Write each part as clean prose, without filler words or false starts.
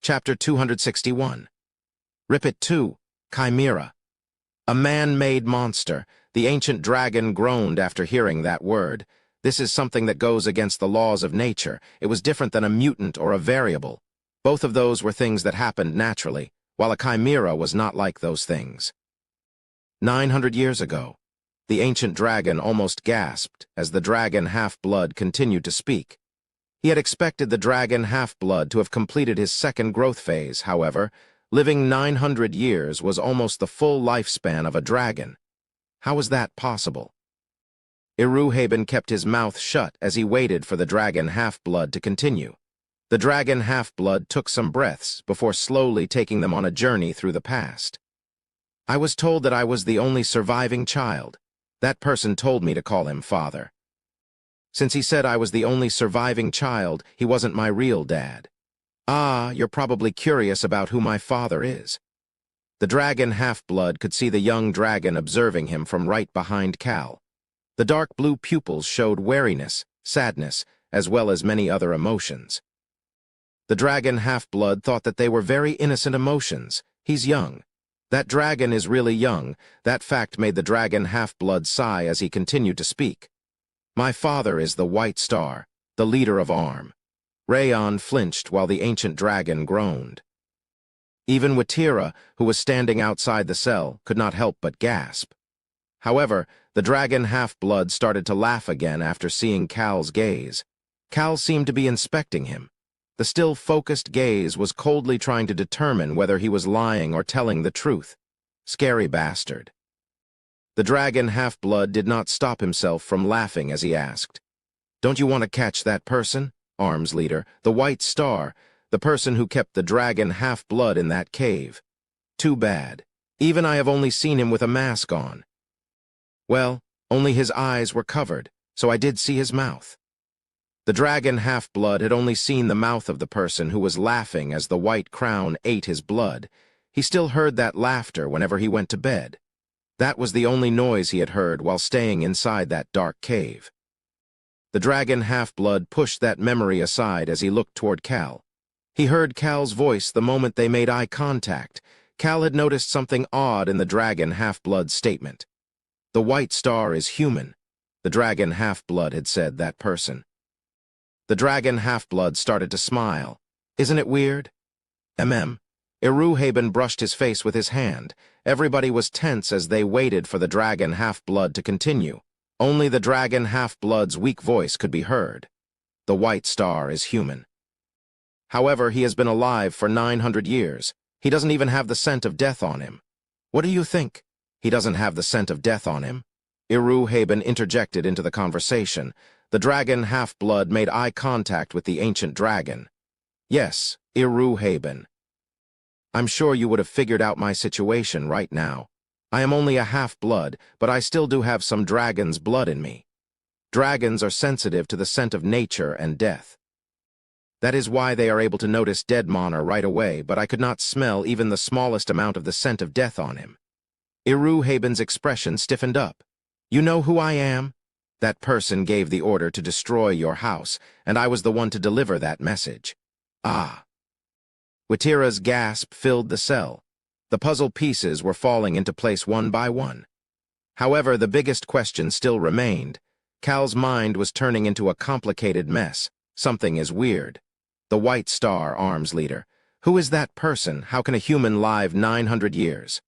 Chapter 261. Ripit 2. Chimera. A man-made monster. The ancient dragon groaned after hearing that word. This is something that goes against the laws of nature. It was different than a mutant or a variable. Both of those were things that happened naturally, while a chimera was not like those things. 900 years ago, the ancient dragon almost gasped as the dragon half-blood continued to speak. He had expected the dragon half-blood to have completed his second growth phase, however. Living 900 years was almost the full lifespan of a dragon. How was that possible? Iruhaben kept his mouth shut as he waited for the dragon half-blood to continue. The dragon half-blood took some breaths before slowly taking them on a journey through the past. I was told that I was the only surviving child. That person told me to call him father. Since he said I was the only surviving child, he wasn't my real dad. Ah, you're probably curious about who my father is. The dragon half-blood could see the young dragon observing him from right behind Cal. The dark blue pupils showed wariness, sadness, as well as many other emotions. The dragon half-blood thought that they were very innocent emotions. He's young. That dragon is really young. That fact made the dragon half-blood sigh as he continued to speak. My father is the White Star, the leader of Arm. Rayon flinched while the ancient dragon groaned. Even Watira, who was standing outside the cell, could not help but gasp. However, the dragon half-blood started to laugh again after seeing Cal's gaze. Cal seemed to be inspecting him. The still focused gaze was coldly trying to determine whether he was lying or telling the truth. Scary bastard. The dragon half-blood did not stop himself from laughing as he asked, "Don't you want to catch that person? Arm's leader, the White Star, the person who kept the dragon half-blood in that cave. Too bad. Even I have only seen him with a mask on." Well, only his eyes were covered, so I did see his mouth. The dragon half-blood had only seen the mouth of the person who was laughing as the white crown ate his blood. He still heard that laughter whenever he went to bed. That was the only noise he had heard while staying inside that dark cave. The dragon half-blood pushed that memory aside as he looked toward Cal. He heard Cal's voice the moment they made eye contact. Cal had noticed something odd in the dragon half-blood's statement. The White Star is human. The dragon half-blood had said that person. The dragon half-blood started to smile. Isn't it weird? Iruhaben brushed his face with his hand. Everybody was tense as they waited for the dragon half-blood to continue. Only the dragon half-blood's weak voice could be heard. The White Star is human. However, he has been alive for 900 years. He doesn't even have the scent of death on him. What do you think? He doesn't have the scent of death on him? Iruhaben interjected into the conversation. The dragon half-blood made eye contact with the ancient dragon. Yes, Iruhaben. I'm sure you would have figured out my situation right now. I am only a half-blood, but I still do have some dragon's blood in me. Dragons are sensitive to the scent of nature and death. That is why they are able to notice dead Monar right away, but I could not smell even the smallest amount of the scent of death on him. Iruhaben's expression stiffened up. You know who I am? That person gave the order to destroy your house, and I was the one to deliver that message. Ah. Watira's gasp filled the cell. The puzzle pieces were falling into place one by one. However, the biggest question still remained. Cal's mind was turning into a complicated mess. Something is weird. The White Star, Arm's leader. Who is that person? How can a human live 900 years?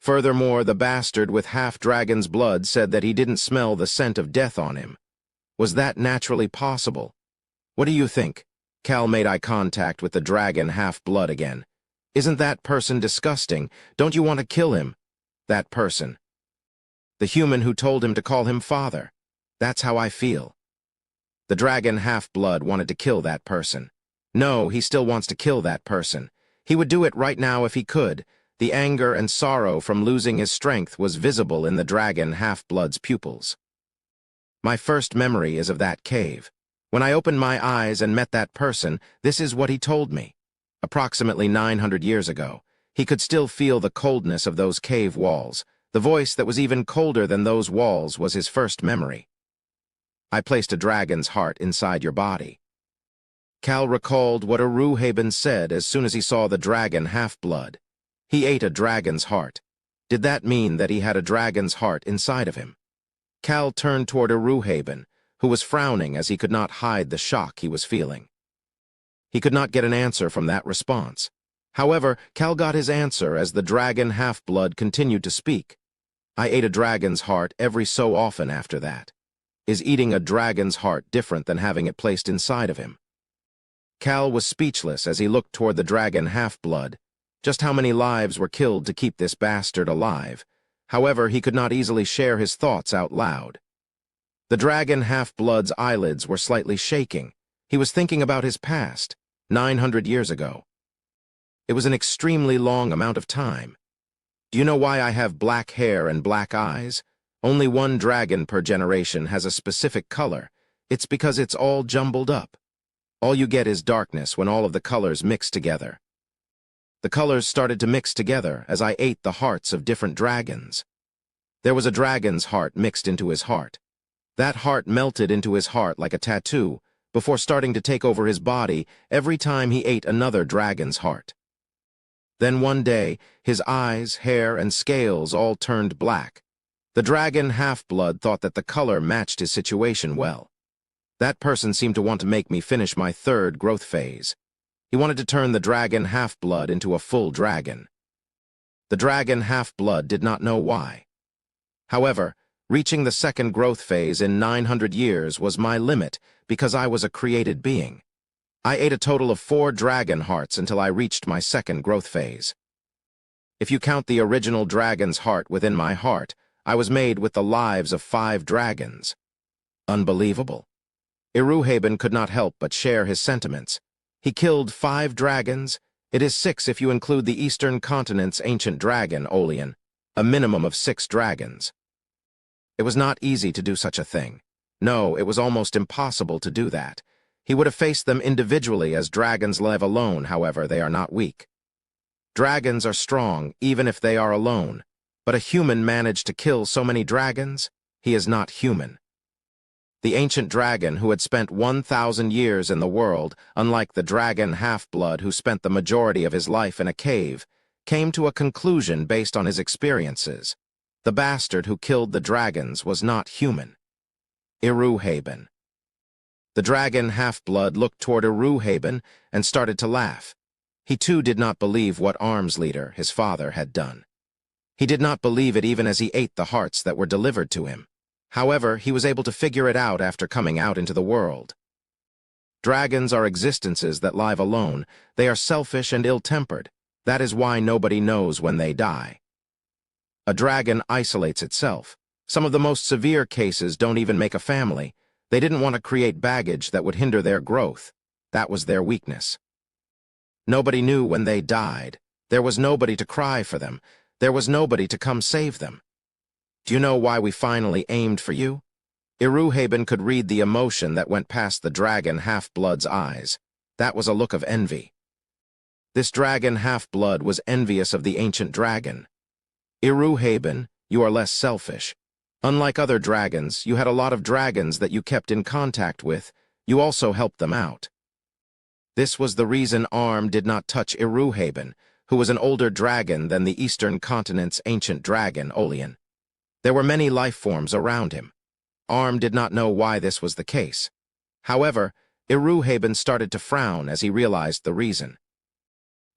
Furthermore, the bastard with half-dragon's blood said that he didn't smell the scent of death on him. Was that naturally possible? What do you think? Cal made eye contact with the dragon half-blood again. Isn't that person disgusting? Don't you want to kill him? That person. The human who told him to call him father. That's how I feel. The dragon half-blood wanted to kill that person. No, he still wants to kill that person. He would do it right now if he could. The anger and sorrow from losing his strength was visible in the dragon half-blood's pupils. My first memory is of that cave. When I opened my eyes and met that person, this is what he told me. Approximately 900 years ago, he could still feel the coldness of those cave walls. The voice that was even colder than those walls was his first memory. I placed a dragon's heart inside your body. Cal recalled what Aruhaben said as soon as he saw the dragon half-blood. He ate a dragon's heart. Did that mean that he had a dragon's heart inside of him? Cal turned toward Aruhaben, who was frowning as he could not hide the shock he was feeling. He could not get an answer from that response. However, Cal got his answer as the dragon half-blood continued to speak. I ate a dragon's heart every so often after that. Is eating a dragon's heart different than having it placed inside of him? Cal was speechless as he looked toward the dragon half-blood. Just how many lives were killed to keep this bastard alive? However, he could not easily share his thoughts out loud. The dragon half-blood's eyelids were slightly shaking. He was thinking about his past, 900 years ago. It was an extremely long amount of time. Do you know why I have black hair and black eyes? Only one dragon per generation has a specific color. It's because it's all jumbled up. All you get is darkness when all of the colors mix together. The colors started to mix together as I ate the hearts of different dragons. There was a dragon's heart mixed into his heart. That heart melted into his heart like a tattoo before starting to take over his body every time he ate another dragon's heart. Then one day, his eyes, hair, and scales all turned black. The dragon half-blood thought that the color matched his situation well. That person seemed to want to make me finish my third growth phase. He wanted to turn the dragon half-blood into a full dragon. The dragon half-blood did not know why. However, reaching the second growth phase in 900 years was my limit because I was a created being. I ate a total of 4 dragon hearts until I reached my second growth phase. If you count the original dragon's heart within my heart, I was made with the lives of 5 dragons. Unbelievable. Aruhaben could not help but share his sentiments. He killed 5 dragons. It is 6 if you include the eastern continent's ancient dragon, Olian, a minimum of 6 dragons. It was not easy to do such a thing. No, it was almost impossible to do that. He would have faced them individually as dragons live alone, however, they are not weak. Dragons are strong, even if they are alone. But a human managed to kill so many dragons? He is not human. The ancient dragon who had spent 1,000 years in the world, unlike the dragon half-blood who spent the majority of his life in a cave, came to a conclusion based on his experiences. The bastard who killed the dragons was not human. Aruhaben. The dragon half-blood looked toward Aruhaben and started to laugh. He too did not believe what arms leader, his father, had done. He did not believe it even as he ate the hearts that were delivered to him. However, he was able to figure it out after coming out into the world. Dragons are existences that live alone. They are selfish and ill-tempered. That is why nobody knows when they die. A dragon isolates itself. Some of the most severe cases don't even make a family. They didn't want to create baggage that would hinder their growth. That was their weakness. Nobody knew when they died. There was nobody to cry for them. There was nobody to come save them. Do you know why we finally aimed for you? Aruhaben could read the emotion that went past the dragon half-blood's eyes. That was a look of envy. This dragon half-blood was envious of the ancient dragon. Aruhaben, you are less selfish. Unlike other dragons, you had a lot of dragons that you kept in contact with. You also helped them out. This was the reason Arm did not touch Aruhaben, who was an older dragon than the eastern continent's ancient dragon, Olian. There were many life forms around him. Arm did not know why this was the case. However, Aruhaben started to frown as he realized the reason.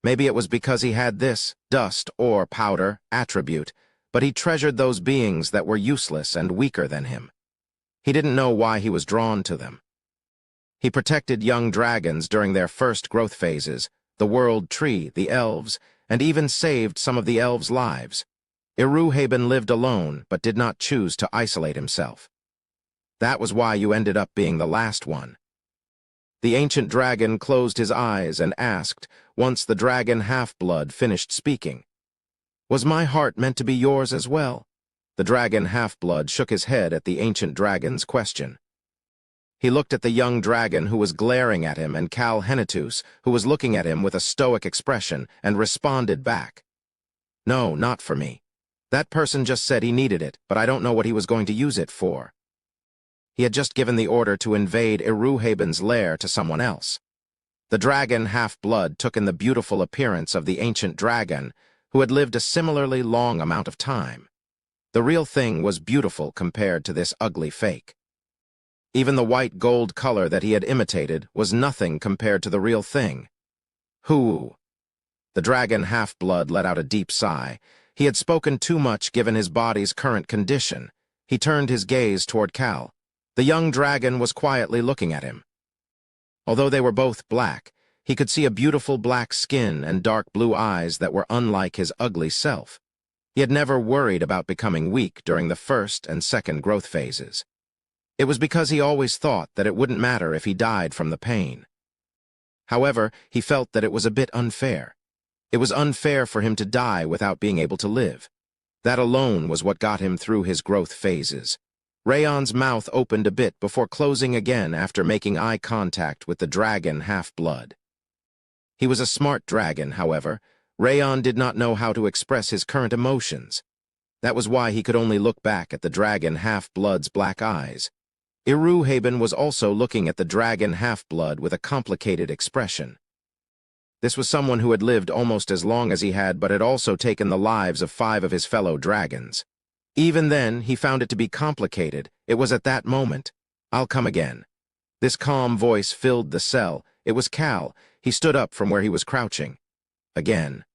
Maybe it was because he had this, dust or powder, attribute, but he treasured those beings that were useless and weaker than him. He didn't know why he was drawn to them. He protected young dragons during their first growth phases, the world tree, the elves, and even saved some of the elves' lives. Aruhaben lived alone, but did not choose to isolate himself. That was why you ended up being the last one. The ancient dragon closed his eyes and asked, once the dragon half-blood finished speaking, "Was my heart meant to be yours as well?" The dragon half-blood shook his head at the ancient dragon's question. He looked at the young dragon who was glaring at him and Cal Henitus, who was looking at him with a stoic expression, and responded back, "No, not for me. That person just said he needed it, but I don't know what he was going to use it for." He had just given the order to invade Aruhaben's lair to someone else. The dragon half-blood took in the beautiful appearance of the ancient dragon, who had lived a similarly long amount of time. The real thing was beautiful compared to this ugly fake. Even the white gold color that he had imitated was nothing compared to the real thing. Hoo! The dragon half-blood let out a deep sigh. He had spoken too much given his body's current condition. He turned his gaze toward Cal. The young dragon was quietly looking at him. Although they were both black, he could see a beautiful black skin and dark blue eyes that were unlike his ugly self. He had never worried about becoming weak during the first and second growth phases. It was because he always thought that it wouldn't matter if he died from the pain. However, he felt that it was a bit unfair. It was unfair for him to die without being able to live. That alone was what got him through his growth phases. Rayon's mouth opened a bit before closing again after making eye contact with the dragon half-blood. He was a smart dragon, however. Rayon did not know how to express his current emotions. That was why he could only look back at the dragon half-blood's black eyes. Iruhaben was also looking at the dragon half-blood with a complicated expression. This was someone who had lived almost as long as he had, but had also taken the lives of 5 of his fellow dragons. Even then, he found it to be complicated. It was at that moment. "I'll come again." This calm voice filled the cell. It was Cal. He stood up from where he was crouching. Again.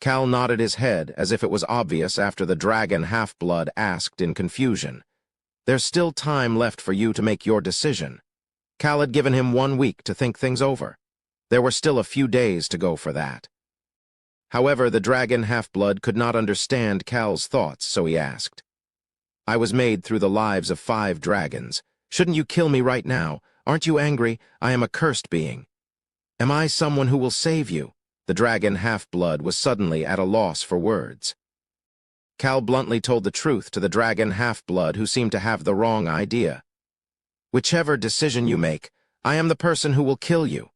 Cal nodded his head as if it was obvious after the dragon half-blood asked in confusion. "There's still time left for you to make your decision." Cal had given him 1 week to think things over. There were still a few days to go for that. However, the dragon half-blood could not understand Cal's thoughts, so he asked, "I was made through the lives of 5 dragons. Shouldn't you kill me right now? Aren't you angry? I am a cursed being. Am I someone who will save you?" The dragon half-blood was suddenly at a loss for words. Cal bluntly told the truth to the dragon half-blood, who seemed to have the wrong idea. "Whichever decision you make, I am the person who will kill you.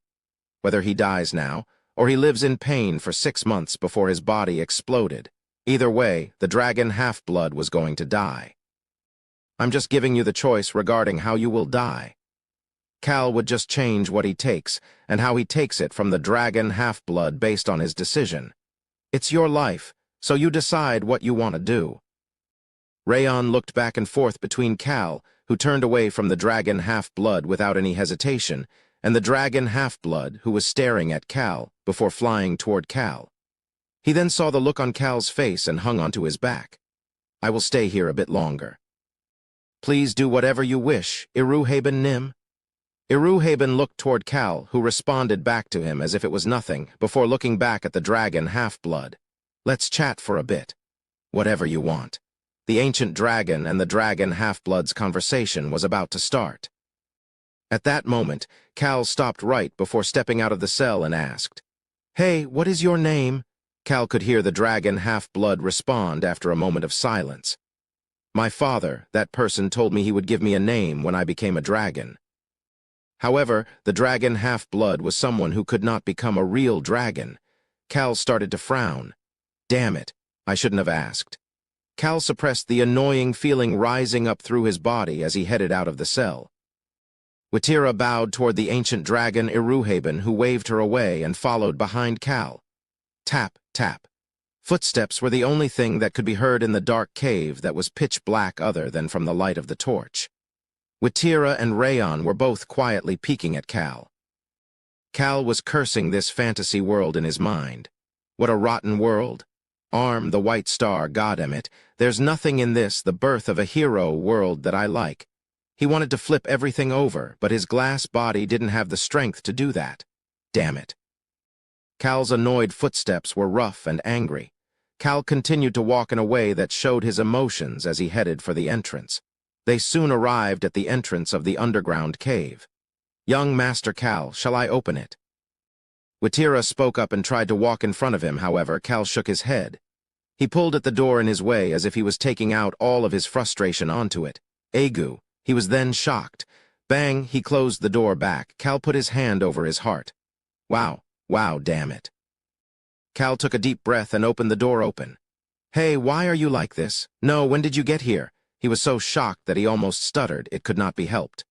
Whether he dies now, or he lives in pain for 6 months before his body exploded. Either way, the dragon half-blood was going to die. I'm just giving you the choice regarding how you will die." Cal would just change what he takes, and how he takes it from the dragon half-blood based on his decision. It's your life, so you decide what you want to do. Rayon looked back and forth between Cal, who turned away from the dragon half-blood without any hesitation, and the dragon half-blood, who was staring at Cal, before flying toward Cal. He then saw the look on Cal's face and hung onto his back. "I will stay here a bit longer." "Please do whatever you wish, Iruhaben Nim." Iruhaben looked toward Cal, who responded back to him as if it was nothing, before looking back at the dragon half-blood. "Let's chat for a bit." "Whatever you want." The ancient dragon and the dragon half-blood's conversation was about to start. At that moment, Cal stopped right before stepping out of the cell and asked, "Hey, what is your name?" Cal could hear the dragon half-blood respond after a moment of silence. "My father, that person, told me he would give me a name when I became a dragon." However, the dragon half-blood was someone who could not become a real dragon. Cal started to frown. Damn it, I shouldn't have asked. Cal suppressed the annoying feeling rising up through his body as he headed out of the cell. Watira bowed toward the ancient dragon Iruhaben, who waved her away and followed behind Cal. Tap, tap. Footsteps were the only thing that could be heard in the dark cave that was pitch black other than from the light of the torch. Watira and Rayon were both quietly peeking at Cal. Cal was cursing this fantasy world in his mind. What a rotten world. Arm, the white star, goddammit, there's nothing in this, the birth of a hero world, that I like. He wanted to flip everything over, but his glass body didn't have the strength to do that. Damn it. Cal's annoyed footsteps were rough and angry. Cal continued to walk in a way that showed his emotions as he headed for the entrance. They soon arrived at the entrance of the underground cave. "Young Master Cal, shall I open it?" Watira spoke up and tried to walk in front of him. However, Cal shook his head. He pulled at the door in his way as if he was taking out all of his frustration onto it. Agu. He was then shocked. Bang, he closed the door back. Cal put his hand over his heart. Wow, damn it. Cal took a deep breath and opened the door open. "Hey, why are you like this? No, when did you get here?" He was so shocked that he almost stuttered. It could not be helped.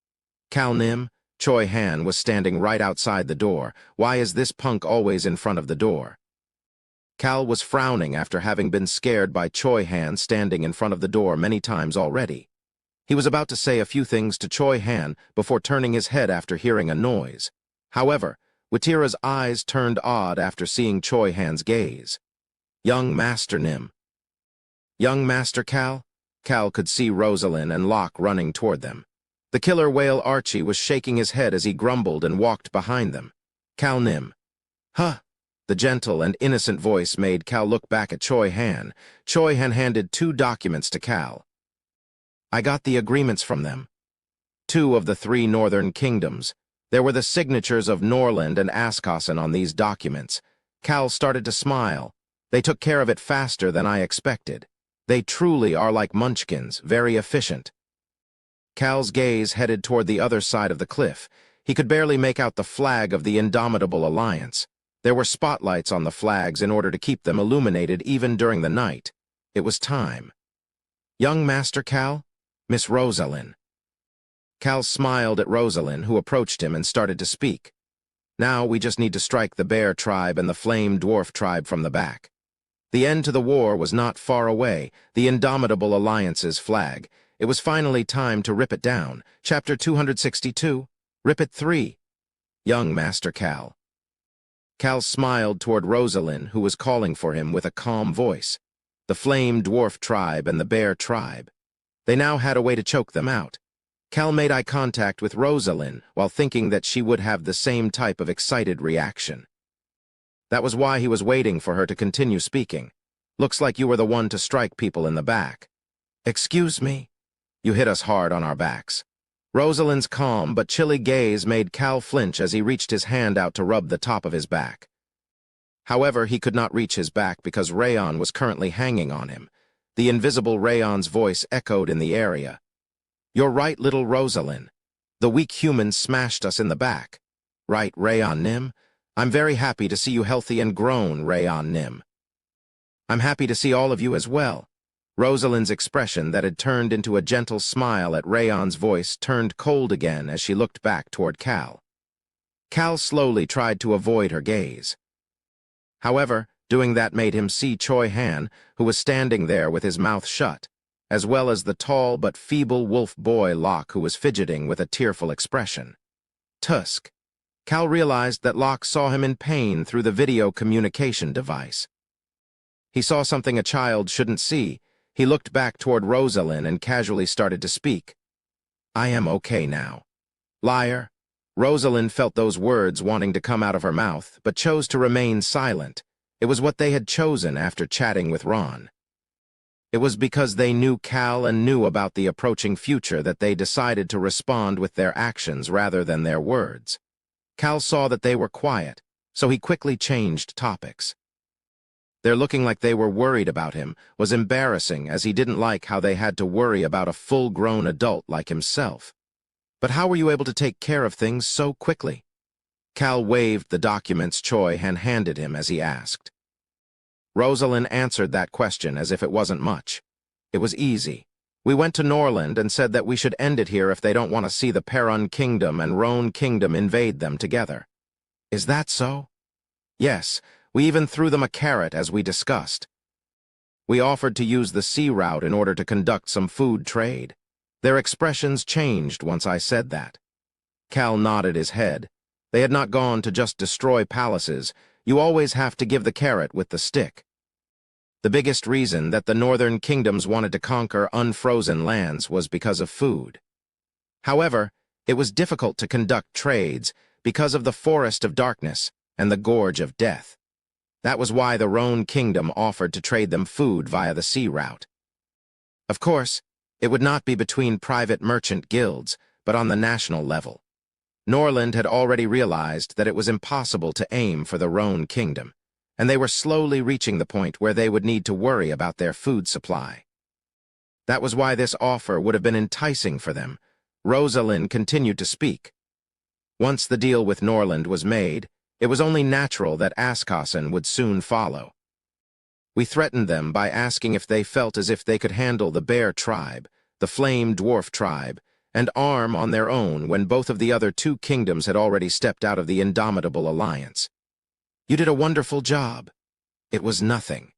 "Cal Nim, Choi Han was standing right outside the door. Why is this punk always in front of the door? Cal was frowning after having been scared by Choi Han standing in front of the door many times already. He was about to say a few things to Choi Han before turning his head after hearing a noise. However, Watira's eyes turned odd after seeing Choi Han's gaze. Young Master Nim. Young Master Cal? Cal could see Rosalind and Locke running toward them. The killer whale Archie was shaking his head as he grumbled and walked behind them. Cal Nim. Huh. The gentle and innocent voice made Cal look back at Choi Han. Choi Han handed 2 documents to Cal. I got the agreements from them. 2 of the 3 northern kingdoms. There were the signatures of Norland and Askasen on these documents. Cal started to smile. They took care of it faster than I expected. They truly are like munchkins, very efficient. Cal's gaze headed toward the other side of the cliff. He could barely make out the flag of the Indomitable Alliance. There were spotlights on the flags in order to keep them illuminated even during the night. It was time. Young Master Cal? Miss Rosalind. Cal smiled at Rosalind, who approached him and started to speak. Now we just need to strike the Bear Tribe and the Flame Dwarf Tribe from the back. The end to the war was not far away, the Indomitable Alliance's flag. It was finally time to rip it down. Chapter 262, Rip It 3. Young Master Cal. Cal smiled toward Rosalind, who was calling for him with a calm voice. The Flame Dwarf Tribe and the Bear Tribe. They now had a way to choke them out. Cal made eye contact with Rosalind while thinking that she would have the same type of excited reaction. That was why he was waiting for her to continue speaking. Looks like you were the one to strike people in the back. Excuse me? You hit us hard on our backs. Rosalind's calm but chilly gaze made Cal flinch as he reached his hand out to rub the top of his back. However, he could not reach his back because Rayon was currently hanging on him. The invisible Rayon's voice echoed in the area. You're right, little Rosalind. The weak humans smashed us in the back. Right, Rayon Nim? I'm very happy to see you healthy and grown, Rayon Nim. I'm happy to see all of you as well. Rosalind's expression that had turned into a gentle smile at Rayon's voice turned cold again as she looked back toward Cal. Cal slowly tried to avoid her gaze. However, doing that made him see Choi Han, who was standing there with his mouth shut, as well as the tall but feeble wolf boy Locke, who was fidgeting with a tearful expression. Tusk. Cal realized that Locke saw him in pain through the video communication device. He saw something a child shouldn't see. He looked back toward Rosalind and casually started to speak. I am okay now. Liar. Rosalind felt those words wanting to come out of her mouth, but chose to remain silent. It was what they had chosen after chatting with Ron. It was because they knew Cal and knew about the approaching future that they decided to respond with their actions rather than their words. Cal saw that they were quiet, so he quickly changed topics. Their looking like they were worried about him was embarrassing, as he didn't like how they had to worry about a full-grown adult like himself. But how were you able to take care of things so quickly? Cal waved the documents Choi Han handed him as he asked. Rosalind answered that question as if it wasn't much. It was easy. We went to Norland and said that we should end it here if they don't want to see the Perun Kingdom and Roan Kingdom invade them together. Is that so? Yes, we even threw them a carrot as we discussed. We offered to use the sea route in order to conduct some food trade. Their expressions changed once I said that. Cal nodded his head. They had not gone to just destroy palaces. You always have to give the carrot with the stick. The biggest reason that the northern kingdoms wanted to conquer unfrozen lands was because of food. However, it was difficult to conduct trades because of the Forest of Darkness and the Gorge of Death. That was why the Roan Kingdom offered to trade them food via the sea route. Of course, it would not be between private merchant guilds, but on the national level. Norland had already realized that it was impossible to aim for the Roan Kingdom, and they were slowly reaching the point where they would need to worry about their food supply. That was why this offer would have been enticing for them. Rosalind continued to speak. Once the deal with Norland was made, it was only natural that Askasen would soon follow. We threatened them by asking if they felt as if they could handle the Bear Tribe, the Flame Dwarf Tribe, and arm on their own when both of the other two kingdoms had already stepped out of the indomitable alliance. You did a wonderful job. It was nothing.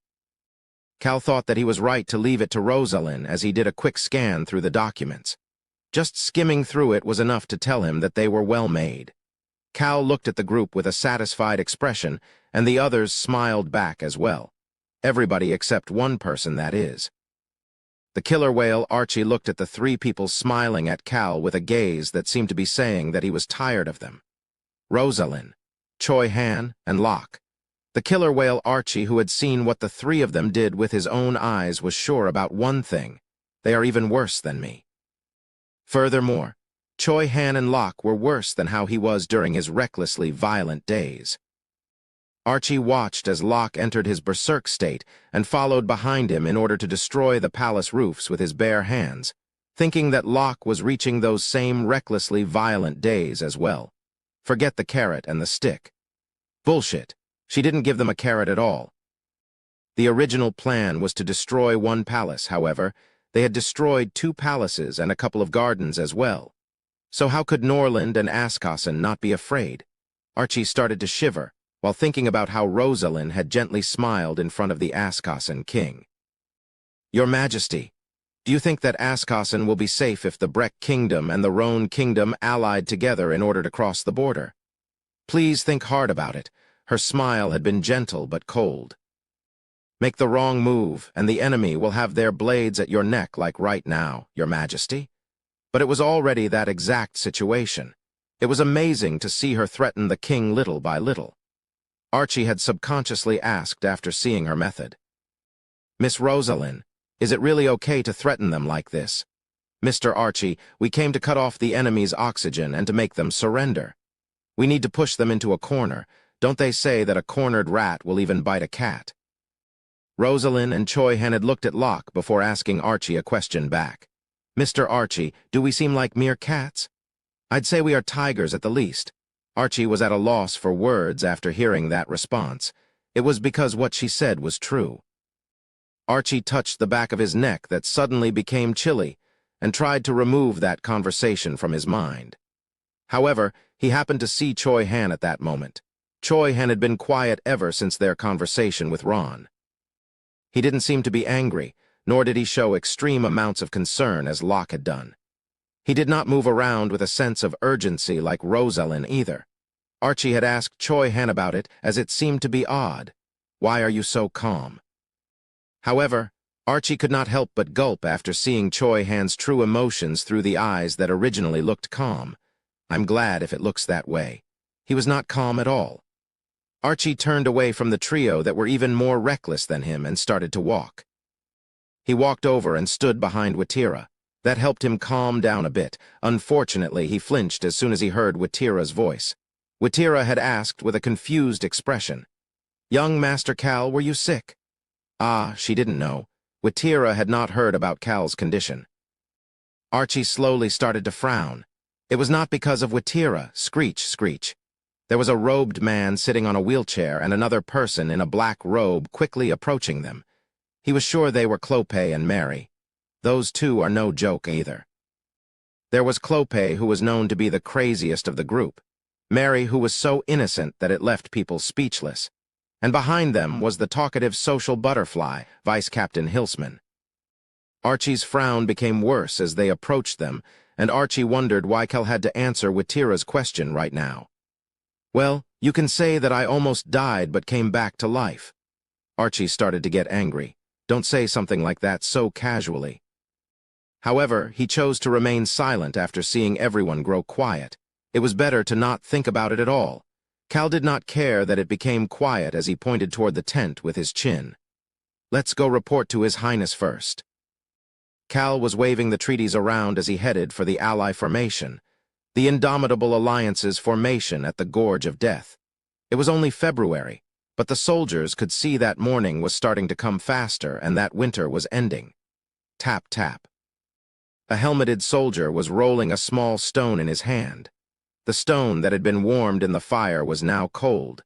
Cal thought that he was right to leave it to Rosalind as he did a quick scan through the documents. Just skimming through it was enough to tell him that they were well made. Cal looked at the group with a satisfied expression, and the others smiled back as well. Everybody except one person, that is. The killer whale Archie looked at the three people smiling at Cal with a gaze that seemed to be saying that he was tired of them. Rosalind, Choi Han, and Locke. The killer whale Archie, who had seen what the three of them did with his own eyes, was sure about one thing: they are even worse than me. Furthermore, Choi Han and Locke were worse than how he was during his recklessly violent days. Archie watched as Locke entered his berserk state and followed behind him in order to destroy the palace roofs with his bare hands, thinking that Locke was reaching those same recklessly violent days as well. Forget the carrot and the stick. Bullshit. She didn't give them a carrot at all. The original plan was to destroy one palace. However, they had destroyed two palaces and a couple of gardens as well. So how could Norland and Askasen not be afraid? Archie started to shiver while thinking about how Rosalind had gently smiled in front of the Askasen king. Your Majesty, do you think that Askasen will be safe if the Breck Kingdom and the Roan Kingdom allied together in order to cross the border? Please think hard about it. Her smile had been gentle but cold. Make the wrong move, and the enemy will have their blades at your neck like right now, Your Majesty. But it was already that exact situation. It was amazing to see her threaten the king little by little. Archie had subconsciously asked after seeing her method. Miss Rosalind, is it really okay to threaten them like this? Mr. Archie, we came to cut off the enemy's oxygen and to make them surrender. We need to push them into a corner. Don't they say that a cornered rat will even bite a cat? Rosalind and Choi Han had looked at Locke before asking Archie a question back. Mr. Archie, do we seem like mere cats? I'd say we are tigers at the least. Archie was at a loss for words after hearing that response. It was because what she said was true. Archie touched the back of his neck that suddenly became chilly and tried to remove that conversation from his mind. However, he happened to see Choi Han at that moment. Choi Han had been quiet ever since their conversation with Ron. He didn't seem to be angry, nor did he show extreme amounts of concern as Locke had done. He did not move around with a sense of urgency like Rosalind either. Archie had asked Choi Han about it, as it seemed to be odd. Why are you so calm? However, Archie could not help but gulp after seeing Choi Han's true emotions through the eyes that originally looked calm. I'm glad if it looks that way. He was not calm at all. Archie turned away from the trio that were even more reckless than him and started to walk. He walked over and stood behind Watira. That helped him calm down a bit. Unfortunately, he flinched as soon as he heard Watira's voice. Watira had asked with a confused expression, "Young Master Cal, were you sick?" Ah, she didn't know. Watira had not heard about Cal's condition. Archie slowly started to frown. It was not because of Watira. Screech, screech. There was a robed man sitting on a wheelchair and another person in a black robe quickly approaching them. He was sure they were Clope and Mary. Those two are no joke either. There was Clope, who was known to be the craziest of the group. Mary, who was so innocent that it left people speechless. And behind them was the talkative social butterfly, Vice Captain Hilsman. Archie's frown became worse as they approached them, and Archie wondered why Cal had to answer Watira's question right now. Well, you can say that I almost died but came back to life. Archie started to get angry. Don't say something like that so casually. However, he chose to remain silent after seeing everyone grow quiet. It was better to not think about it at all. Cal did not care that it became quiet as he pointed toward the tent with his chin. Let's go report to His Highness first. Cal was waving the treaties around as he headed for the Ally formation, the Indomitable Alliance's formation at the Gorge of Death. It was only February, but the soldiers could see that morning was starting to come faster and that winter was ending. Tap, tap. A helmeted soldier was rolling a small stone in his hand. The stone that had been warmed in the fire was now cold.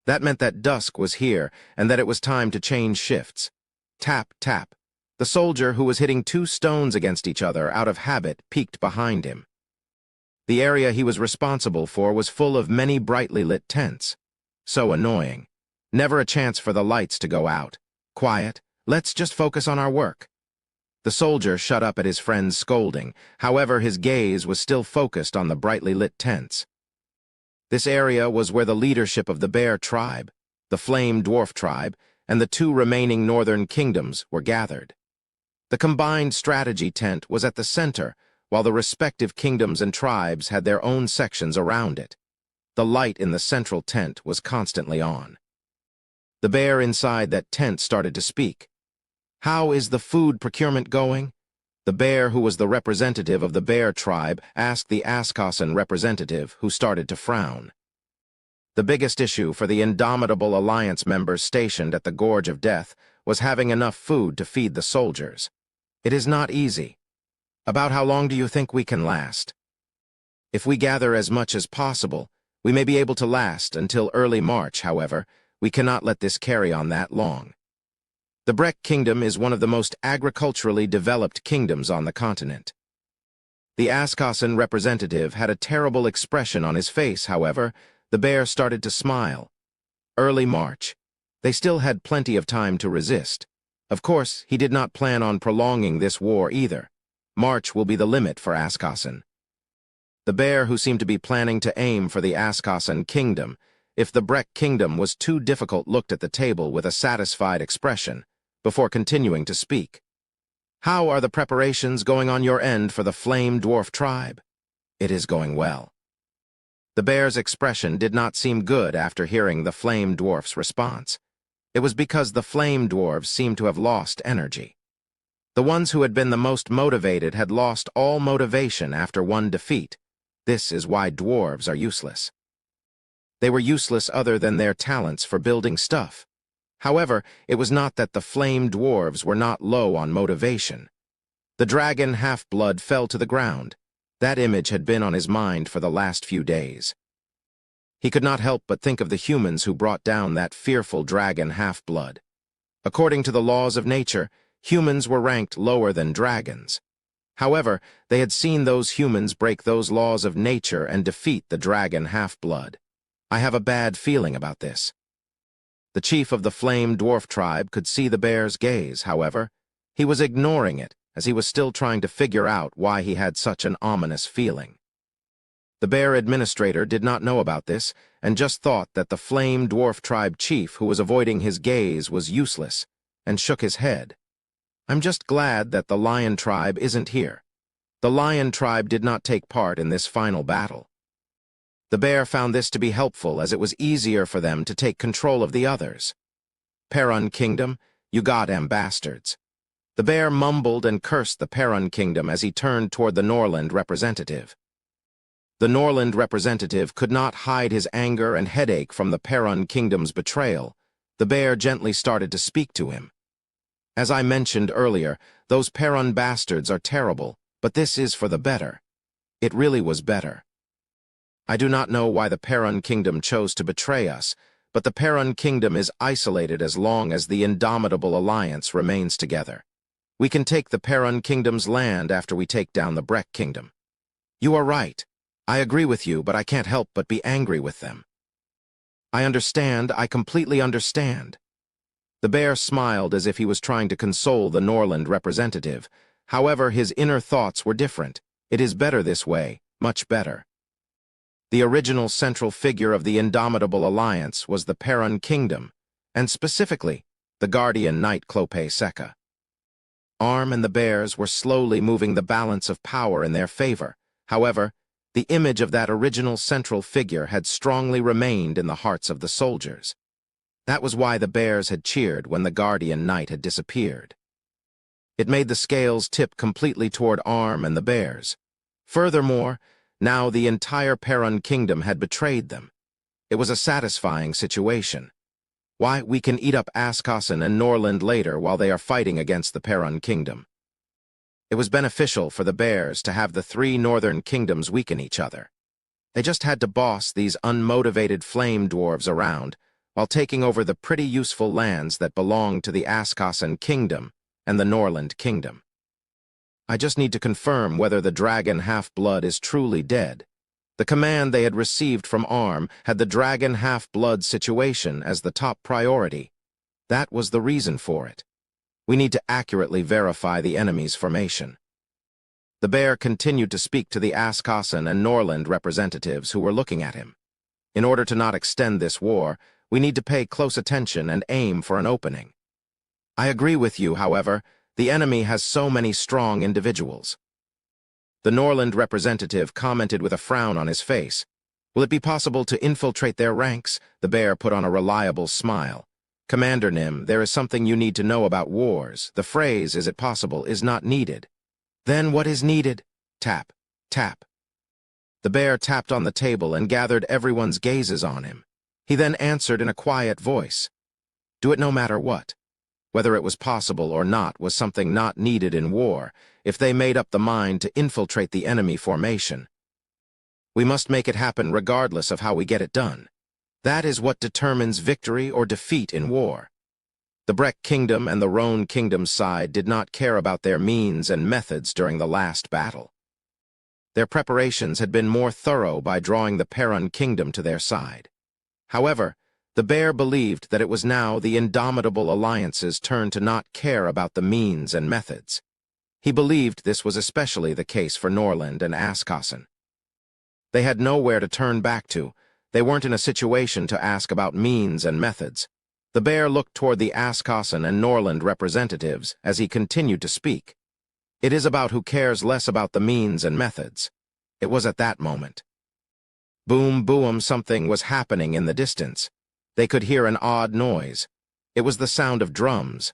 That meant that dusk was here and that it was time to change shifts. Tap, tap. The soldier, who was hitting 2 stones against each other out of habit, peeked behind him. The area he was responsible for was full of many brightly lit tents. So annoying. Never a chance for the lights to go out. Quiet, let's just focus on our work. The soldier shut up at his friend's scolding. However, his gaze was still focused on the brightly lit tents. This area was where the leadership of the Bear tribe, the Flame Dwarf tribe, and the 2 remaining northern kingdoms were gathered. The combined strategy tent was at the center, while the respective kingdoms and tribes had their own sections around it. The light in the central tent was constantly on. The bear inside that tent started to speak. "How is the food procurement going?" The bear, who was the representative of the Bear tribe, asked the Askasan representative, who started to frown. The biggest issue for the Indomitable Alliance members stationed at the Gorge of Death was having enough food to feed the soldiers. It is not easy. About how long do you think we can last? If we gather as much as possible, we may be able to last until early March. However, we cannot let this carry on that long. The Breck Kingdom is one of the most agriculturally developed kingdoms on the continent. The Askasan representative had a terrible expression on his face. However, the bear started to smile. Early March. They still had plenty of time to resist. Of course, he did not plan on prolonging this war either. March will be the limit for Askasan. The bear, who seemed to be planning to aim for the Askasan kingdom, if the Breck Kingdom was too difficult, looked at the table with a satisfied expression, before continuing to speak. "How are the preparations going on your end for the Flame Dwarf tribe?" "It is going well." The bear's expression did not seem good after hearing the Flame Dwarf's response. It was because the Flame Dwarves seemed to have lost energy. The ones who had been the most motivated had lost all motivation after one defeat. This is why dwarves are useless. They were useless other than their talents for building stuff. However, it was not that the Flame Dwarves were not low on motivation. The dragon half-blood fell to the ground. That image had been on his mind for the last few days. He could not help but think of the humans who brought down that fearful dragon half-blood. According to the laws of nature, humans were ranked lower than dragons. However, they had seen those humans break those laws of nature and defeat the dragon half-blood. I have a bad feeling about this. The chief of the Flame Dwarf tribe could see the bear's gaze. However, he was ignoring it, as he was still trying to figure out why he had such an ominous feeling. The bear administrator did not know about this, and just thought that the Flame Dwarf tribe chief who was avoiding his gaze was useless, and shook his head. "I'm just glad that the Lion tribe isn't here." The Lion tribe did not take part in this final battle. The bear found this to be helpful, as it was easier for them to take control of the others. "Perun Kingdom, you goddamn bastards." The bear mumbled and cursed the Perun Kingdom as he turned toward the Norland representative. The Norland representative could not hide his anger and headache from the Perun Kingdom's betrayal. The bear gently started to speak to him. "As I mentioned earlier, those Perun bastards are terrible, but this is for the better." It really was better. "I do not know why the Perun Kingdom chose to betray us, but the Perun Kingdom is isolated as long as the Indomitable Alliance remains together. We can take the Perun Kingdom's land after we take down the Breck Kingdom." "You are right. I agree with you, but I can't help but be angry with them." "I understand. I completely understand." The bear smiled as if he was trying to console the Norland representative. However, his inner thoughts were different. It is better this way, much better. The original central figure of the Indomitable Alliance was the Perun Kingdom, and specifically, the guardian knight Clope Seca. Arm and the bears were slowly moving the balance of power in their favor. However, the image of that original central figure had strongly remained in the hearts of the soldiers. That was why the bears had cheered when the guardian knight had disappeared. It made the scales tip completely toward Arm and the bears. Furthermore, now the entire Perun Kingdom had betrayed them. It was a satisfying situation. Why, we can eat up Askasan and Norland later while they are fighting against the Perun Kingdom. It was beneficial for the bears to have the 3 northern kingdoms weaken each other. They just had to boss these unmotivated flame dwarves around, while taking over the pretty useful lands that belonged to the Askasan Kingdom and the Norland Kingdom. I just need to confirm whether the dragon half-blood is truly dead. The command they had received from Arm had the dragon half-blood situation as the top priority. That was the reason for it. We need to accurately verify the enemy's formation. The bear continued to speak to the Askasan and Norland representatives who were looking at him. In order to not extend this war, we need to pay close attention and aim for an opening. I agree with you, however. The enemy has so many strong individuals. The Norland representative commented with a frown on his face. Will it be possible to infiltrate their ranks? The bear put on a reliable smile. Commander Nim, there is something you need to know about wars. The phrase, "is it possible," is not needed. Then what is needed? Tap, tap. The bear tapped on the table and gathered everyone's gazes on him. He then answered in a quiet voice. Do it no matter what. Whether it was possible or not was something not needed in war, if they made up the mind to infiltrate the enemy formation. We must make it happen regardless of how we get it done. That is what determines victory or defeat in war. The Breck Kingdom and the Roan Kingdom's side did not care about their means and methods during the last battle. Their preparations had been more thorough by drawing the Perun Kingdom to their side. However, the bear believed that it was now the indomitable alliance's turn to not care about the means and methods. He believed this was especially the case for Norland and Askasan. They had nowhere to turn back to. They weren't in a situation to ask about means and methods. The bear looked toward the Askasan and Norland representatives as he continued to speak. It is about who cares less about the means and methods. It was at that moment. Boom, boom, something was happening in the distance. They could hear an odd noise. It was the sound of drums.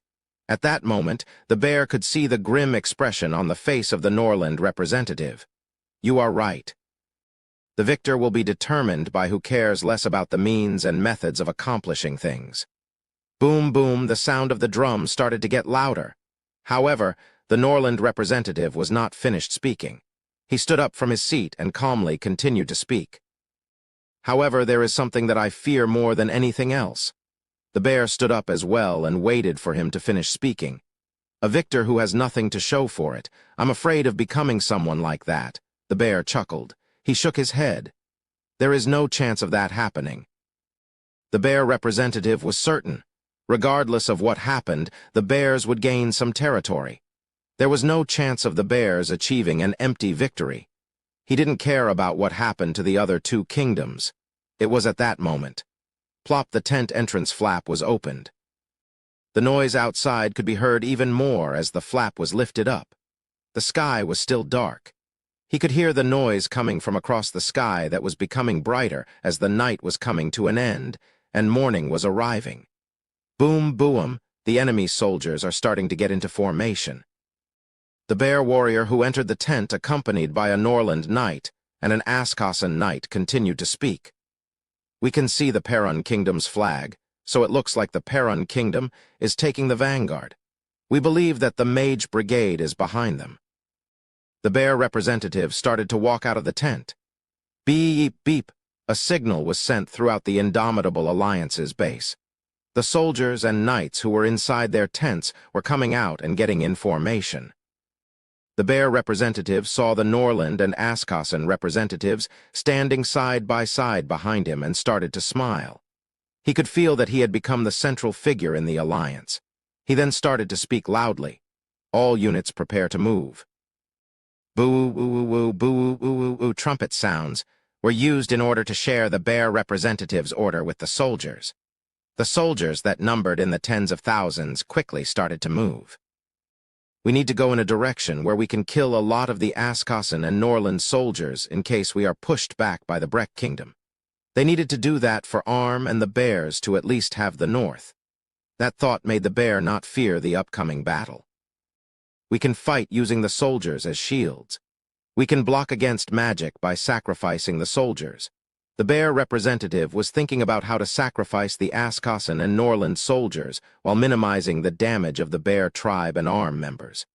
At that moment, the bear could see the grim expression on the face of the Norland representative. You are right. The victor will be determined by who cares less about the means and methods of accomplishing things. Boom, boom, the sound of the drum started to get louder. However, the Norland representative was not finished speaking. He stood up from his seat and calmly continued to speak. However, there is something that I fear more than anything else. The bear stood up as well and waited for him to finish speaking. A victor who has nothing to show for it. I'm afraid of becoming someone like that. The bear chuckled. He shook his head. There is no chance of that happening. The bear representative was certain. Regardless of what happened, the bears would gain some territory. There was no chance of the bears achieving an empty victory. He didn't care about what happened to the other two kingdoms. It was at that moment. Plop, the tent entrance flap was opened. The noise outside could be heard even more as the flap was lifted up. The sky was still dark. He could hear the noise coming from across the sky that was becoming brighter as the night was coming to an end and morning was arriving. Boom, boom, the enemy soldiers are starting to get into formation. The bear warrior who entered the tent accompanied by a Norland knight and an Askasan knight continued to speak. We can see the Perun Kingdom's flag, so it looks like the Perun Kingdom is taking the vanguard. We believe that the Mage Brigade is behind them. The bear representative started to walk out of the tent. Beep, beep, a signal was sent throughout the Indomitable Alliance's base. The soldiers and knights who were inside their tents were coming out and getting in formation. The bear representative saw the Norland and Askasan representatives standing side by side behind him and started to smile. He could feel that he had become the central figure in the alliance. He then started to speak loudly. All units prepare to move. Boo-oo-oo-oo, boo-oo-oo-oo trumpet sounds were used in order to share the bear representative's order with the soldiers. The soldiers that numbered in the tens of thousands quickly started to move. We need to go in a direction where we can kill a lot of the Askasan and Norland soldiers in case we are pushed back by the Breck Kingdom. They needed to do that for Arm and the bears to at least have the north. That thought made the bear not fear the upcoming battle. We can fight using the soldiers as shields. We can block against magic by sacrificing the soldiers. The bear representative was thinking about how to sacrifice the Askasan and Norland soldiers while minimizing the damage of the bear tribe and Arm members.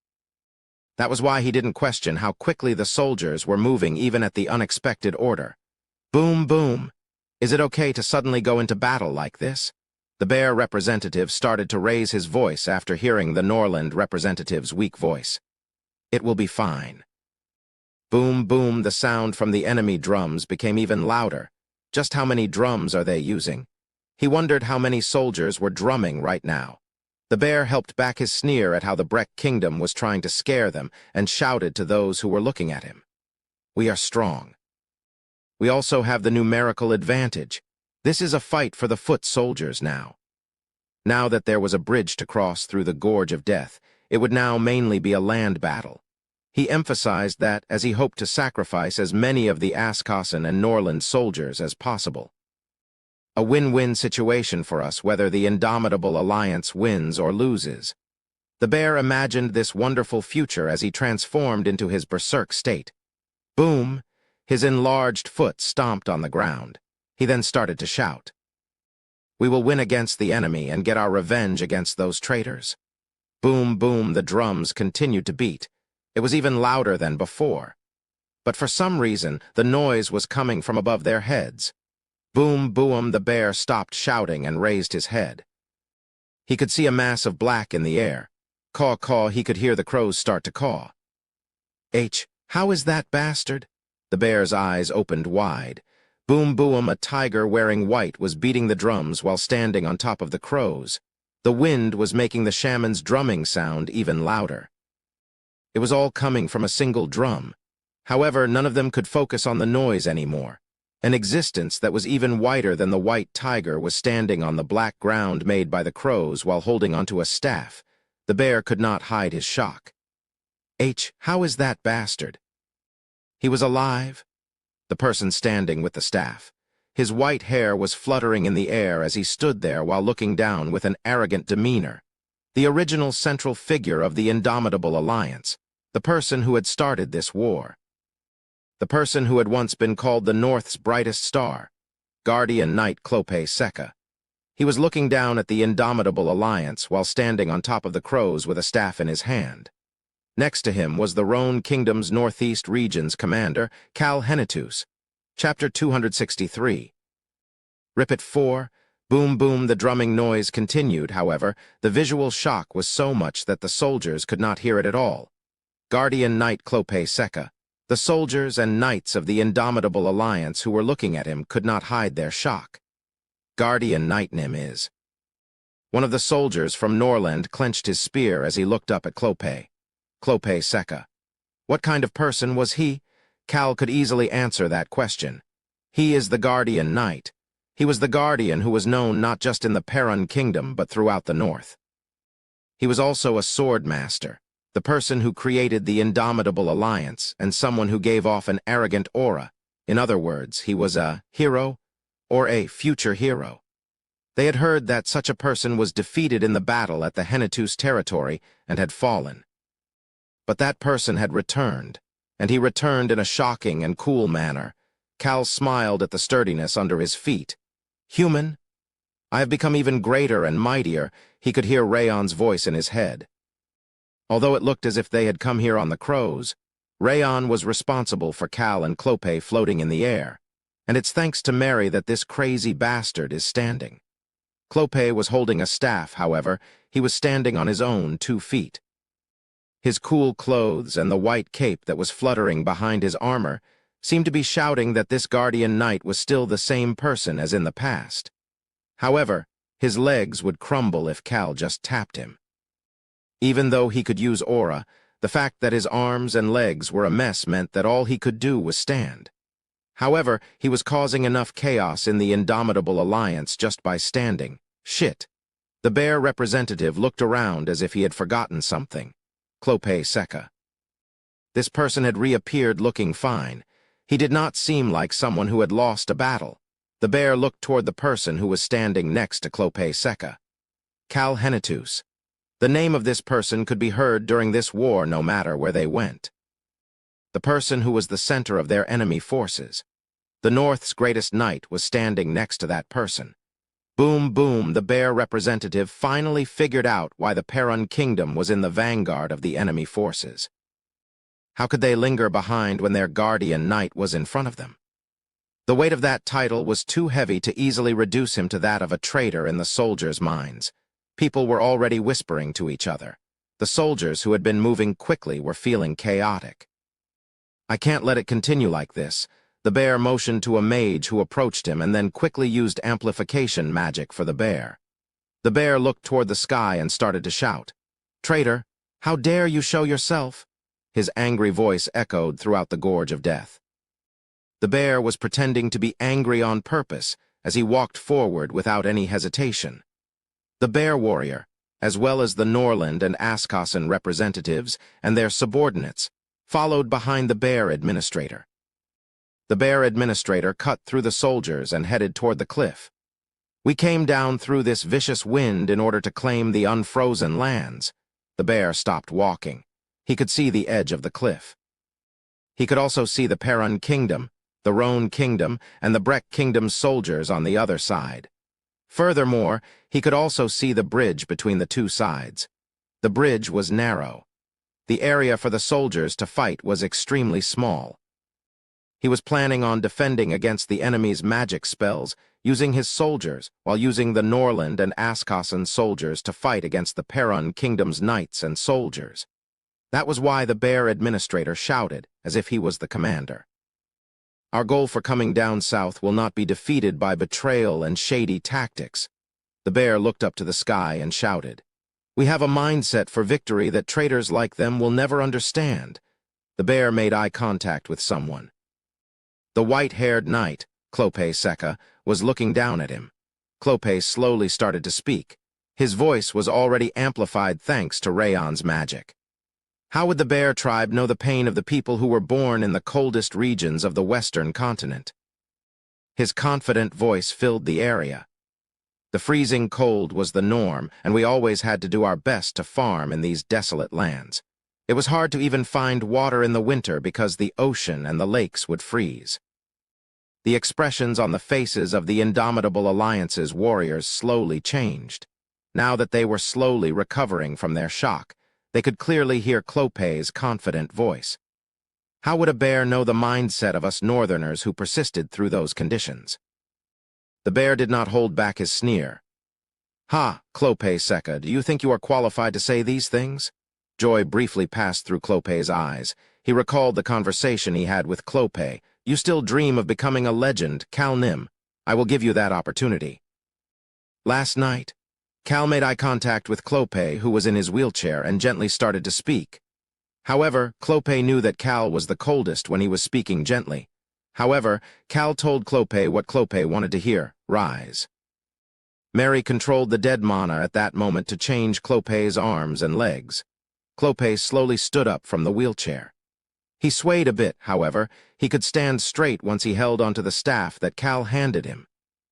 That was why he didn't question how quickly the soldiers were moving even at the unexpected order. Boom, boom. Is it okay to suddenly go into battle like this? The bear representative started to raise his voice after hearing the Norland representative's weak voice. "It will be fine." Boom, boom, the sound from the enemy drums became even louder. Just how many drums are they using? He wondered how many soldiers were drumming right now. The bear helped back his sneer at how the Breck Kingdom was trying to scare them and shouted to those who were looking at him. "We are strong. We also have the numerical advantage. This is a fight for the foot soldiers now." Now that there was a bridge to cross through the Gorge of Death, it would now mainly be a land battle. He emphasized that as he hoped to sacrifice as many of the Askasen and Norland soldiers as possible. A win-win situation for us whether the Indomitable Alliance wins or loses. The bear imagined this wonderful future as he transformed into his berserk state. Boom! His enlarged foot stomped on the ground. He then started to shout. "We will win against the enemy and get our revenge against those traitors." Boom, boom, the drums continued to beat. It was even louder than before. But for some reason, the noise was coming from above their heads. Boom, boom, the bear stopped shouting and raised his head. He could see a mass of black in the air. Caw, caw, he could hear the crows start to caw. How is that, bastard?" The bear's eyes opened wide. Boom, boom, a tiger wearing white was beating the drums while standing on top of the crows. The wind was making the shaman's drumming sound even louder. It was all coming from a single drum. However, none of them could focus on the noise anymore. An existence that was even whiter than the white tiger was standing on the black ground made by the crows while holding onto a staff. The bear could not hide his shock. How is that, bastard?" He was alive. The person standing with the staff. His white hair was fluttering in the air as he stood there while looking down with an arrogant demeanor. The original central figure of the Indomitable Alliance. The person who had started this war. The person who had once been called the North's brightest star, Guardian Knight Clope Seca. He was looking down at the Indomitable Alliance while standing on top of the crows with a staff in his hand. Next to him was the Rhone Kingdom's Northeast Region's commander, Cal Henitus. Chapter 263. Ripit 4. Boom, boom, the drumming noise continued, however, the visual shock was so much that the soldiers could not hear it at all. Guardian Knight Clope Seca. The soldiers and knights of the Indomitable Alliance who were looking at him could not hide their shock. Guardian Knight Nim is. One of the soldiers from Norland clenched his spear as he looked up at Clope Seca. What kind of person was he? Cal could easily answer that question. He is the Guardian Knight. He was the guardian who was known not just in the Perun Kingdom but throughout the north. He was also a sword master, the person who created the Indomitable Alliance and someone who gave off an arrogant aura. In other words, he was a hero or a future hero. They had heard that such a person was defeated in the battle at the Henitus territory and had fallen. But that person had returned, and he returned in a shocking and cool manner. Cal smiled at the sturdiness under his feet. "Human? I have become even greater and mightier," he could hear Rayon's voice in his head. Although it looked as if they had come here on the crows, Rayon was responsible for Cal and Clope floating in the air, and it's thanks to Mary that this crazy bastard is standing. Clope was holding a staff, however, he was standing on his own 2 feet. His cool clothes and the white cape that was fluttering behind his armor seemed to be shouting that this Guardian Knight was still the same person as in the past. However, his legs would crumble if Cal just tapped him. Even though he could use aura, the fact that his arms and legs were a mess meant that all he could do was stand. However, he was causing enough chaos in the Indomitable Alliance just by standing. Shit. The bear representative looked around as if he had forgotten something. Clope Seca. This person had reappeared looking fine. He did not seem like someone who had lost a battle. The bear looked toward the person who was standing next to Clope Seca. Cal Henitus. The name of this person could be heard during this war no matter where they went. The person who was the center of their enemy forces. The North's greatest knight was standing next to that person. Boom, boom, the bear representative finally figured out why the Perun Kingdom was in the vanguard of the enemy forces. How could they linger behind when their Guardian Knight was in front of them? The weight of that title was too heavy to easily reduce him to that of a traitor in the soldiers' minds. People were already whispering to each other. The soldiers who had been moving quickly were feeling chaotic. I can't let it continue like this. The bear motioned to a mage who approached him and then quickly used amplification magic for the bear. The bear looked toward the sky and started to shout, "Traitor, how dare you show yourself?" His angry voice echoed throughout the gorge of death. The bear was pretending to be angry on purpose as he walked forward without any hesitation. The bear warrior, as well as the Norland and Askasen representatives and their subordinates, followed behind the bear administrator. The bear administrator cut through the soldiers and headed toward the cliff. "We came down through this vicious wind in order to claim the unfrozen lands." The bear stopped walking. He could see the edge of the cliff. He could also see the Perun Kingdom, the Roan Kingdom, and the Breck Kingdom's soldiers on the other side. Furthermore, he could also see the bridge between the two sides. The bridge was narrow. The area for the soldiers to fight was extremely small. He was planning on defending against the enemy's magic spells, using his soldiers, while using the Norland and Askasen soldiers to fight against the Perun Kingdom's knights and soldiers. That was why the bear administrator shouted, as if he was the commander. "Our goal for coming down south will not be defeated by betrayal and shady tactics." The bear looked up to the sky and shouted, "We have a mindset for victory that traitors like them will never understand." The bear made eye contact with someone. The white-haired knight, Clope Seca, was looking down at him. Clope slowly started to speak. His voice was already amplified thanks to Rayon's magic. How would the bear tribe know the pain of the people who were born in the coldest regions of the western continent? His confident voice filled the area. The freezing cold was the norm, and we always had to do our best to farm in these desolate lands. It was hard to even find water in the winter because the ocean and the lakes would freeze. The expressions on the faces of the Indomitable Alliance's warriors slowly changed. Now that they were slowly recovering from their shock, they could clearly hear Clope's confident voice. How would a bear know the mindset of us northerners who persisted through those conditions? The bear did not hold back his sneer. "Ha, Clope Seca, do you think you are qualified to say these things?" Joy briefly passed through Clope's eyes. He recalled the conversation he had with Clope. "You still dream of becoming a legend, Cal Nim. I will give you that opportunity." Last night, Cal made eye contact with Clope, who was in his wheelchair, and gently started to speak. However, Clope knew that Cal was the coldest when he was speaking gently. However, Cal told Clope what Clope wanted to hear: rise. Mary controlled the dead mana at that moment to change Clope's arms and legs. Clope slowly stood up from the wheelchair. He swayed a bit, however. He could stand straight once he held onto the staff that Cal handed him.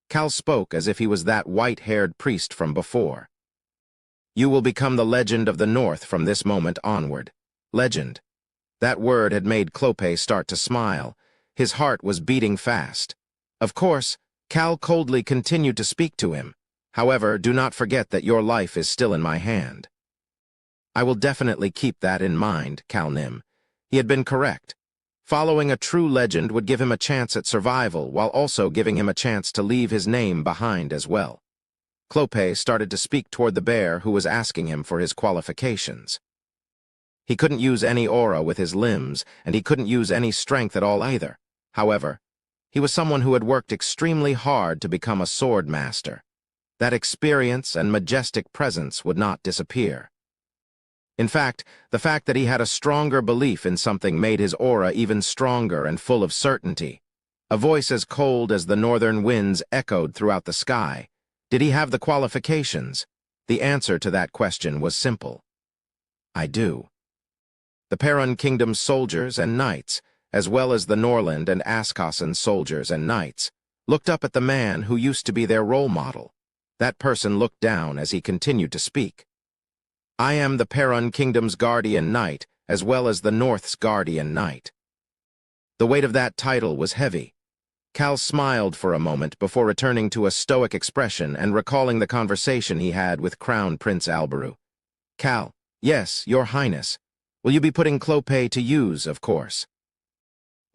Cal spoke as if he was that white-haired priest from before. "You will become the legend of the North from this moment onward." Legend. That word had made Clope start to smile. His heart was beating fast. Of course, Cal coldly continued to speak to him. "However, do not forget that your life is still in my hand." "I will definitely keep that in mind, Cal Nim." He had been correct. Following a true legend would give him a chance at survival, while also giving him a chance to leave his name behind as well. Clope started to speak toward the bear, who was asking him for his qualifications. He couldn't use any aura with his limbs, and he couldn't use any strength at all either. However, he was someone who had worked extremely hard to become a sword master. That experience and majestic presence would not disappear. In fact, the fact that he had a stronger belief in something made his aura even stronger and full of certainty. A voice as cold as the northern winds echoed throughout the sky. Did he have the qualifications? The answer to that question was simple. I do. The Perun Kingdom's soldiers and knights, as well as the Norland and Askasen soldiers and knights, looked up at the man who used to be their role model. That person looked down as he continued to speak. I am the Perun Kingdom's guardian knight, as well as the North's guardian knight. The weight of that title was heavy. Cal smiled for a moment before returning to a stoic expression and recalling the conversation he had with Crown Prince Alberu. Cal, yes, your highness. Will you be putting Clope to use, of course?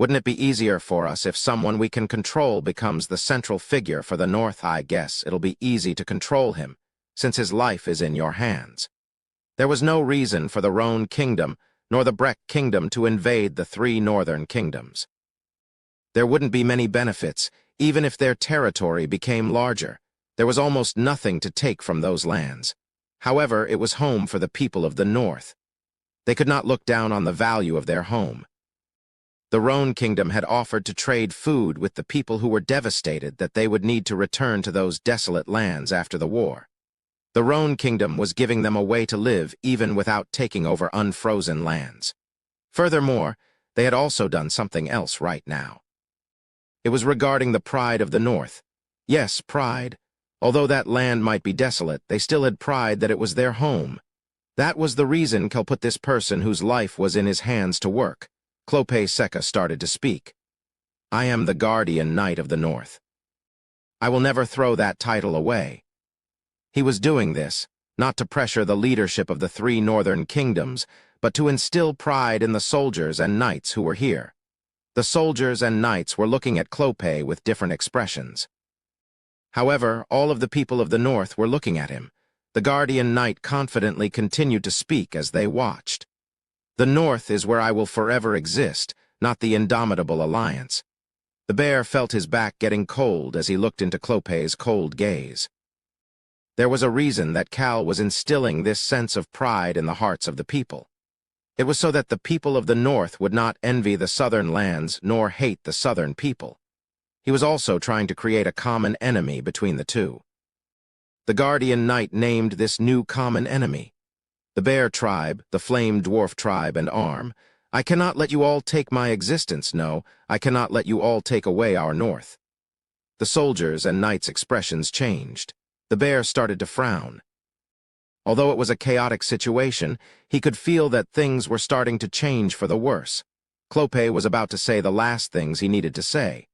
Wouldn't it be easier for us if someone we can control becomes the central figure for the North? I guess it'll be easy to control him, since his life is in your hands. There was no reason for the Roan kingdom nor the Breck kingdom to invade the three northern kingdoms. There wouldn't be many benefits, even if their territory became larger. There was almost nothing to take from those lands. However, it was home for the people of the north. They could not look down on the value of their home. The Roan kingdom had offered to trade food with the people who were devastated that they would need to return to those desolate lands after the war. The Roan kingdom was giving them a way to live even without taking over unfrozen lands. Furthermore, they had also done something else right now. It was regarding the pride of the north. Yes, pride. Although that land might be desolate, they still had pride that it was their home. That was the reason Kel put this person whose life was in his hands to work. Clope Seca started to speak. I am the guardian knight of the north. I will never throw that title away. He was doing this, not to pressure the leadership of the three northern kingdoms, but to instill pride in the soldiers and knights who were here. The soldiers and knights were looking at Clope with different expressions. However, all of the people of the north were looking at him. The guardian knight confidently continued to speak as they watched. The north is where I will forever exist, not the indomitable alliance. The bear felt his back getting cold as he looked into Clope's cold gaze. There was a reason that Cal was instilling this sense of pride in the hearts of the people. It was so that the people of the north would not envy the southern lands nor hate the southern people. He was also trying to create a common enemy between the two. The guardian knight named this new common enemy the Bear Tribe, the Flame Dwarf Tribe, and Arm. I cannot let you all take my existence, no, I cannot let you all take away our north. The soldiers' and knights' expressions changed. The bear started to frown. Although it was a chaotic situation, he could feel that things were starting to change for the worse. Clope was about to say the last things he needed to say.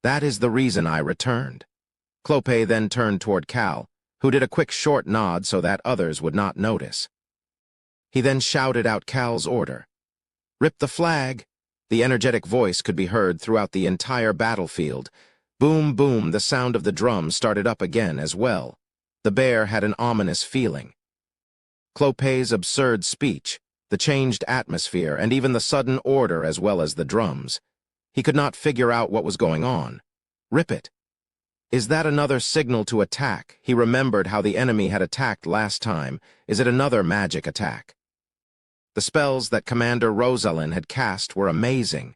That is the reason I returned. Clope then turned toward Cal, who did a quick short nod so that others would not notice. He then shouted out Cal's order. Rip the flag! The energetic voice could be heard throughout the entire battlefield. Boom, boom, the sound of the drum started up again as well. The bear had an ominous feeling. Clope's absurd speech, the changed atmosphere, and even the sudden order as well as the drums. He could not figure out what was going on. Rip it! Is that another signal to attack? He remembered how the enemy had attacked last time. Is it another magic attack? The spells that Commander Rosalind had cast were amazing.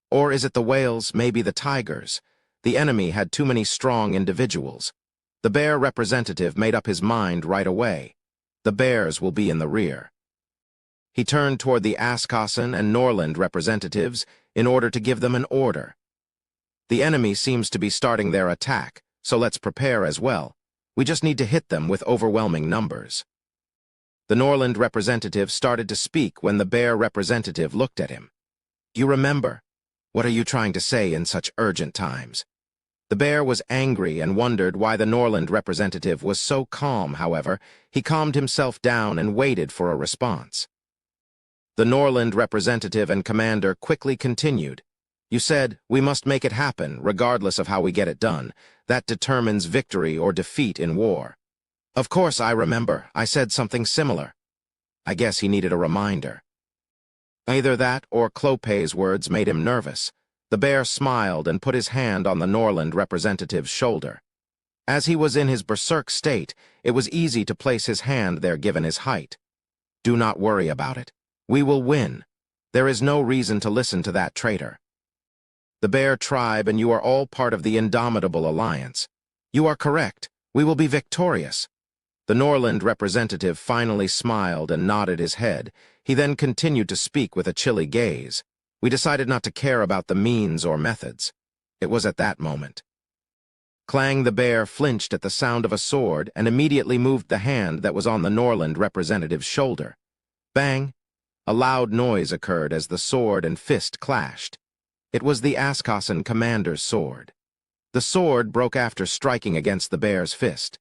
Or is it the whales, maybe the tigers? The enemy had too many strong individuals. The bear representative made up his mind right away. The bears will be in the rear. He turned toward the Askasen and Norland representatives in order to give them an order. The enemy seems to be starting their attack, so let's prepare as well. We just need to hit them with overwhelming numbers. The Norland representative started to speak when the bear representative looked at him. Do you remember? What are you trying to say in such urgent times? The bear was angry and wondered why the Norland representative was so calm. However, he calmed himself down and waited for a response. The Norland representative and commander quickly continued. You said, we must make it happen, regardless of how we get it done. That determines victory or defeat in war. Of course I remember. I said something similar. I guess he needed a reminder. Either that or Clope's words made him nervous. The bear smiled and put his hand on the Norland representative's shoulder. As he was in his berserk state, it was easy to place his hand there given his height. Do not worry about it. We will win. There is no reason to listen to that traitor. The Bear Tribe and you are all part of the Indomitable Alliance. You are correct. We will be victorious. The Norland representative finally smiled and nodded his head. He then continued to speak with a chilly gaze. We decided not to care about the means or methods. It was at that moment. Clang the bear flinched at the sound of a sword and immediately moved the hand that was on the Norland representative's shoulder. Bang! A loud noise occurred as the sword and fist clashed. It was the Askasen commander's sword. The sword broke after striking against the bear's fist.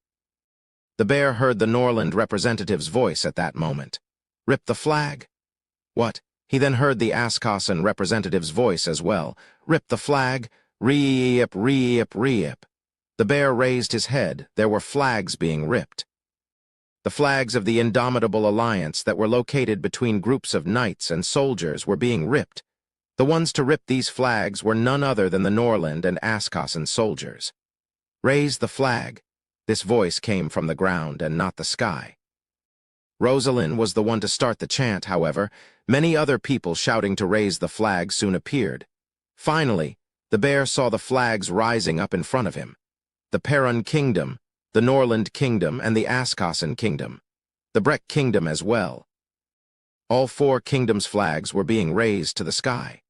The bear heard the Norland representative's voice at that moment. Rip the flag? What? He then heard the Askasan representative's voice as well. "Rip the flag! Re-ip, re-ip, re-ip." The bear raised his head. There were flags being ripped. The flags of the Indomitable Alliance that were located between groups of knights and soldiers were being ripped. The ones to rip these flags were none other than the Norland and Askasan soldiers. "Raise the flag." This voice came from the ground and not the sky. Rosalind was the one to start the chant, however. Many other people shouting to raise the flag soon appeared. Finally, the bear saw the flags rising up in front of him. The Perun Kingdom, the Norland Kingdom, and the Askasan Kingdom. The Breck Kingdom as well. All four kingdoms' flags were being raised to the sky.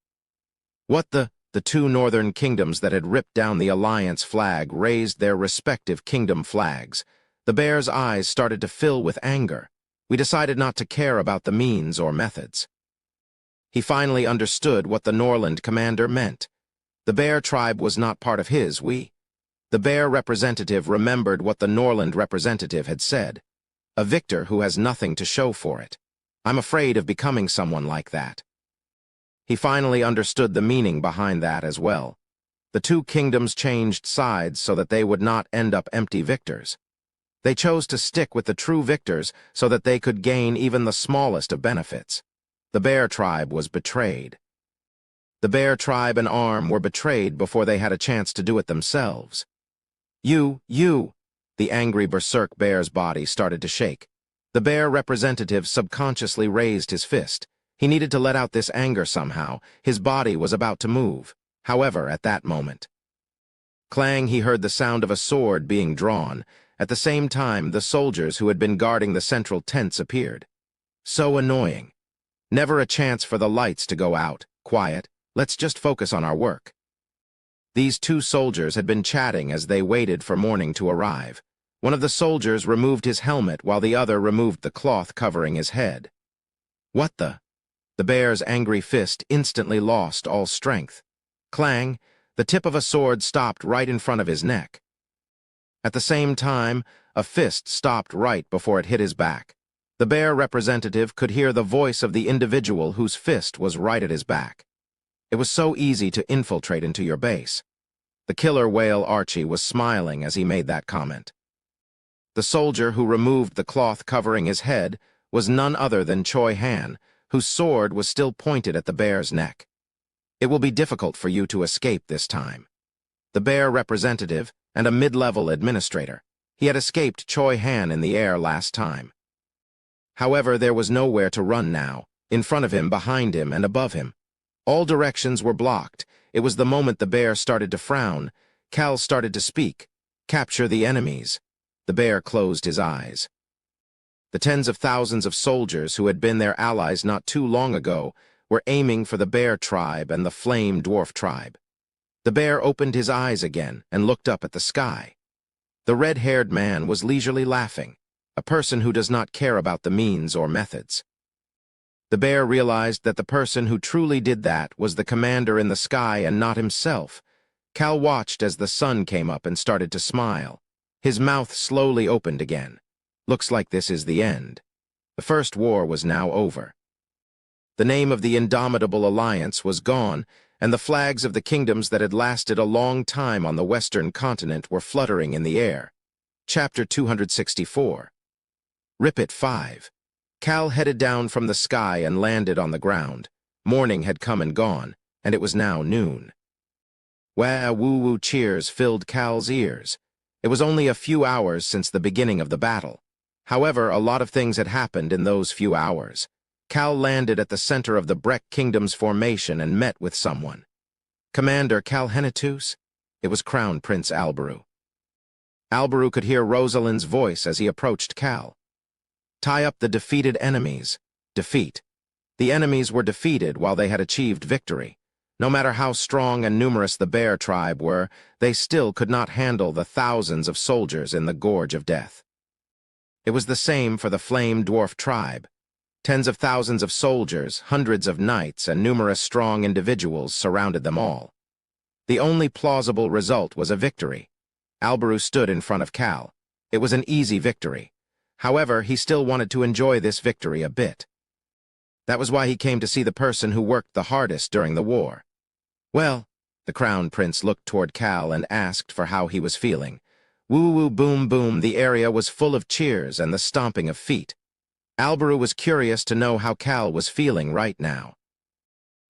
What the two northern kingdoms that had ripped down the Alliance flag raised their respective kingdom flags. The bear's eyes started to fill with anger. We decided not to care about the means or methods. He finally understood what the Norland commander meant. The bear tribe was not part of his we. The bear representative remembered what the Norland representative had said. A victor who has nothing to show for it. I'm afraid of becoming someone like that. He finally understood the meaning behind that as well. The two kingdoms changed sides so that they would not end up empty victors. They chose to stick with the true victors so that they could gain even the smallest of benefits. The bear tribe was betrayed. The bear tribe and arm were betrayed before they had a chance to do it themselves. You! The angry berserk bear's body started to shake. The bear representative subconsciously raised his fist. He needed to let out this anger somehow. His body was about to move. However, at that moment, clang, he heard the sound of a sword being drawn. At the same time, the soldiers who had been guarding the central tents appeared. So annoying. Never a chance for the lights to go out. Quiet. Let's just focus on our work. These two soldiers had been chatting as they waited for morning to arrive. One of the soldiers removed his helmet while the other removed the cloth covering his head. What the? The bear's angry fist instantly lost all strength. Clang! The tip of a sword stopped right in front of his neck. At the same time, a fist stopped right before it hit his back. The bear representative could hear the voice of the individual whose fist was right at his back. It was so easy to infiltrate into your base. The killer whale Archie was smiling as he made that comment. The soldier who removed the cloth covering his head was none other than Choi Han, whose sword was still pointed at the bear's neck. It will be difficult for you to escape this time. The bear representative and a mid-level administrator. He had escaped Choi Han in the air last time. However, there was nowhere to run now, in front of him, behind him, and above him. All directions were blocked. It was the moment the bear started to frown. Cal started to speak. Capture the enemies. The bear closed his eyes. The tens of thousands of soldiers who had been their allies not too long ago were aiming for the bear tribe and the flame dwarf tribe. The bear opened his eyes again and looked up at the sky. The red-haired man was leisurely laughing, a person who does not care about the means or methods. The bear realized that the person who truly did that was the commander in the sky and not himself. Cal watched as the sun came up and started to smile. His mouth slowly opened again. Looks like this is the end. The first war was now over. The name of the Indomitable Alliance was gone, and the flags of the kingdoms that had lasted a long time on the western continent were fluttering in the air. Chapter 264. Rip It 5. Cal headed down from the sky and landed on the ground. Morning had come and gone, and it was now noon. Wah-woo-woo cheers filled Cal's ears. It was only a few hours since the beginning of the battle. However, a lot of things had happened in those few hours. Cal landed at the center of the Breck Kingdom's formation and met with someone. Commander Calhenitus? It was Crown Prince Alberu. Alberu could hear Rosalind's voice as he approached Cal. Tie up the defeated enemies. Defeat. The enemies were defeated while they had achieved victory. No matter how strong and numerous the bear tribe were, they still could not handle the thousands of soldiers in the Gorge of Death. It was the same for the flame dwarf tribe. Tens of thousands of soldiers, hundreds of knights, and numerous strong individuals surrounded them all. The only plausible result was a victory. Alberu stood in front of Cal. It was an easy victory. However, he still wanted to enjoy this victory a bit. That was why he came to see the person who worked the hardest during the war. Well, the Crown Prince looked toward Cal and asked for how he was feeling. Woo-woo boom boom, the area was full of cheers and the stomping of feet. Alberu was curious to know how Cal was feeling right now.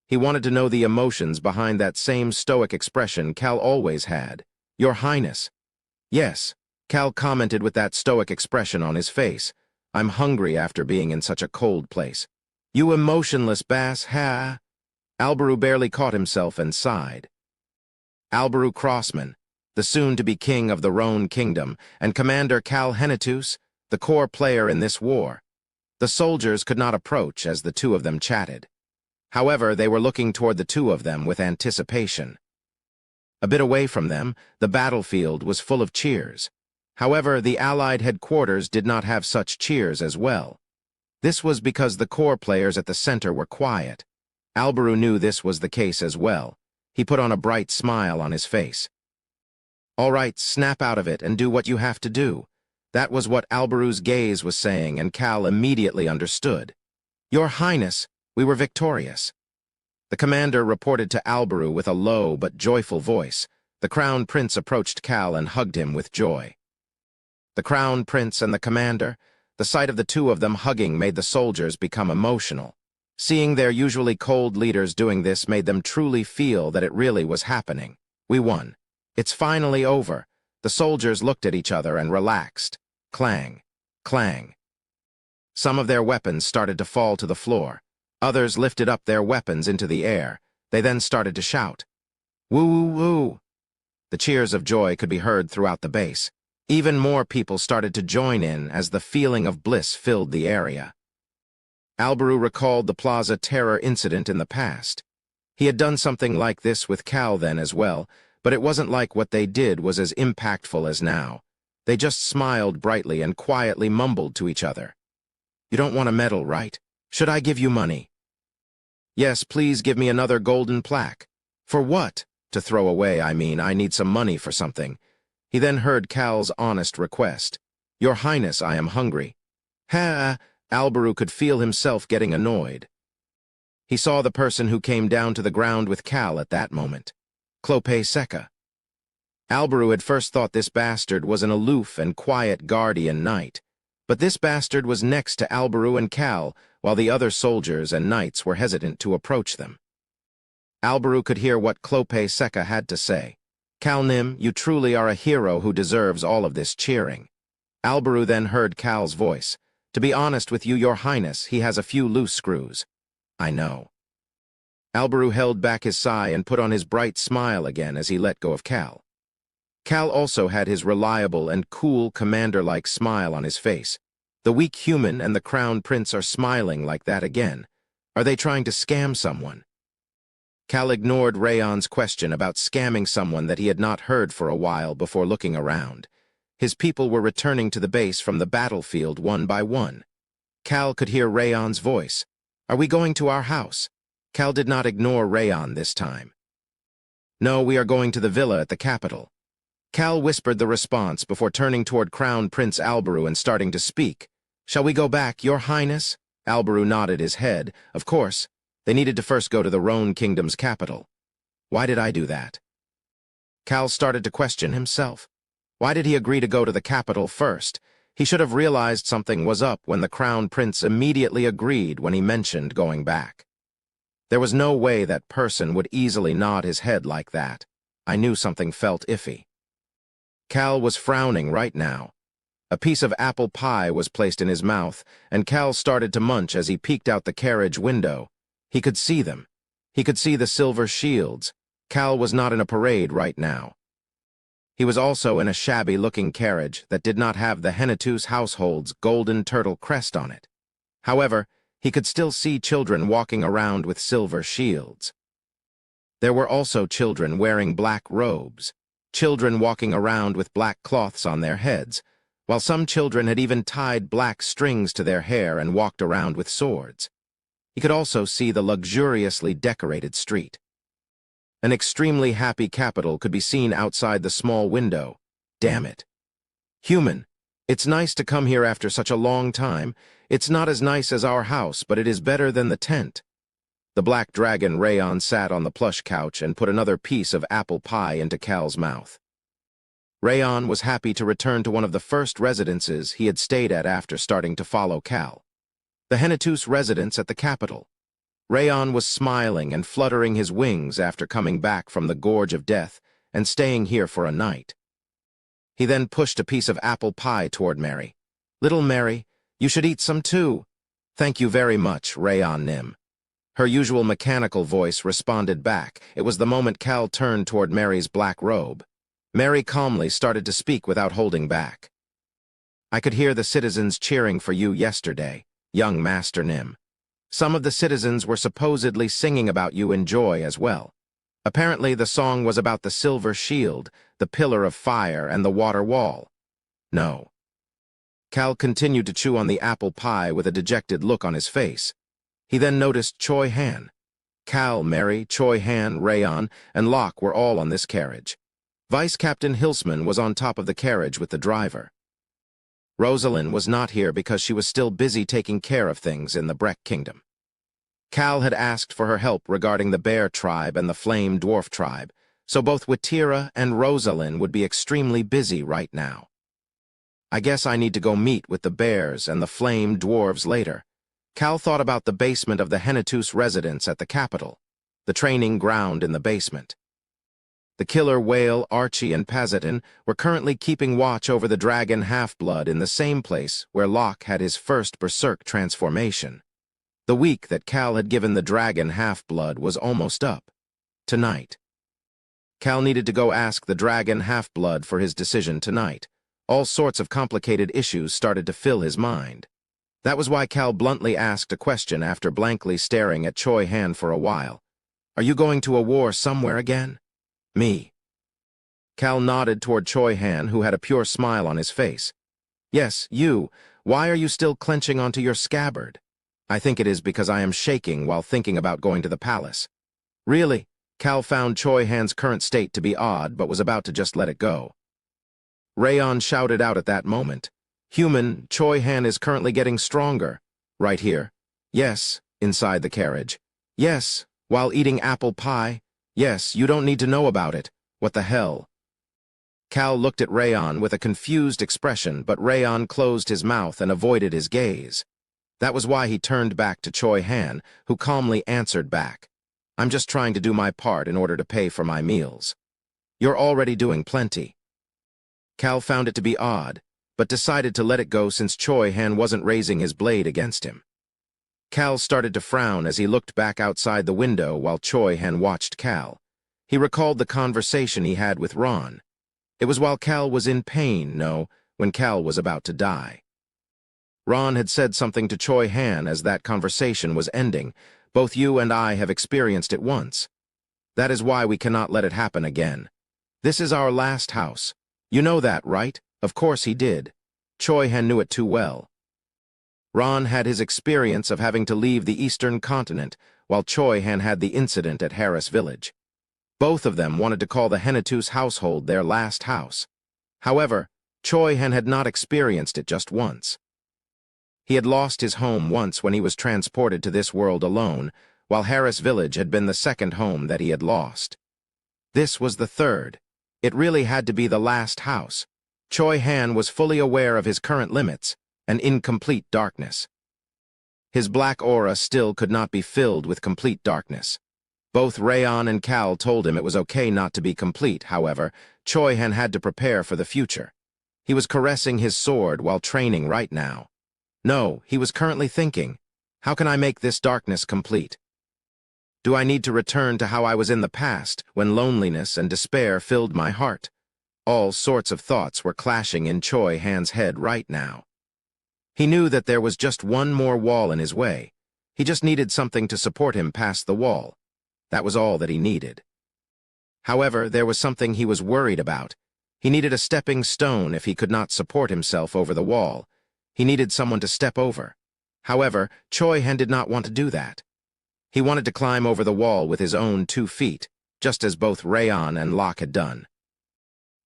He wanted to know the emotions behind that same stoic expression Cal always had. Your Highness. Yes, Cal commented with that stoic expression on his face. I'm hungry after being in such a cold place. You emotionless bass, ha? Alberu barely caught himself and sighed. Alberu Crossman, the soon-to-be king of the Roan Kingdom, and Commander Cal Henetus, the core player in this war. The soldiers could not approach as the two of them chatted. However, they were looking toward the two of them with anticipation. A bit away from them, the battlefield was full of cheers. However, the Allied headquarters did not have such cheers as well. This was because the core players at the center were quiet. Alberu knew this was the case as well. He put on a bright smile on his face. All right, snap out of it and do what you have to do. That was what Alberu's gaze was saying, and Cal immediately understood. Your Highness, we were victorious. The commander reported to Alberu with a low but joyful voice. The Crown Prince approached Cal and hugged him with joy. The Crown Prince and the commander, the sight of the two of them hugging made the soldiers become emotional. Seeing their usually cold leaders doing this made them truly feel that it really was happening. We won. It's finally over. The soldiers looked at each other and relaxed. Clang, clang. Some of their weapons started to fall to the floor. Others lifted up their weapons into the air. They then started to shout. Woo, woo, woo. The cheers of joy could be heard throughout the base. Even more people started to join in as the feeling of bliss filled the area. Alberu recalled the Plaza Terror incident in the past. He had done something like this with Cal then as well, but it wasn't like what they did was as impactful as now. They just smiled brightly and quietly mumbled to each other. You don't want a medal, right? Should I give you money? Yes, please give me another golden plaque. For what? To throw away, I mean. I need some money for something. He then heard Cal's honest request. Your Highness, I am hungry. Ha! Alberu could feel himself getting annoyed. He saw the person who came down to the ground with Cal at that moment. Clope Seca. Alberu had first thought this bastard was an aloof and quiet guardian knight, but this bastard was next to Alberu and Cal, while the other soldiers and knights were hesitant to approach them. Alberu could hear what Clope Seca had to say. Calnim, you truly are a hero who deserves all of this cheering. Alberu then heard Cal's voice. To be honest with you, Your Highness, he has a few loose screws. I know. Alberu held back his sigh and put on his bright smile again as he let go of Cal. Cal also had his reliable and cool commander-like smile on his face. The weak human and the Crown Prince are smiling like that again. Are they trying to scam someone? Cal ignored Rayon's question about scamming someone that he had not heard for a while before looking around. His people were returning to the base from the battlefield one by one. Cal could hear Rayon's voice. Are we going to our house? Cal did not ignore Rayon this time. No, we are going to the villa at the capital. Cal whispered the response before turning toward Crown Prince Alberu and starting to speak. Shall we go back, Your Highness? Alberu nodded his head. Of course. They needed to first go to the Roan Kingdom's capital. Why did I do that? Cal started to question himself. Why did he agree to go to the capital first? He should have realized something was up when the Crown Prince immediately agreed when he mentioned going back. There was no way that person would easily nod his head like that. I knew something felt iffy. Cal was frowning right now. A piece of apple pie was placed in his mouth, and Cal started to munch as he peeked out the carriage window. He could see them. He could see the silver shields. Cal was not in a parade right now. He was also in a shabby-looking carriage that did not have the Henetus household's golden turtle crest on it. However, he could still see children walking around with silver shields. There were also children wearing black robes, children walking around with black cloths on their heads, while some children had even tied black strings to their hair and walked around with swords. He could also see the luxuriously decorated street. An extremely happy capital could be seen outside the small window. Damn it. Human, It's nice to come here after such a long time. It's not as nice as our house, but it is better than the tent. The black dragon Rayon sat on the plush couch and put another piece of apple pie into Cal's mouth. Rayon was happy to return to one of the first residences he had stayed at after starting to follow Cal. The Hennetus residence at the capital. Rayon was smiling and fluttering his wings after coming back from the Gorge of Death and staying here for a night. He then pushed a piece of apple pie toward Mary. "Little Mary, you should eat some too." "Thank you very much, Rayon Nim." Her usual mechanical voice responded back. It was the moment Cal turned toward Mary's black robe. Mary calmly started to speak without holding back. "I could hear the citizens cheering for you yesterday, young Master Nim. Some of the citizens were supposedly singing about you in joy as well. Apparently the song was about the silver shield, the pillar of fire, and the water wall." "No." Cal continued to chew on the apple pie with a dejected look on his face. He then noticed Choi Han. Cal, Mary, Choi Han, Rayon, and Locke were all on this carriage. Vice Captain Hilsman was on top of the carriage with the driver. Rosalind was not here because she was still busy taking care of things in the Breck Kingdom. Cal had asked for her help regarding the Bear Tribe and the Flame Dwarf Tribe, so both Watira and Rosalind would be extremely busy right now. "I guess I need to go meet with the Bears and the Flame Dwarves later." Cal thought about the basement of the Hennetus residence at the capital, the training ground in the basement. The killer whale Archie and Pazitin were currently keeping watch over the dragon Half-Blood in the same place where Locke had his first berserk transformation. The week that Cal had given the dragon Half-Blood was almost up. Tonight. Cal needed to go ask the dragon Half-Blood for his decision tonight. All sorts of complicated issues started to fill his mind. That was why Cal bluntly asked a question after blankly staring at Choi Han for a while. "Are you going to a war somewhere again?" "Me." Cal nodded toward Choi Han, who had a pure smile on his face. "Yes, you. Why are you still clenching onto your scabbard?" "I think it is because I am shaking while thinking about going to the palace." "Really?" Cal found Choi Han's current state to be odd, but was about to just let it go. Rayon shouted out at that moment, "Human, Choi Han is currently getting stronger." "Right here." "Yes." "Inside the carriage." "Yes." "While eating apple pie." "Yes, you don't need to know about it." "What the hell?" Cal looked at Rayon with a confused expression, but Rayon closed his mouth and avoided his gaze. That was why he turned back to Choi Han, who calmly answered back, "I'm just trying to do my part in order to pay for my meals." "You're already doing plenty." Cal found it to be odd, but decided to let it go since Choi Han wasn't raising his blade against him. Cal started to frown as he looked back outside the window while Choi Han watched Cal. He recalled the conversation he had with Ron. It was while Cal was in pain, no, when Cal was about to die. Ron had said something to Choi Han as that conversation was ending. "Both you and I have experienced it once. That is why we cannot let it happen again. This is our last house. You know that, right?" Of course he did. Choi Han knew it too well. Ron had his experience of having to leave the eastern continent, while Choi Han had the incident at Harris Village. Both of them wanted to call the Hennetus household their last house. However, Choi Han had not experienced it just once. He had lost his home once when he was transported to this world alone, while Harris Village had been the second home that he had lost. This was the third. It really had to be the last house. Choi Han was fully aware of his current limits and incomplete darkness. His black aura still could not be filled with complete darkness. Both Rayon and Cal told him it was okay not to be complete, however, Choi Han had to prepare for the future. He was caressing his sword while training right now. No, he was currently thinking, how can I make this darkness complete? Do I need to return to how I was in the past, when loneliness and despair filled my heart? All sorts of thoughts were clashing in Choi Han's head right now. He knew that there was just one more wall in his way. He just needed something to support him past the wall. That was all that he needed. However, there was something he was worried about. He needed a stepping stone if he could not support himself over the wall. He needed someone to step over. However, Choi Han did not want to do that. He wanted to climb over the wall with his own 2 feet, just as both Rayon and Locke had done.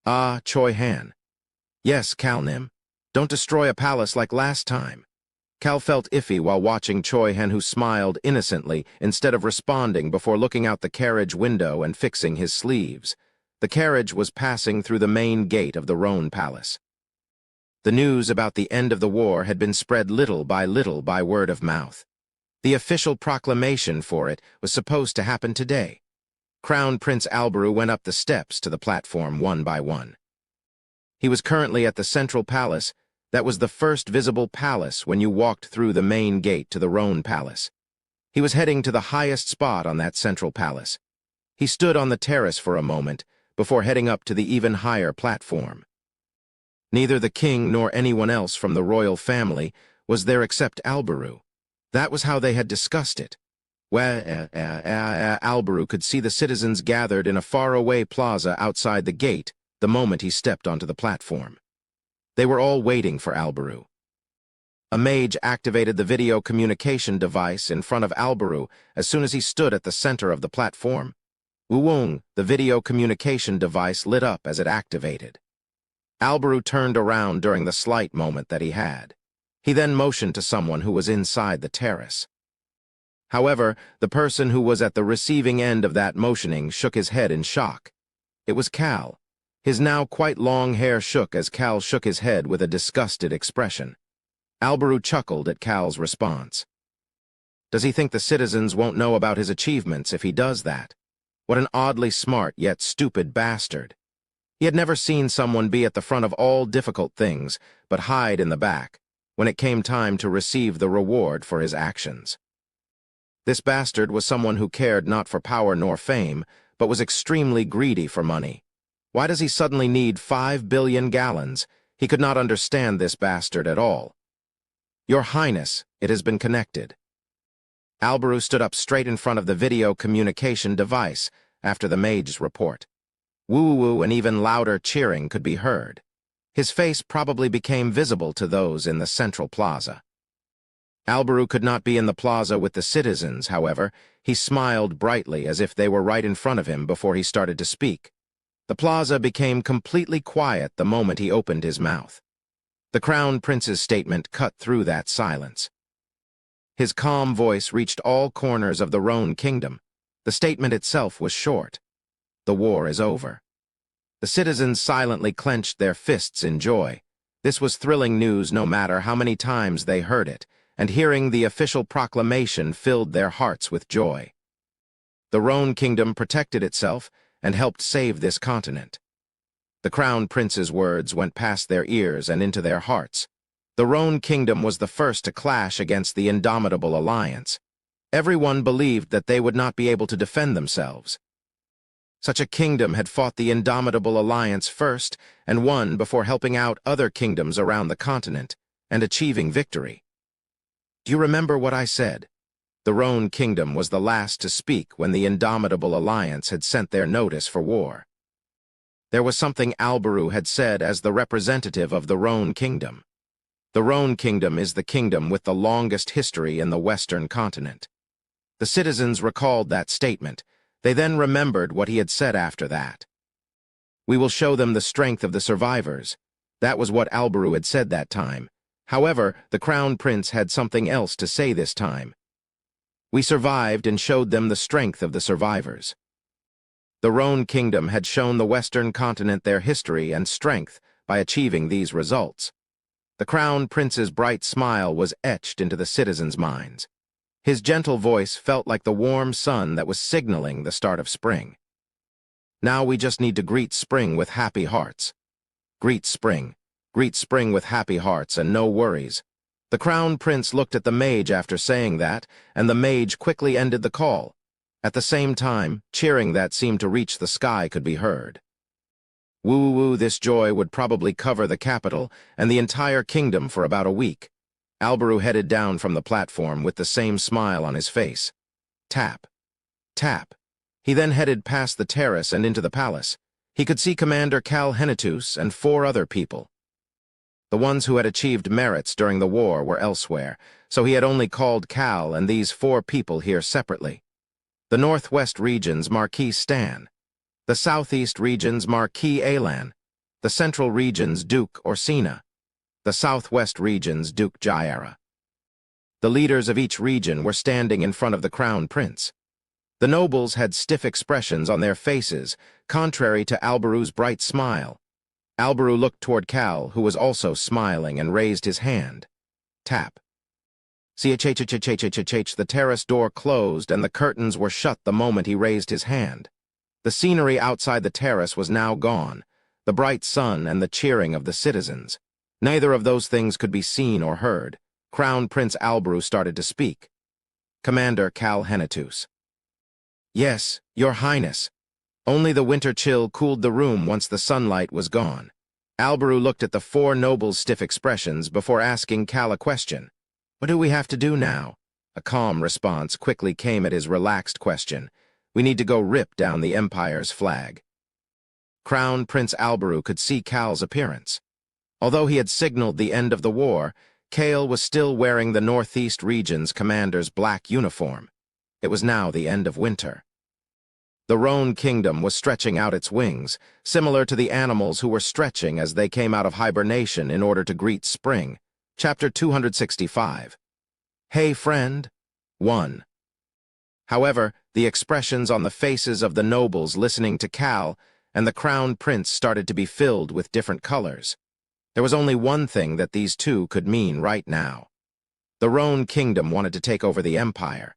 "Ah, Choi Han." "Yes, Calnim." Don't destroy a palace like last time. Cal felt iffy while watching Choi Hen, who smiled innocently instead of responding before looking out the carriage window and fixing his sleeves. The carriage was passing through the main gate of the Roan Palace. The news about the end of the war had been spread little by word of mouth. The official proclamation for it was supposed to happen today. Crown Prince Alberu went up the steps to the platform one by one. He was currently at the central palace. That was the first visible palace when you walked through the main gate to the Roan Palace. He was heading to the highest spot on that central palace. He stood on the terrace for a moment before heading up to the even higher platform. Neither the king nor anyone else from the royal family was there except Alberu. That was how they had discussed it. Alberu could see the citizens gathered in a faraway plaza outside the gate the moment he stepped onto the platform. They were all waiting for Alberu. A mage activated the video communication device in front of Alberu as soon as he stood at the center of the platform. Wuwung, the video communication device, lit up as it activated. Alberu turned around during the slight moment that he had. He then motioned to someone who was inside the terrace. However, the person who was at the receiving end of that motioning shook his head in shock. It was Cal. His now quite long hair shook as Cal shook his head with a disgusted expression. Alberu chuckled at Cal's response. Does he think the citizens won't know about his achievements if he does that? What an oddly smart yet stupid bastard. He had never seen someone be at the front of all difficult things, but hide in the back, when it came time to receive the reward for his actions. This bastard was someone who cared not for power nor fame, but was extremely greedy for money. Why does he suddenly need 5 billion gallons? He could not understand this bastard at all. Your Highness, it has been connected. Alberu stood up straight in front of the video communication device after the mage's report. Woo-woo and even louder cheering could be heard. His face probably became visible to those in the central plaza. Alberu could not be in the plaza with the citizens, however. He smiled brightly as if they were right in front of him before he started to speak. The plaza became completely quiet the moment he opened his mouth. The Crown Prince's statement cut through that silence. His calm voice reached all corners of the Roan Kingdom. The statement itself was short. The war is over. The citizens silently clenched their fists in joy. This was thrilling news no matter how many times they heard it, and hearing the official proclamation filled their hearts with joy. The Roan Kingdom protected itself and helped save this continent. The Crown Prince's words went past their ears and into their hearts. The Roan Kingdom was the first to clash against the Indomitable Alliance. Everyone believed that they would not be able to defend themselves. Such a kingdom had fought the Indomitable Alliance first and won before helping out other kingdoms around the continent and achieving victory. Do you remember what I said? The Roan Kingdom was the last to speak when the Indomitable Alliance had sent their notice for war. There was something Alberu had said as the representative of the Roan Kingdom. The Roan Kingdom is the kingdom with the longest history in the Western continent. The citizens recalled that statement. They then remembered what he had said after that. We will show them the strength of the survivors. That was what Alberu had said that time. However, the Crown Prince had something else to say this time. We survived and showed them the strength of the survivors. The Roan Kingdom had shown the Western continent their history and strength by achieving these results. The Crown Prince's bright smile was etched into the citizens' minds. His gentle voice felt like the warm sun that was signaling the start of spring. Now we just need to greet spring with happy hearts. Greet spring with happy hearts and no worries. The Crown Prince looked at the mage after saying that, and the mage quickly ended the call. At the same time, cheering that seemed to reach the sky could be heard. Woo-woo, this joy would probably cover the capital and the entire kingdom for about a week. Alberu headed down from the platform with the same smile on his face. Tap. Tap. He then headed past the terrace and into the palace. He could see Commander Cal Henitus and 4 other people. The ones who had achieved merits during the war were elsewhere, so he had only called Cal and these 4 people here separately. The Northwest Region's Marquis Stan, the Southeast Region's Marquis Alan, the Central Region's Duke Orsina, the southwest region's Duke Jaira. The leaders of each region were standing in front of the crown prince. The nobles had stiff expressions on their faces, contrary to Alberu's bright smile. Alberu looked toward Cal, who was also smiling, and raised his hand. Tap. The terrace door closed and the curtains were shut the moment he raised his hand. The scenery outside the terrace was now gone, the bright sun and the cheering of the citizens. Neither of those things could be seen or heard. Crown Prince Alberu started to speak. Commander Cal Henitus. Yes, Your Highness. Only the winter chill cooled the room once the sunlight was gone. Alberu looked at the four nobles' stiff expressions before asking Cal a question. What do we have to do now? A calm response quickly came at his relaxed question. We need to go rip down the Empire's flag. Crown Prince Alberu could see Cal's appearance. Although he had signaled the end of the war, Cal was still wearing the Northeast Region's commander's black uniform. It was now the end of winter. The Rhone Kingdom was stretching out its wings, similar to the animals who were stretching as they came out of hibernation in order to greet spring. Chapter 265. Hey, friend. 1. However, the expressions on the faces of the nobles listening to Cal and the crown prince started to be filled with different colors. There was only one thing that these two could mean right now. The Rhone Kingdom wanted to take over the empire.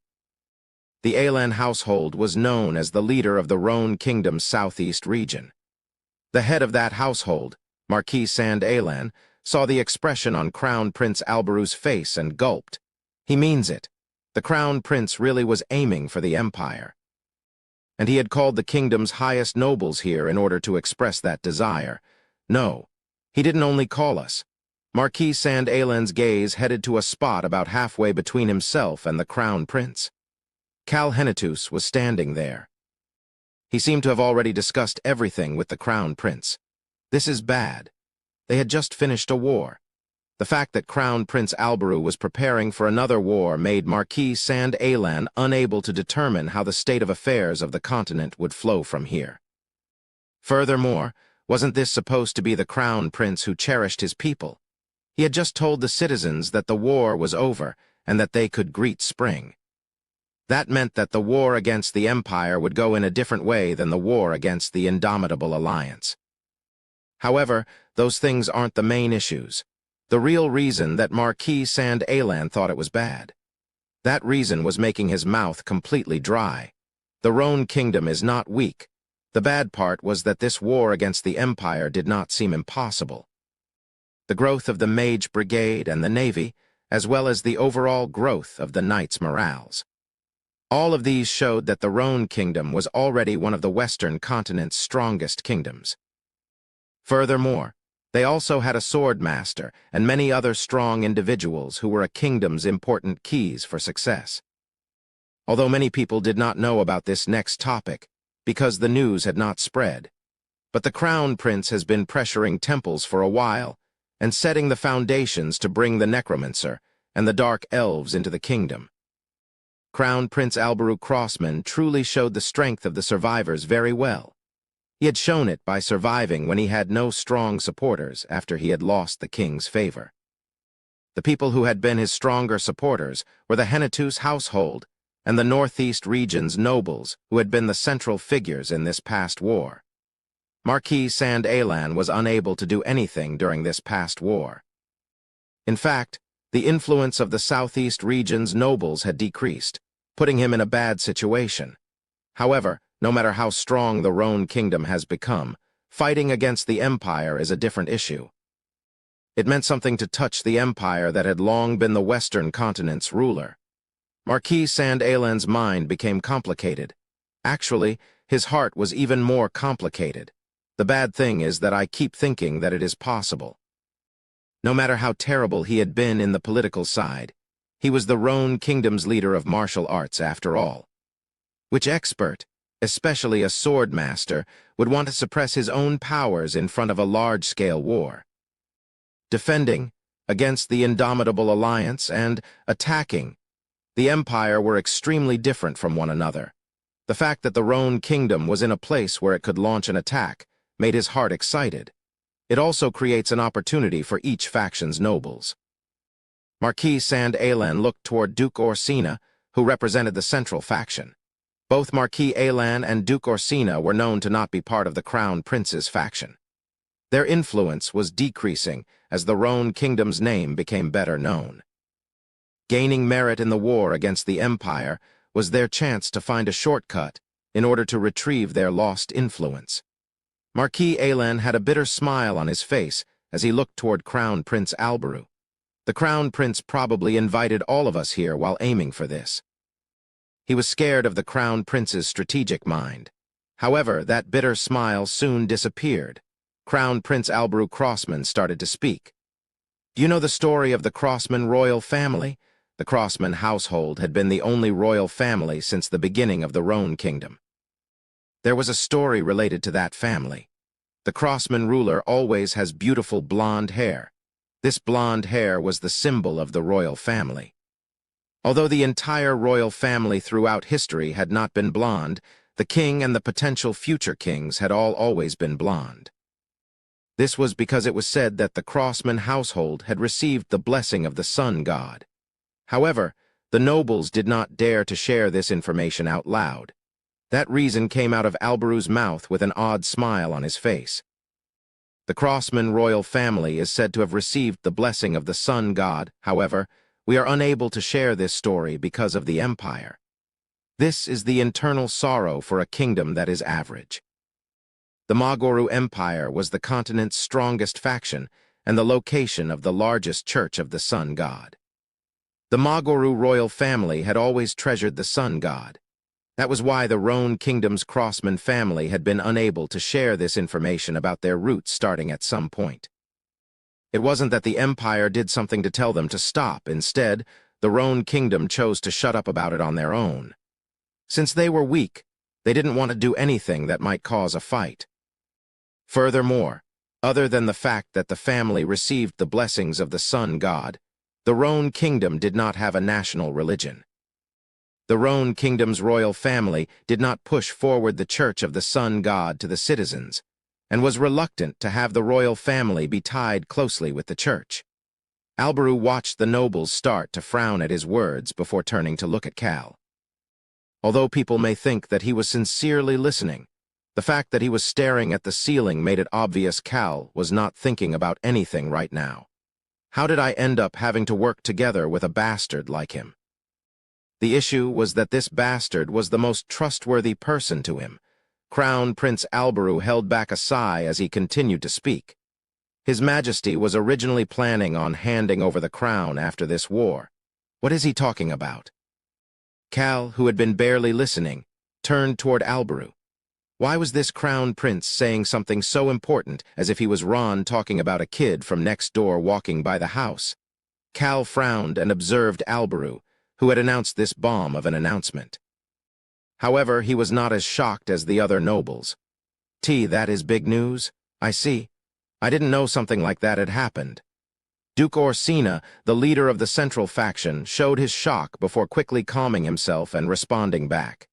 The Ainz household was known as the leader of the Rhone Kingdom's southeast region. The head of that household, Marquis Ainz, saw the expression on Crown Prince Alberu's face and gulped. He means it. The Crown Prince really was aiming for the empire. And he had called the kingdom's highest nobles here in order to express that desire. No, he didn't only call us. Marquis Ainz's gaze headed to a spot about halfway between himself and the Crown Prince. Cal Henitus was standing there. He seemed to have already discussed everything with the Crown Prince. This is bad. They had just finished a war. The fact that Crown Prince Alberu was preparing for another war made Marquis Ainz unable to determine how the state of affairs of the continent would flow from here. Furthermore, wasn't this supposed to be the Crown Prince who cherished his people? He had just told the citizens that the war was over and that they could greet spring. That meant that the war against the Empire would go in a different way than the war against the Indomitable Alliance. However, those things aren't the main issues. The real reason that Marquis Ainz thought it was bad. That reason was making his mouth completely dry. The Rhone Kingdom is not weak. The bad part was that this war against the Empire did not seem impossible. The growth of the Mage Brigade and the Navy, as well as the overall growth of the Knights' morales. All of these showed that the Rhone Kingdom was already one of the Western continent's strongest kingdoms. Furthermore, they also had a sword master and many other strong individuals who were a kingdom's important keys for success. Although many people did not know about this next topic, because the news had not spread. But the Crown Prince has been pressuring temples for a while and setting the foundations to bring the necromancer and the dark elves into the kingdom. Crown Prince Alberu Crossman truly showed the strength of the survivors very well. He had shown it by surviving when he had no strong supporters after he had lost the king's favor. The people who had been his stronger supporters were the Henitus household and the Northeast region's nobles who had been the central figures in this past war. Marquis Ainz was unable to do anything during this past war. In fact, the influence of the Southeast region's nobles had decreased, putting him in a bad situation. However, no matter how strong the Rhone Kingdom has become, fighting against the Empire is a different issue. It meant something to touch the Empire that had long been the Western continent's ruler. Marquis Ainz's mind became complicated. Actually, his heart was even more complicated. The bad thing is that I keep thinking that it is possible. No matter how terrible he had been in the political side, he was the Rhone Kingdom's leader of martial arts after all. Which expert, especially a sword master, would want to suppress his own powers in front of a large-scale war? Defending against the Indomitable Alliance and attacking the Empire were extremely different from one another. The fact that the Rhone Kingdom was in a place where it could launch an attack made his heart excited. it also creates an opportunity for each faction's nobles. Marquis Saint-Alan looked toward Duke Orsina, who represented the central faction. Both Marquis Alan and Duke Orsina were known to not be part of the Crown Prince's faction. Their influence was decreasing as the Rhone Kingdom's name became better known. Gaining merit in the war against the Empire was their chance to find a shortcut in order to retrieve their lost influence. Marquis Alan had a bitter smile on his face as he looked toward Crown Prince Alberu. The Crown Prince probably invited all of us here while aiming for this. He was scared of the Crown Prince's strategic mind. However, that bitter smile soon disappeared. Crown Prince Alberu Crossman started to speak. Do you know the story of the Crossman royal family? The Crossman household had been the only royal family since the beginning of the Rhone Kingdom. There was a story related to that family. The Crossman ruler always has beautiful blonde hair. This blonde hair was the symbol of the royal family. Although the entire royal family throughout history had not been blonde, the king and the potential future kings had always been blonde. This was because it was said that the Crossman household had received the blessing of the sun god. However, the nobles did not dare to share this information out loud. That reason came out of Alberu's mouth with an odd smile on his face. The Crossman royal family is said to have received the blessing of the sun god. However, we are unable to share this story because of the Empire. This is the internal sorrow for a kingdom that is average. The Magoru Empire was the continent's strongest faction and the location of the largest church of the sun god. The Magoru royal family had always treasured the sun god. That was why the Rhone Kingdom's Crossman family had been unable to share this information about their roots starting at some point. It wasn't that the Empire did something to tell them to stop. Instead, the Rhone Kingdom chose to shut up about it on their own. Since they were weak, they didn't want to do anything that might cause a fight. Furthermore, other than the fact that the family received the blessings of the sun god, the Rhone Kingdom did not have a national religion. The Rhone Kingdom's royal family did not push forward the Church of the Sun God to the citizens, and was reluctant to have the royal family be tied closely with the church. Alberu watched the nobles start to frown at his words before turning to look at Cal. Although people may think that he was sincerely listening, the fact that he was staring at the ceiling made it obvious Cal was not thinking about anything right now. How did I end up having to work together with a bastard like him? The issue was that this bastard was the most trustworthy person to him. Crown Prince Alberu held back a sigh as he continued to speak. His Majesty was originally planning on handing over the crown after this war. What is he talking about? Cal, who had been barely listening, turned toward Alberu. Why was this crown prince saying something so important as if he was Ron talking about a kid from next door walking by the house? Cal frowned and observed Alberu, who had announced this bomb of an announcement. However, he was not as shocked as the other nobles. That is big news? I see. I didn't know something like that had happened. Duke Orsina, the leader of the central faction, showed his shock before quickly calming himself and responding back.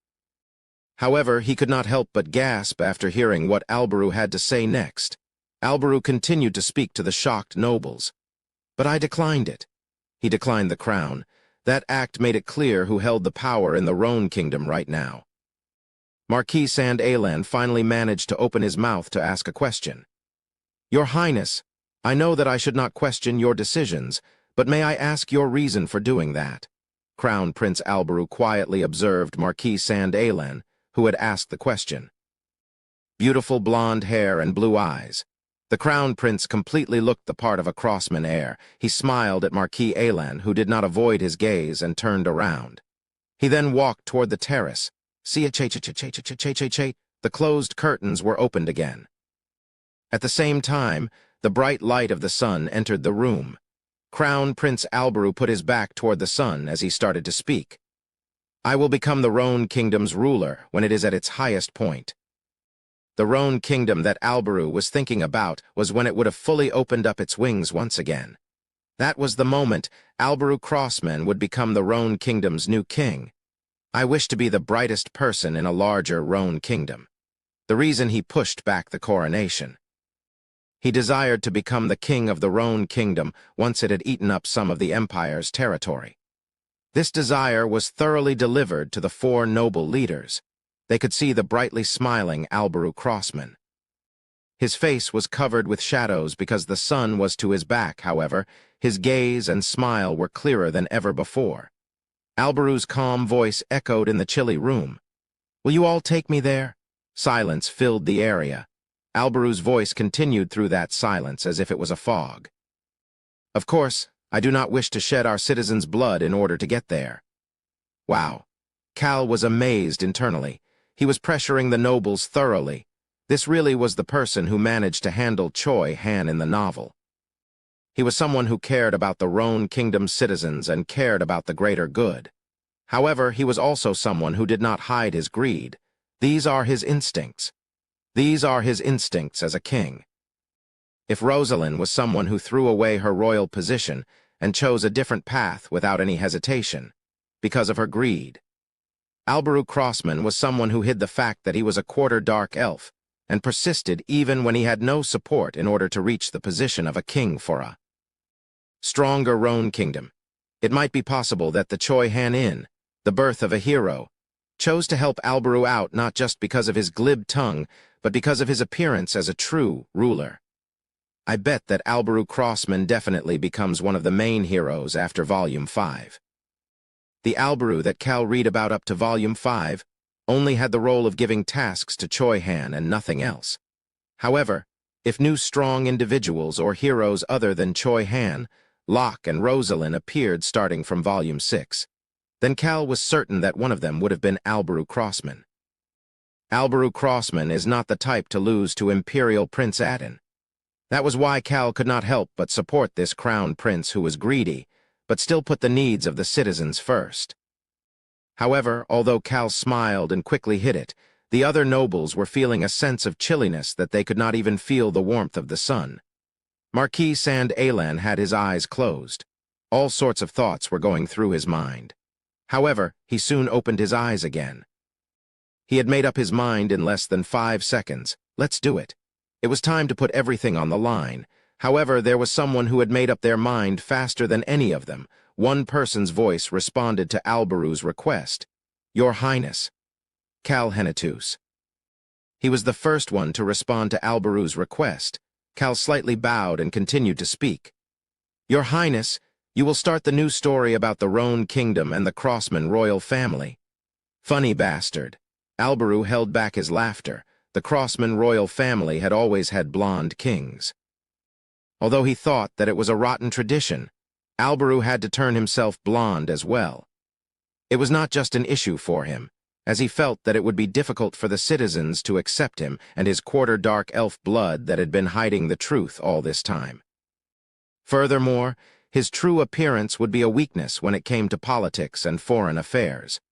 However, he could not help but gasp after hearing what Alberu had to say next. Alberu continued to speak to the shocked nobles. But I declined it. He declined the crown. That act made it clear who held the power in the Rhone Kingdom right now. Marquis Saint-Alan finally managed to open his mouth to ask a question. Your Highness, I know that I should not question your decisions, but may I ask your reason for doing that? Crown Prince Alberu quietly observed Marquis Saint-Alan, who had asked the question. Beautiful blonde hair and blue eyes. The Crown Prince completely looked the part of a Crossman heir. He smiled at Marquis Alan, who did not avoid his gaze and turned around. He then walked toward the terrace. The closed curtains were opened again. At the same time, the bright light of the sun entered the room. Crown Prince Alberu put his back toward the sun as he started to speak. I will become the Rhone Kingdom's ruler when it is at its highest point. The Rhone Kingdom that Alberu was thinking about was when it would have fully opened up its wings once again. That was the moment Alberu Crossman would become the Rhone Kingdom's new king. I wish to be the brightest person in a larger Rhone Kingdom. The reason he pushed back the coronation. He desired to become the king of the Rhone kingdom once it had eaten up some of the empire's territory. This desire was thoroughly delivered to the four noble leaders. They could see the brightly smiling Alberu Crossman. His face was covered with shadows because the sun was to his back, however. His gaze and smile were clearer than ever before. Alberu's calm voice echoed in the chilly room. "Will you all take me there?" Silence filled the area. Alberu's voice continued through that silence as if it was a fog. "Of course, I do not wish to shed our citizens' blood in order to get there." Wow. Cal was amazed internally. He was pressuring the nobles thoroughly. This really was the person who managed to handle Choi Han in the novel. He was someone who cared about the Rhone Kingdom's citizens and cared about the greater good. However, he was also someone who did not hide his greed. These are his instincts. These are his instincts as a king. If Rosalind was someone who threw away her royal position and chose a different path without any hesitation, because of her greed. Alberu Crossman was someone who hid the fact that he was a quarter dark elf, and persisted even when he had no support in order to reach the position of a king for a stronger Rhone kingdom. It might be possible that the Choi Han Inn, the birth of a hero, chose to help Alberu out not just because of his glib tongue, but because of his appearance as a true ruler. I bet that Alberu Crossman definitely becomes one of the main heroes after Volume 5. The Alberu that Cal read about up to Volume 5 only had the role of giving tasks to Choi Han and nothing else. However, if new strong individuals or heroes other than Choi Han, Locke and Rosalind appeared starting from Volume 6, then Cal was certain that one of them would have been Alberu Crossman. Alberu Crossman is not the type to lose to Imperial Prince Adin. That was why Cal could not help but support this crown prince who was greedy, but still put the needs of the citizens first. However, although Cal smiled and quickly hid it, the other nobles were feeling a sense of chilliness that they could not even feel the warmth of the sun. Marquis Sand Alan had his eyes closed. All sorts of thoughts were going through his mind. However, he soon opened his eyes again. He had made up his mind in less than 5 seconds. Let's do it. It was time to put everything on the line. However, there was someone who had made up their mind faster than any of them. One person's voice responded to Alberu's request. "Your Highness." Cal Henatus. He was the first one to respond to Alberu's request. Cal slightly bowed and continued to speak. "Your Highness, you will start the new story about the Rhone Kingdom and the Crossman royal family." Funny bastard. Alberu held back his laughter. The Crossman royal family had always had blonde kings. Although he thought that it was a rotten tradition, Alberu had to turn himself blonde as well. It was not just an issue for him, as he felt that it would be difficult for the citizens to accept him and his quarter-dark elf blood that had been hiding the truth all this time. Furthermore, his true appearance would be a weakness when it came to politics and foreign affairs.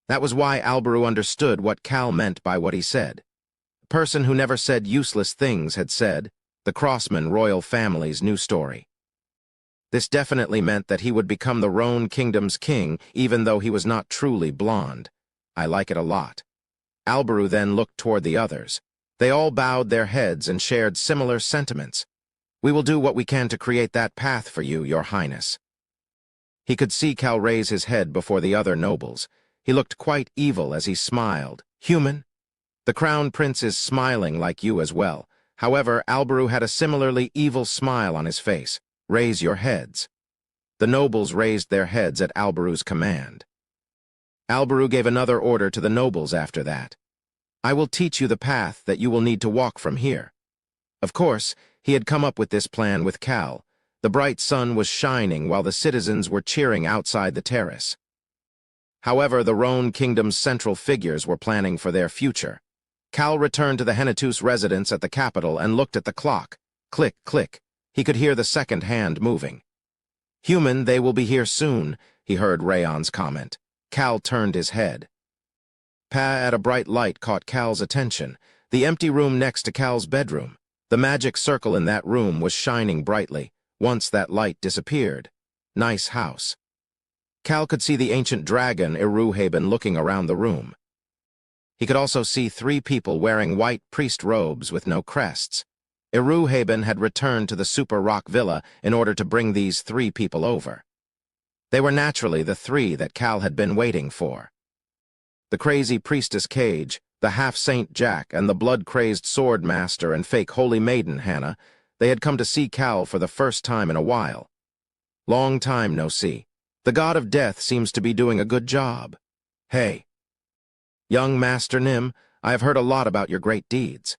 That was why Alberu understood what Cal meant by what he said. The person who never said useless things had said, the Crossman royal family's new story. This definitely meant that he would become the Rhone Kingdom's king, even though he was not truly blonde. I like it a lot. Alberu then looked toward the others. They all bowed their heads and shared similar sentiments. "We will do what we can to create that path for you, Your Highness." He could see Cal raise his head before the other nobles. He looked quite evil as he smiled. "Human? The Crown Prince is smiling like you as well." However, Alberu had a similarly evil smile on his face. "Raise your heads." The nobles raised their heads at Alberu's command. Alberu gave another order to the nobles after that. "I will teach you the path that you will need to walk from here." Of course, he had come up with this plan with Cal. The bright sun was shining while the citizens were cheering outside the terrace. However, the Rhone Kingdom's central figures were planning for their future. Cal returned to the Henatus residence at the capital and looked at the clock. Click, click. He could hear the second hand moving. "Human, they will be here soon," he heard Rayon's comment. Cal turned his head. At a bright light caught Cal's attention. The empty room next to Cal's bedroom. The magic circle in that room was shining brightly. Once that light disappeared. Nice house. Cal could see the ancient dragon Iruhaben looking around the room. He could also see 3 people wearing white priest robes with no crests. Iruhaben had returned to the Super Rock Villa in order to bring these 3 people over. They were naturally the 3 that Cal had been waiting for. The crazy priestess Cage, the half-saint Jack, and the blood-crazed sword master and fake holy maiden Hannah, they had come to see Cal for the first time in a while. Long time no see. The god of death seems to be doing a good job. Hey. Young Master Nim, I have heard a lot about your great deeds.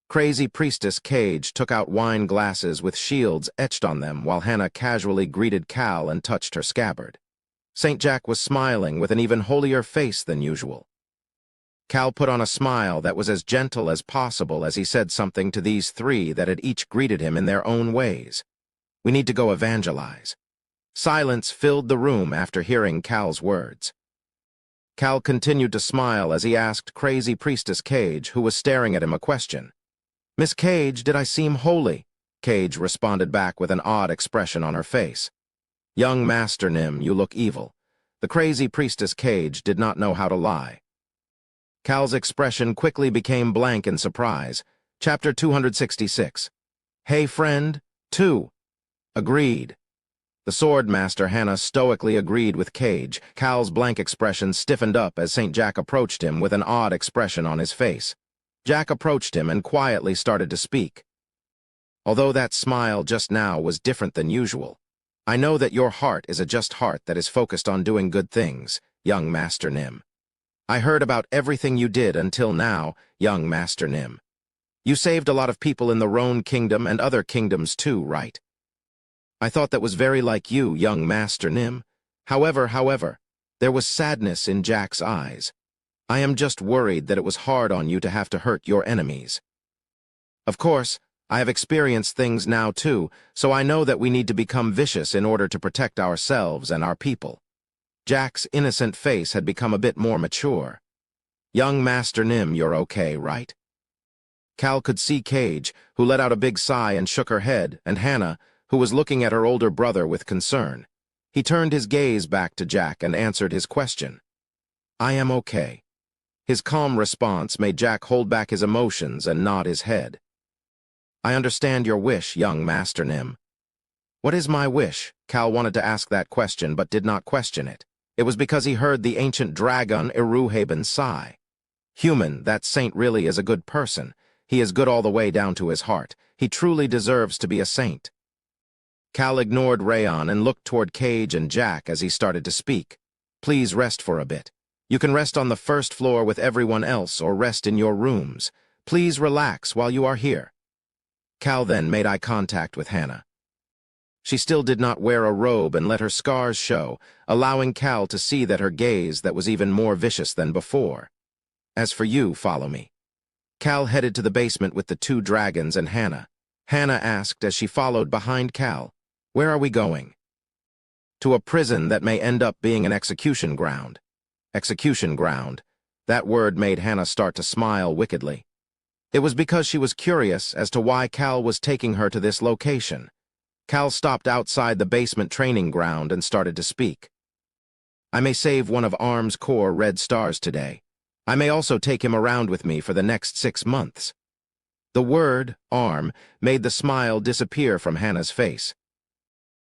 Crazy priestess Cage took out wine glasses with shields etched on them while Hannah casually greeted Cal and touched her scabbard. St. Jack was smiling with an even holier face than usual. Cal put on a smile that was as gentle as possible as he said something to these 3 that had each greeted him in their own ways. We need to go evangelize. Silence filled the room after hearing Cal's words. Cal continued to smile as he asked crazy priestess Cage, who was staring at him, a question. Miss Cage, did I seem holy? Cage responded back with an odd expression on her face. Young Master Nim, you look evil. The crazy priestess Cage did not know how to lie. Cal's expression quickly became blank in surprise. Chapter 266. Hey, friend. 2. Agreed. The sword master Hannah stoically agreed with Cage. Cal's blank expression stiffened up as St. Jack approached him with an odd expression on his face. Jack approached him and quietly started to speak. Although that smile just now was different than usual, I know that your heart is a just heart that is focused on doing good things, young Master Nim. I heard about everything you did until now, young Master Nim. You saved a lot of people in the Roan Kingdom and other kingdoms too, right? I thought that was very like you, young Master Nim. However, there was sadness in Jack's eyes. I am just worried that it was hard on you to have to hurt your enemies. Of course, I have experienced things now too, so I know that we need to become vicious in order to protect ourselves and our people. Jack's innocent face had become a bit more mature. Young Master Nim, you're okay, right? Cal could see Cage, who let out a big sigh and shook her head, and Hannah, who was looking at her older brother with concern. He turned his gaze back to Jack and answered his question. I am okay. His calm response made Jack hold back his emotions and nod his head. I understand your wish, young Master Nim. What is my wish? Cal wanted to ask that question but did not question it. It was because he heard the ancient dragon Iruhaben sigh. Human, that saint really is a good person. He is good all the way down to his heart. He truly deserves to be a saint. Cal ignored Rayon and looked toward Cage and Jack as he started to speak. Please rest for a bit. You can rest on the first floor with everyone else or rest in your rooms. Please relax while you are here. Cal then made eye contact with Hannah. She still did not wear a robe and let her scars show, allowing Cal to see that her gaze that was even more vicious than before. As for you, follow me. Cal headed to the basement with the 2 dragons and Hannah. Hannah asked as she followed behind Cal, Where are we going? To a prison that may end up being an execution ground. Execution ground. That word made Hannah start to smile wickedly. It was because she was curious as to why Cal was taking her to this location. Cal stopped outside the basement training ground and started to speak. I may save one of Arm's core red stars today. I may also take him around with me for the next 6 months. The word, Arm, made the smile disappear from Hannah's face.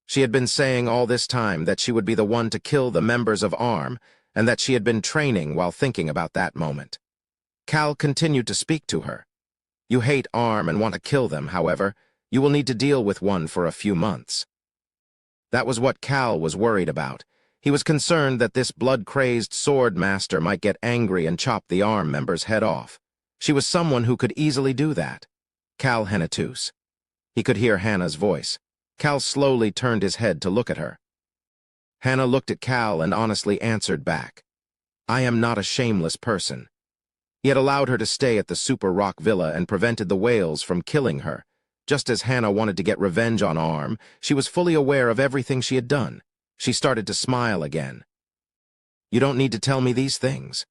She had been saying all this time that she would be the one to kill the members of Arm, and that she had been training while thinking about that moment. Cal continued to speak to her. You hate Arm and want to kill them, however. You will need to deal with one for a few months. That was what Cal was worried about. He was concerned that this blood-crazed sword master might get angry and chop the Arm member's head off. She was someone who could easily do that. Cal Hennatus. He could hear Hannah's voice. Cal slowly turned his head to look at her. Hannah looked at Cal and honestly answered back. I am not a shameless person. He had allowed her to stay at the Super Rock Villa and prevented the whales from killing her. Just as Hannah wanted to get revenge on Arm, she was fully aware of everything she had done. She started to smile again. You don't need to tell me these things.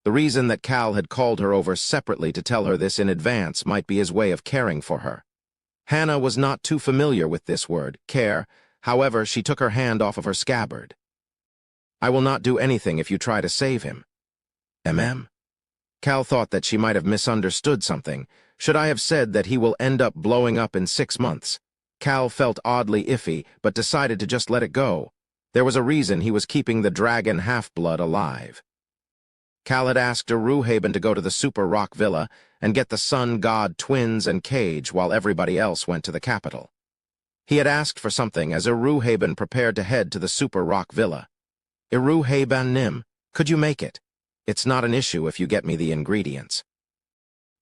The reason that Cal had called her over separately to tell her this in advance might be his way of caring for her. Hannah was not too familiar with this word, care. However, she took her hand off of her scabbard. I will not do anything if you try to save him. Cal thought that she might have misunderstood something. Should I have said that he will end up blowing up in 6 months? Cal felt oddly iffy, but decided to just let it go. There was a reason he was keeping the dragon half-blood alive. Cal had asked Aruhaben to go to the Super Rock Villa and get the Sun God twins and Cage while everybody else went to the capital. He had asked for something as Aruhaben prepared to head to the Super Rock Villa. Aruhaben Nim, could you make it? It's not an issue if you get me the ingredients.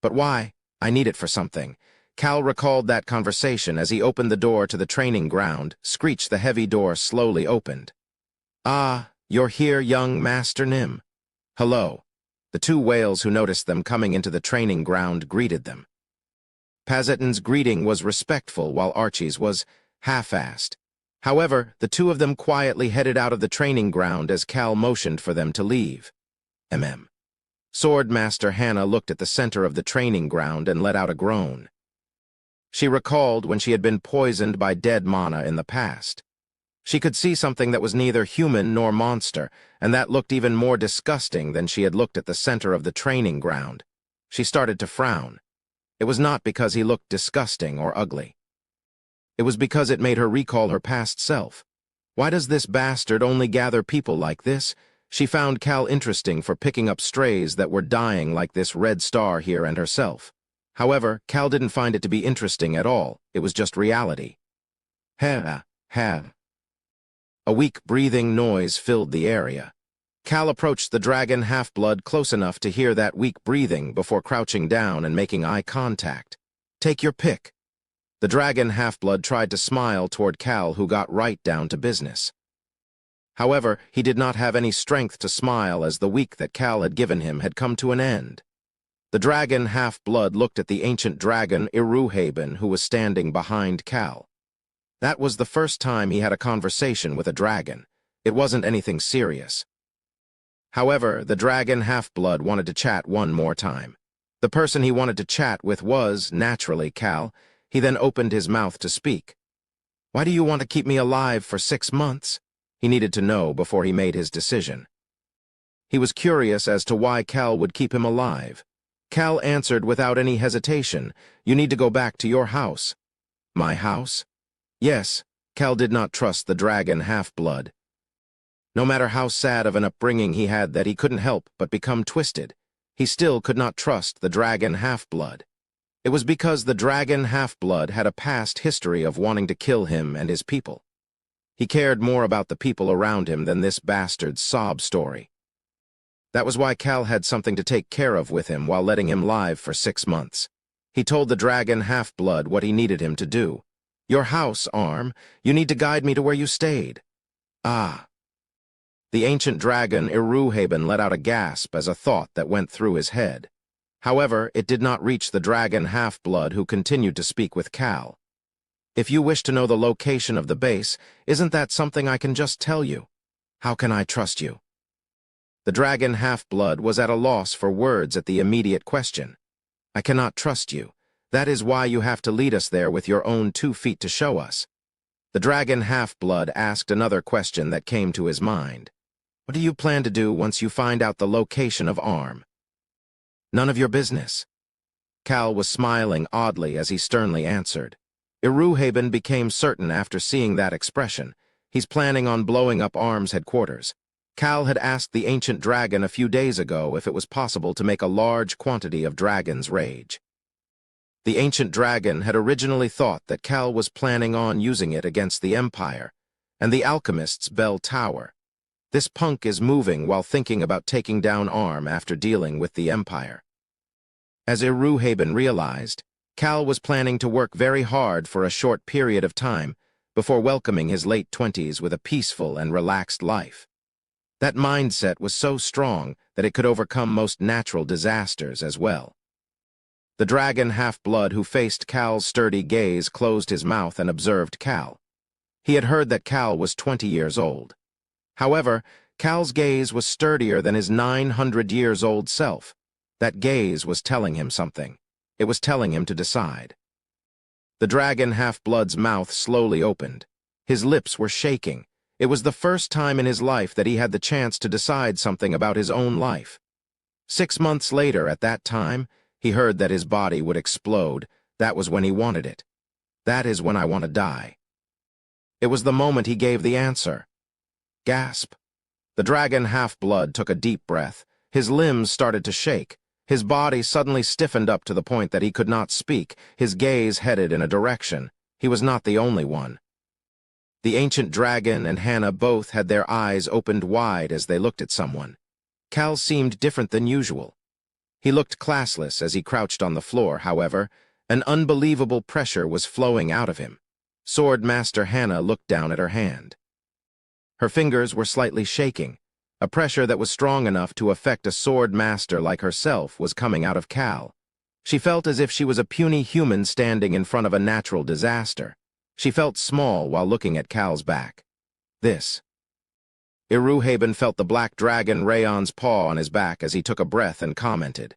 But why? I need it for something. Cal recalled that conversation as he opened the door to the training ground. Screech, the heavy door slowly opened. Ah, you're here, young Master Nim. Hello. The two whales who noticed them coming into the training ground greeted them. Pazetin's greeting was respectful while Archie's was half-assed. However, the two of them quietly headed out of the training ground as Cal motioned for them to leave. Swordmaster Hannah looked at the center of the training ground and let out a groan. She recalled when she had been poisoned by dead mana in the past. She could see something that was neither human nor monster, and that looked even more disgusting than she had looked at the center of the training ground. She started to frown. It was not because he looked disgusting or ugly. It was because it made her recall her past self. Why does this bastard only gather people like this? She found Cal interesting for picking up strays that were dying like this red star here and herself. However, Cal didn't find it to be interesting at all. It was just reality. A weak breathing noise filled the area. Cal approached the dragon half-blood close enough to hear that weak breathing before crouching down and making eye contact. Take your pick. The dragon half-blood tried to smile toward Cal, who got right down to business. However, he did not have any strength to smile as the week that Cal had given him had come to an end. The dragon half-blood looked at the ancient dragon Aruhaben, who was standing behind Cal. That was the first time he had a conversation with a dragon. It wasn't anything serious. However, the dragon half-blood wanted to chat one more time. The person he wanted to chat with was, naturally, Cal. He then opened his mouth to speak. Why do you want to keep me alive for 6 months? He needed to know before he made his decision. He was curious as to why Cal would keep him alive. Cal answered without any hesitation, You need to go back to your house. My house? Yes, Cal did not trust the dragon half-blood. No matter how sad of an upbringing he had that he couldn't help but become twisted, he still could not trust the dragon half-blood. It was because the dragon half-blood had a past history of wanting to kill him and his people. He cared more about the people around him than this bastard's sob story. That was why Cal had something to take care of with him while letting him live for 6 months. He told the dragon half-blood what he needed him to do. Your house, Arm. You need to guide me to where you stayed. Ah. The ancient dragon Aruhaben let out a gasp as a thought that went through his head. However, it did not reach the dragon half-blood, who continued to speak with Cal. If you wish to know the location of the base, isn't that something I can just tell you? How can I trust you? The dragon half-blood was at a loss for words at the immediate question. I cannot trust you. That is why you have to lead us there with your own 2 feet to show us. The dragon half-blood asked another question that came to his mind. What do you plan to do once you find out the location of Arm? None of your business. Cal was smiling oddly as he sternly answered. Aruhaben became certain after seeing that expression. He's planning on blowing up Arm's headquarters. Cal had asked the ancient dragon a few days ago if it was possible to make a large quantity of dragon's rage. The ancient dragon had originally thought that Cal was planning on using it against the Empire and the alchemist's bell tower. This punk is moving while thinking about taking down Arm after dealing with the Empire. As Aruhaben realized, Cal was planning to work very hard for a short period of time before welcoming his late 20s with a peaceful and relaxed life. That mindset was so strong that it could overcome most natural disasters as well. The dragon half-blood who faced Cal's sturdy gaze closed his mouth and observed Cal. He had heard that Cal was 20 years old. However, Cal's gaze was sturdier than his 900-years-old self. That gaze was telling him something. It was telling him to decide. The dragon half-blood's mouth slowly opened. His lips were shaking. It was the first time in his life that he had the chance to decide something about his own life. 6 months later, at that time, He heard that his body would explode. That was when he wanted it. That is when I want to die. It was the moment he gave the answer. Gasp. The dragon half-blood took a deep breath. His limbs started to shake. His body suddenly stiffened up to the point that he could not speak. His gaze headed in a direction. He was not the only one. The ancient dragon and Hannah both had their eyes opened wide as they looked at someone. Cal seemed different than usual. He looked classless as he crouched on the floor, however. An unbelievable pressure was flowing out of him. Sword Master Hannah looked down at her hand. Her fingers were slightly shaking. A pressure that was strong enough to affect a sword master like herself was coming out of Cal. She felt as if she was a puny human standing in front of a natural disaster. She felt small while looking at Cal's back. Iruhaben felt the black dragon Rayon's paw on his back as he took a breath and commented,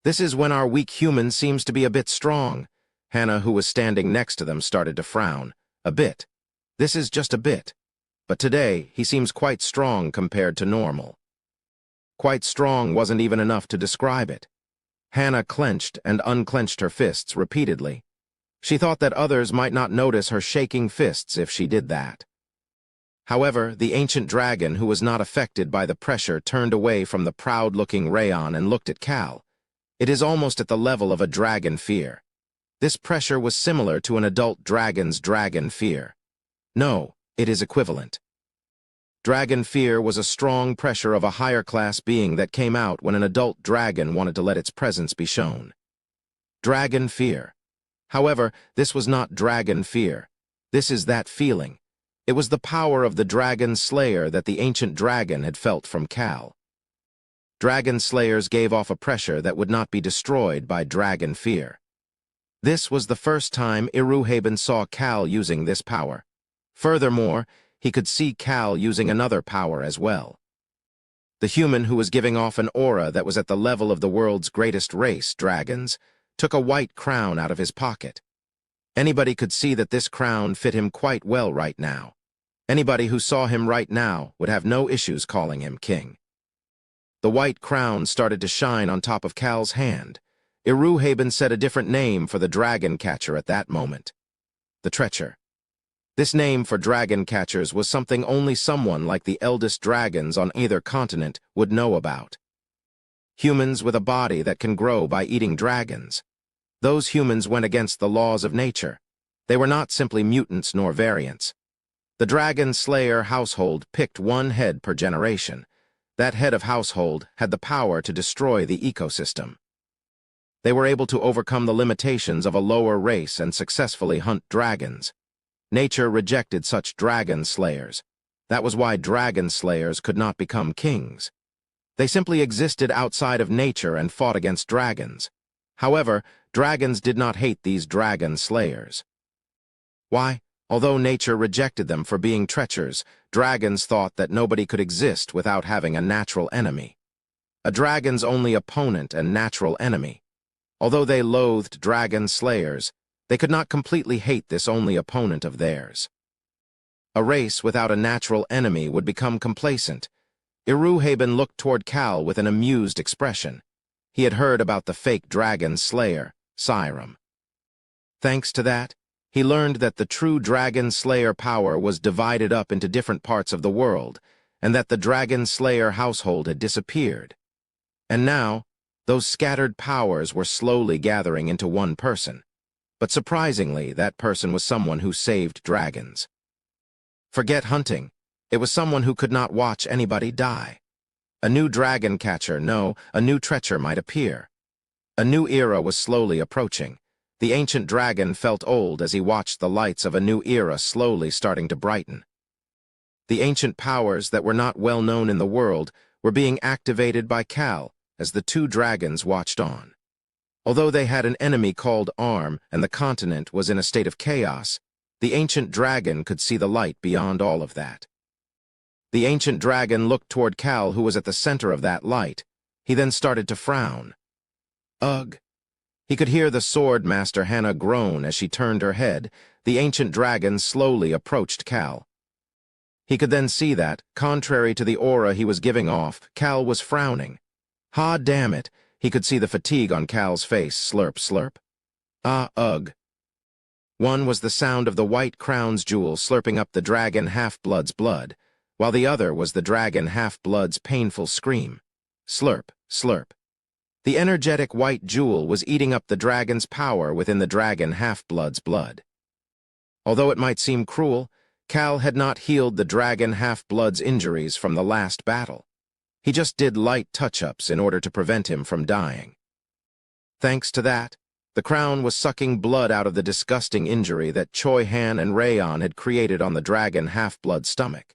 "This is when our weak human seems to be a bit strong." Hannah, who was standing next to them, started to frown. "A bit. This is just a bit. But today, he seems quite strong compared to normal." Quite strong wasn't even enough to describe it. Hannah clenched and unclenched her fists repeatedly. She thought that others might not notice her shaking fists if she did that. However, the ancient dragon, who was not affected by the pressure, turned away from the proud-looking Rayon and looked at Cal. It is almost at the level of a dragon fear. This pressure was similar to an adult dragon's dragon fear. No, it is equivalent. Dragon fear was a strong pressure of a higher-class being that came out when an adult dragon wanted to let its presence be shown. Dragon fear. However, this was not dragon fear. This is that feeling. It was the power of the dragon slayer that the ancient dragon had felt from Cal. Dragon slayers gave off a pressure that would not be destroyed by dragon fear. This was the first time Iruhaben saw Cal using this power. Furthermore, he could see Cal using another power as well. The human, who was giving off an aura that was at the level of the world's greatest race, dragons, took a white crown out of his pocket. Anybody could see that this crown fit him quite well right now. Anybody who saw him right now would have no issues calling him king. The white crown started to shine on top of Cal's hand. Iruhaben said a different name for the dragon catcher at that moment. The Treacher. This name for dragon catchers was something only someone like the eldest dragons on either continent would know about. Humans with a body that can grow by eating dragons. Those humans went against the laws of nature. They were not simply mutants nor variants. The Dragon Slayer household picked one head per generation. That head of household had the power to destroy the ecosystem. They were able to overcome the limitations of a lower race and successfully hunt dragons. Nature rejected such dragon slayers. That was why dragon slayers could not become kings. They simply existed outside of nature and fought against dragons. However, dragons did not hate these dragon slayers. Why? Although nature rejected them for being treacherous, dragons thought that nobody could exist without having a natural enemy. A dragon's only opponent and natural enemy. Although they loathed dragon slayers, they could not completely hate this only opponent of theirs. A race without a natural enemy would become complacent. Iruhaben looked toward Cal with an amused expression. He had heard about the fake dragon slayer, Siram. Thanks to that, he learned that the true dragon slayer power was divided up into different parts of the world, and that the dragon slayer household had disappeared. And now, those scattered powers were slowly gathering into one person. But surprisingly, that person was someone who saved dragons. Forget hunting. It was someone who could not watch anybody die. A new dragon catcher, no, a new treacher might appear. A new era was slowly approaching. The ancient dragon felt old as he watched the lights of a new era slowly starting to brighten. The ancient powers that were not well known in the world were being activated by Cal as the two dragons watched on. Although they had an enemy called Arm and the continent was in a state of chaos, the ancient dragon could see the light beyond all of that. The ancient dragon looked toward Cal, who was at the center of that light. He then started to frown. Ugh. He could hear the sword master Hannah groan as she turned her head. The ancient dragon slowly approached Cal. He could then see that, contrary to the aura he was giving off, Cal was frowning. Ha, damn it. He could see the fatigue on Cal's face. Slurp, slurp. Ah, ugh. One was the sound of the white crown's jewel slurping up the dragon half-blood's blood, while the other was the dragon half-blood's painful scream. Slurp, slurp. The energetic white jewel was eating up the dragon's power within the dragon half-blood's blood. Although it might seem cruel, Cal had not healed the dragon half-blood's injuries from the last battle. He just did light touch-ups in order to prevent him from dying. Thanks to that, the crown was sucking blood out of the disgusting injury that Choi Han and Rayon had created on the dragon half-blood's stomach.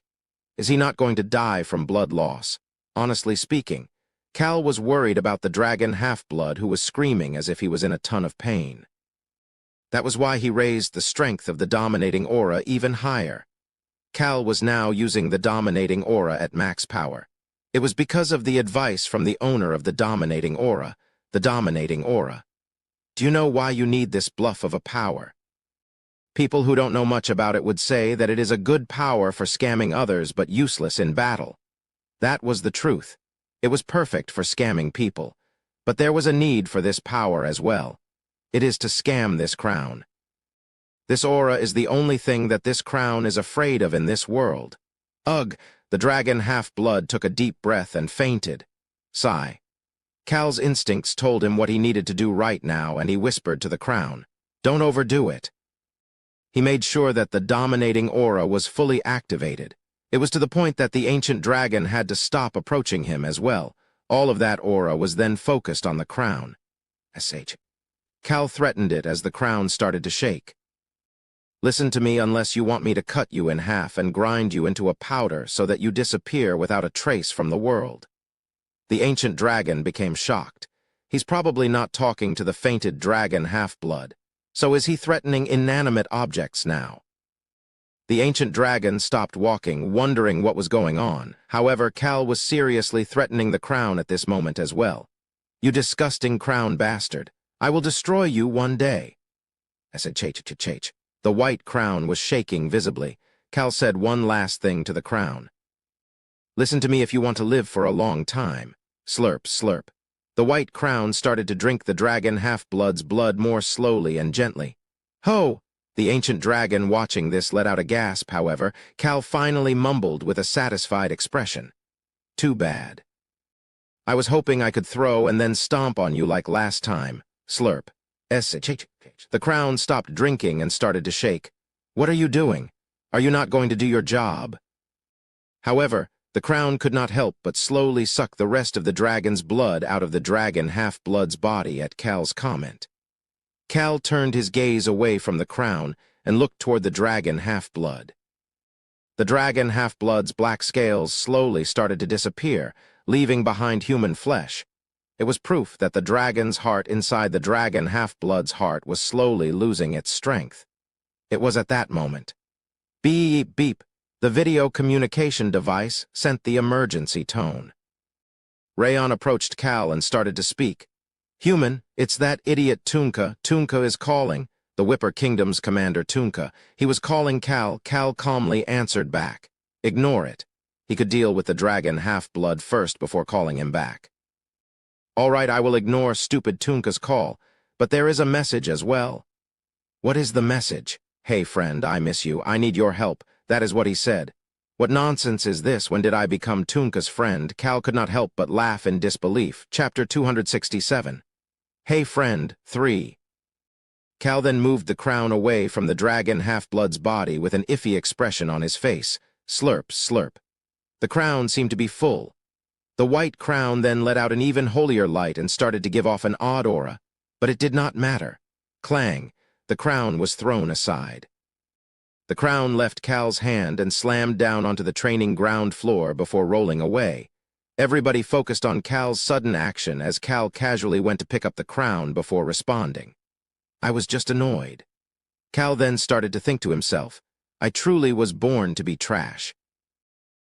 Is he not going to die from blood loss? Honestly speaking, Cal was worried about the dragon half-blood who was screaming as if he was in a ton of pain. That was why he raised the strength of the dominating aura even higher. Cal was now using the dominating aura at max power. It was because of the advice from the owner of the dominating aura, the dominating aura. Do you know why you need this bluff of a power? People who don't know much about it would say that it is a good power for scamming others but useless in battle. That was the truth. It was perfect for scamming people. But there was a need for this power as well. It is to scam this crown. This aura is the only thing that this crown is afraid of in this world. Ugh, the dragon half-blood took a deep breath and fainted. Sigh. Cal's instincts told him what he needed to do right now, and he whispered to the crown, "Don't overdo it." He made sure that the dominating aura was fully activated. It was to the point that the ancient dragon had to stop approaching him as well. All of that aura was then focused on the crown. SH. Cal threatened it as the crown started to shake. "Listen to me unless you want me to cut you in half and grind you into a powder so that you disappear without a trace from the world." The ancient dragon became shocked. He's probably not talking to the fainted dragon half-blood. So is he threatening inanimate objects now? The ancient dragon stopped walking, wondering what was going on. However, Cal was seriously threatening the crown at this moment as well. "You disgusting crown bastard. I will destroy you one day." I said, "Ch-ch-ch-ch." The white crown was shaking visibly. Cal said one last thing to the crown. "Listen to me if you want to live for a long time." Slurp, slurp. The white crown started to drink the dragon half-blood's blood more slowly and gently. "Ho!" The ancient dragon watching this let out a gasp, however. Cal finally mumbled with a satisfied expression. "Too bad. I was hoping I could throw and then stomp on you like last time." Slurp. The crown stopped drinking and started to shake. "What are you doing? Are you not going to do your job?" However, the crown could not help but slowly suck the rest of the dragon's blood out of the dragon half-blood's body at Cal's comment. Cal turned his gaze away from the crown and looked toward the dragon half-blood. The dragon half-blood's black scales slowly started to disappear, leaving behind human flesh. It was proof that the dragon's heart inside the dragon half-blood's heart was slowly losing its strength. It was at that moment. Beep, beep. The video communication device sent the emergency tone. Rayon approached Cal and started to speak. "Human, it's that idiot Tunka. Tunka is calling." The Whipper Kingdom's commander Tunka. He was calling Cal. Cal calmly answered back. Ignore it. He could deal with the dragon half-blood first before calling him back. "All right, I will ignore stupid Tunka's call, but there is a message as well." "What is the message?" "Hey friend, I miss you. I need your help." That is what he said. What nonsense is this? When did I become Tunka's friend? Cal could not help but laugh in disbelief. Chapter 267. Hey friend, 3. Cal then moved the crown away from the dragon half-blood's body with an iffy expression on his face. Slurp, slurp. The crown seemed to be full. The white crown then let out an even holier light and started to give off an odd aura, but it did not matter. Clang, the crown was thrown aside. The crown left Cal's hand and slammed down onto the training ground floor before rolling away. Everybody focused on Cal's sudden action as Cal casually went to pick up the crown before responding. "I was just annoyed." Cal then started to think to himself, "I truly was born to be trash."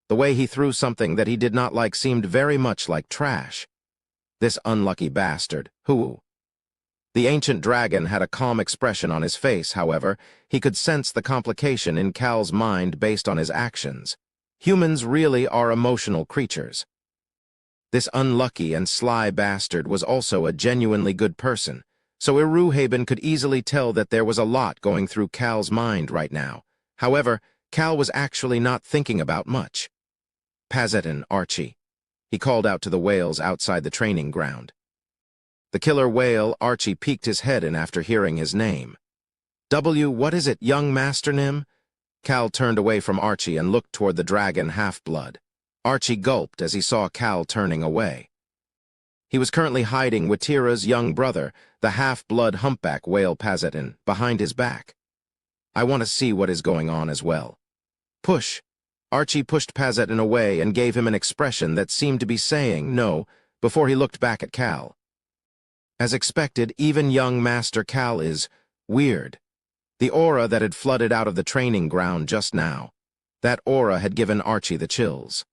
The way he threw something that he did not like seemed very much like trash. This unlucky bastard, who? The ancient dragon had a calm expression on his face, however. He could sense the complication in Cal's mind based on his actions. Humans really are emotional creatures. This unlucky and sly bastard was also a genuinely good person, so Iruhaben could easily tell that there was a lot going through Cal's mind right now. However, Cal was actually not thinking about much. "Pazetin, Archie," he called out to the whales outside the training ground. The killer whale, Archie, peeked his head in after hearing his name. What is it, young Master Nim?" Cal turned away from Archie and looked toward the dragon half-blood. Archie gulped as he saw Cal turning away. He was currently hiding Watira's young brother, the half-blood humpback whale Pazetin, behind his back. "I want to see what is going on as well." "Push." Archie pushed Pazetin away and gave him an expression that seemed to be saying no before he looked back at Cal. As expected, even young Master Cal is weird. The aura that had flooded out of the training ground just now, that aura had given Archie the chills.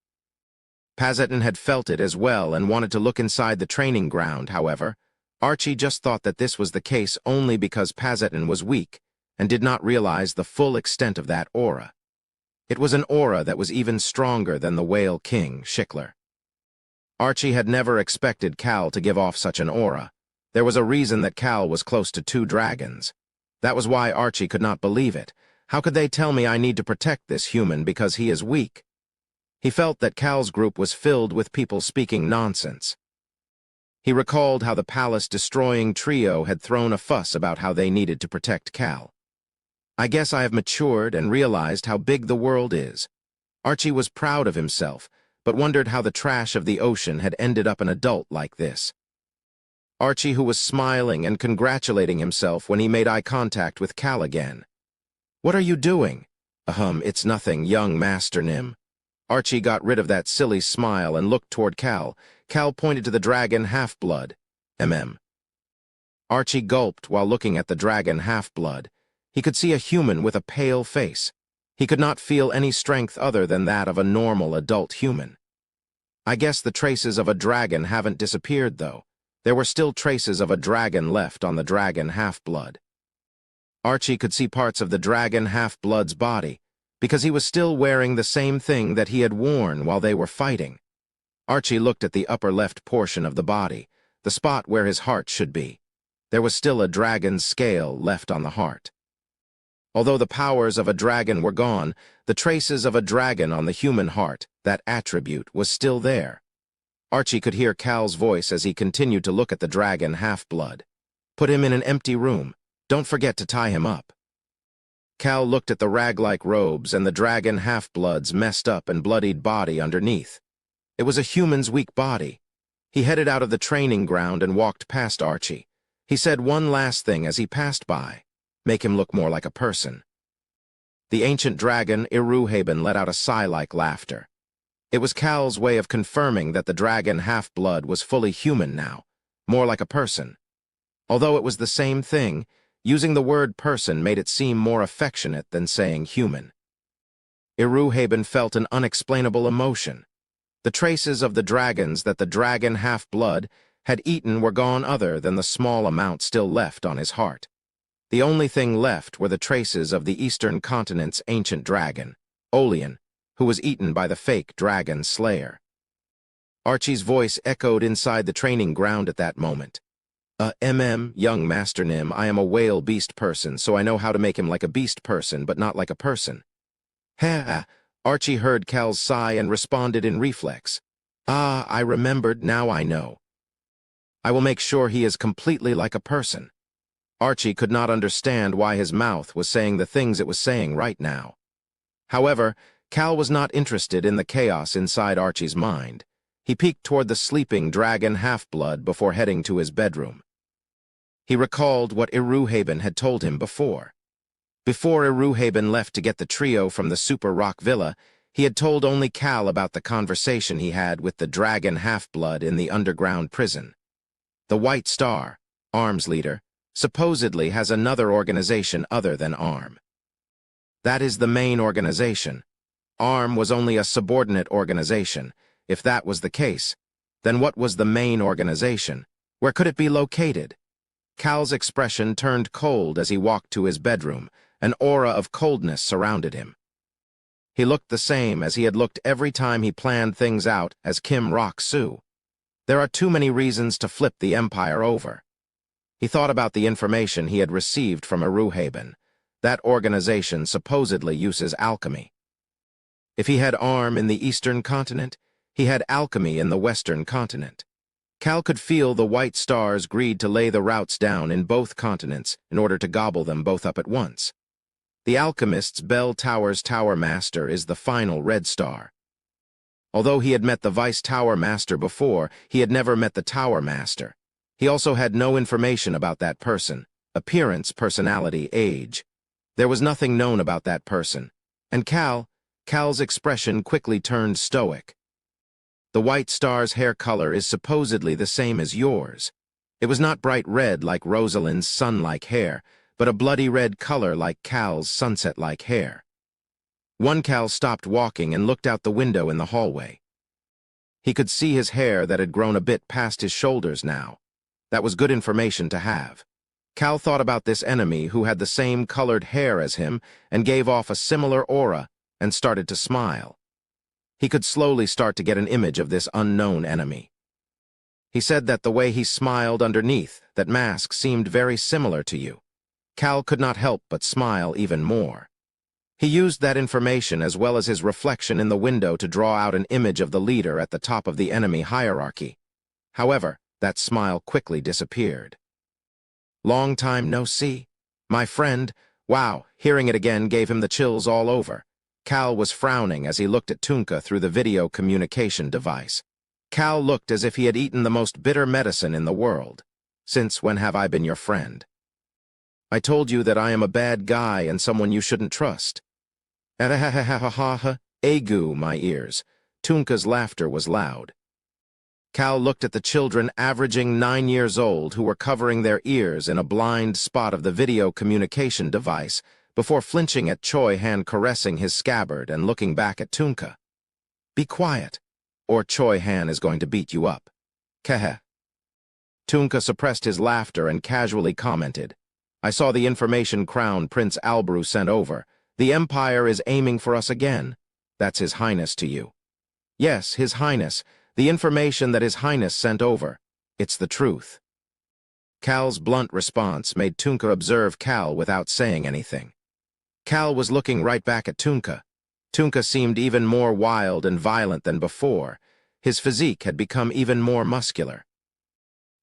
Pazetin had felt it as well and wanted to look inside the training ground, however. Archie just thought that this was the case only because Pazetin was weak and did not realize the full extent of that aura. It was an aura that was even stronger than the Whale King, Schickler. Archie had never expected Cal to give off such an aura. There was a reason that Cal was close to 2 dragons. That was why Archie could not believe it. How could they tell me I need to protect this human because he is weak? He felt that Cal's group was filled with people speaking nonsense. He recalled how the palace-destroying trio had thrown a fuss about how they needed to protect Cal. I guess I have matured and realized how big the world is. Archie was proud of himself, but wondered how the trash of the ocean had ended up an adult like this. Archie, who was smiling and congratulating himself when he made eye contact with Cal again. "What are you doing?" It's nothing, young Master Nim." Archie got rid of that silly smile and looked toward Cal. Cal pointed to the dragon half-blood. Archie gulped while looking at the dragon half-blood. He could see a human with a pale face. He could not feel any strength other than that of a normal adult human. I guess the traces of a dragon haven't disappeared, though. There were still traces of a dragon left on the dragon half-blood. Archie could see parts of the dragon half-blood's body, because he was still wearing the same thing that he had worn while they were fighting. Archie looked at the upper left portion of the body, the spot where his heart should be. There was still a dragon's scale left on the heart. Although the powers of a dragon were gone, the traces of a dragon on the human heart, that attribute, was still there. Archie could hear Cal's voice as he continued to look at the dragon half-blood. "Put him in an empty room. Don't forget to tie him up." Cal looked at the rag-like robes and the dragon half-blood's messed up and bloodied body underneath. It was a human's weak body. He headed out of the training ground and walked past Archie. He said one last thing as he passed by. Make him look more like a person. The ancient dragon, Iruhaben, let out a sigh-like laughter. It was Cal's way of confirming that the dragon half-blood was fully human now, more like a person. Although it was the same thing, using the word person made it seem more affectionate than saying human. Iruhaben felt an unexplainable emotion. The traces of the dragons that the dragon half-blood had eaten were gone other than the small amount still left on his heart. The only thing left were the traces of the eastern continent's ancient dragon, Olean, who was eaten by the fake dragon slayer. Archie's voice echoed inside the training ground at that moment. Young Master Nim, I am a whale beast person, so I know how to make him like a beast person, but not like a person." Archie heard Cal's sigh and responded in reflex. I remembered, now I know. I will make sure he is completely like a person." Archie could not understand why his mouth was saying the things it was saying right now. However, Cal was not interested in the chaos inside Archie's mind. He peeked toward the sleeping dragon half-blood before heading to his bedroom. He recalled what Iruhaben had told him before. Before Iruhaben left to get the trio from the Super Rock Villa, he had told only Cal about the conversation he had with the dragon half-blood in the underground prison. The White Star, ARM's leader, supposedly has another organization other than ARM. That is the main organization. ARM was only a subordinate organization. If that was the case, then what was the main organization? Where could it be located? Cal's expression turned cold as he walked to his bedroom. An aura of coldness surrounded him. He looked the same as he had looked every time he planned things out as Kim Rock-Soo. There are too many reasons to flip the empire over. He thought about the information he had received from Aruhaben. That organization supposedly uses alchemy. If he had Arm in the eastern continent, he had alchemy in the western continent. Cal could feel the white stars greed to lay the routes down in both continents in order to gobble them both up at once. The alchemist's Bell Tower's Tower Master is the final red star. Although he had met the Vice Tower Master before, he had never met the Tower Master. He also had no information about that person: appearance, personality, age. There was nothing known about that person. And Cal's expression quickly turned stoic. The white star's hair color is supposedly the same as yours. It was not bright red like Rosalind's sun-like hair, but a bloody red color like Cal's sunset-like hair. Cal stopped walking and looked out the window in the hallway. He could see his hair that had grown a bit past his shoulders now. That was good information to have. Cal thought about this enemy who had the same colored hair as him and gave off a similar aura, and started to smile. He could slowly start to get an image of this unknown enemy. He said that the way he smiled underneath that mask seemed very similar to you. Cal could not help but smile even more. He used that information as well as his reflection in the window to draw out an image of the leader at the top of the enemy hierarchy. However, that smile quickly disappeared. Long time no see. My friend. Wow, hearing it again gave him the chills all over. Cal was frowning as he looked at Tunka through the video communication device. Cal looked as if he had eaten the most bitter medicine in the world. Since when have I been your friend? I told you that I am a bad guy and someone you shouldn't trust. Agu, my ears. Tunka's laughter was loud. Cal looked at the children averaging 9 years old who were covering their ears in a blind spot of the video communication device before flinching at Choi Han caressing his scabbard and looking back at Tunka. Be quiet, or Choi Han is going to beat you up. Kehe. Tunka suppressed his laughter and casually commented, I saw the information Crown Prince Albru sent over. The Empire is aiming for us again. That's His Highness to you. Yes, His Highness. The information that His Highness sent over. It's the truth. Cal's blunt response made Tunka observe Cal without saying anything. Cal was looking right back at Tunka. Tunka seemed even more wild and violent than before. His physique had become even more muscular.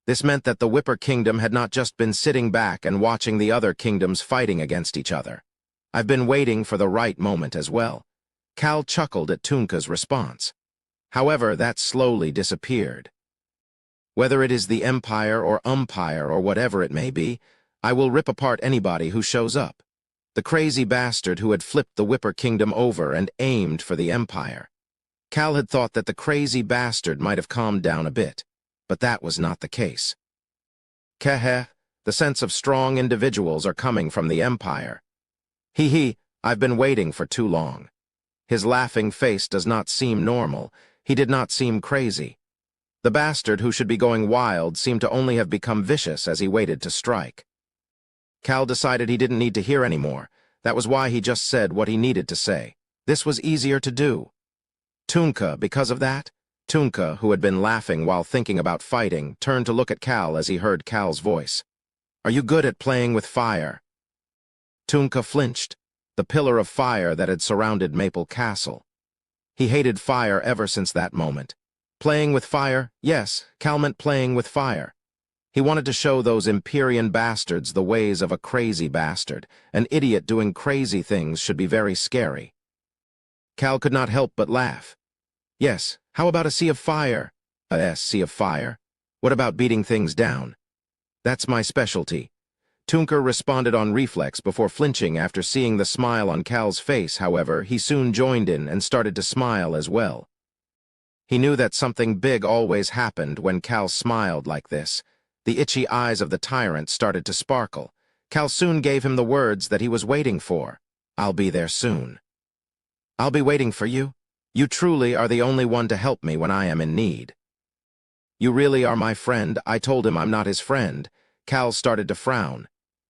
This meant that the Whipper Kingdom had not just been sitting back and watching the other kingdoms fighting against each other. I've been waiting for the right moment as well. Cal chuckled at Tunka's response. However, that slowly disappeared. Whether it is the Empire or Umpire or whatever it may be, I will rip apart anybody who shows up. The crazy bastard who had flipped the Whipper Kingdom over and aimed for the Empire. Cal had thought that the crazy bastard might have calmed down a bit, but that was not the case. Kehe, the sense of strong individuals are coming from the Empire. I've been waiting for too long. His laughing face does not seem normal. He did not seem crazy. The bastard who should be going wild seemed to only have become vicious as he waited to strike. Cal decided he didn't need to hear anymore. That was why he just said what he needed to say. This was easier to do. Tunka, because of that? Tunka, who had been laughing while thinking about fighting, turned to look at Cal as he heard Cal's voice. Are you good at playing with fire? Tunka flinched, the pillar of fire that had surrounded Maple Castle. He hated fire ever since that moment. Playing with fire? Yes, Cal meant playing with fire. He wanted to show those Empyrean bastards the ways of a crazy bastard. An idiot doing crazy things should be very scary. Cal could not help but laugh. Yes, how about a sea of fire? A sea of fire? What about beating things down? That's my specialty. Tunka responded on reflex before flinching after seeing the smile on Cal's face. However, he soon joined in and started to smile as well. He knew that something big always happened when Cal smiled like this. The itchy eyes of the tyrant started to sparkle. Cal soon gave him the words that he was waiting for. I'll be there soon. I'll be waiting for you. You truly are the only one to help me when I am in need. You really are my friend. I told him I'm not his friend. Cal started to frown.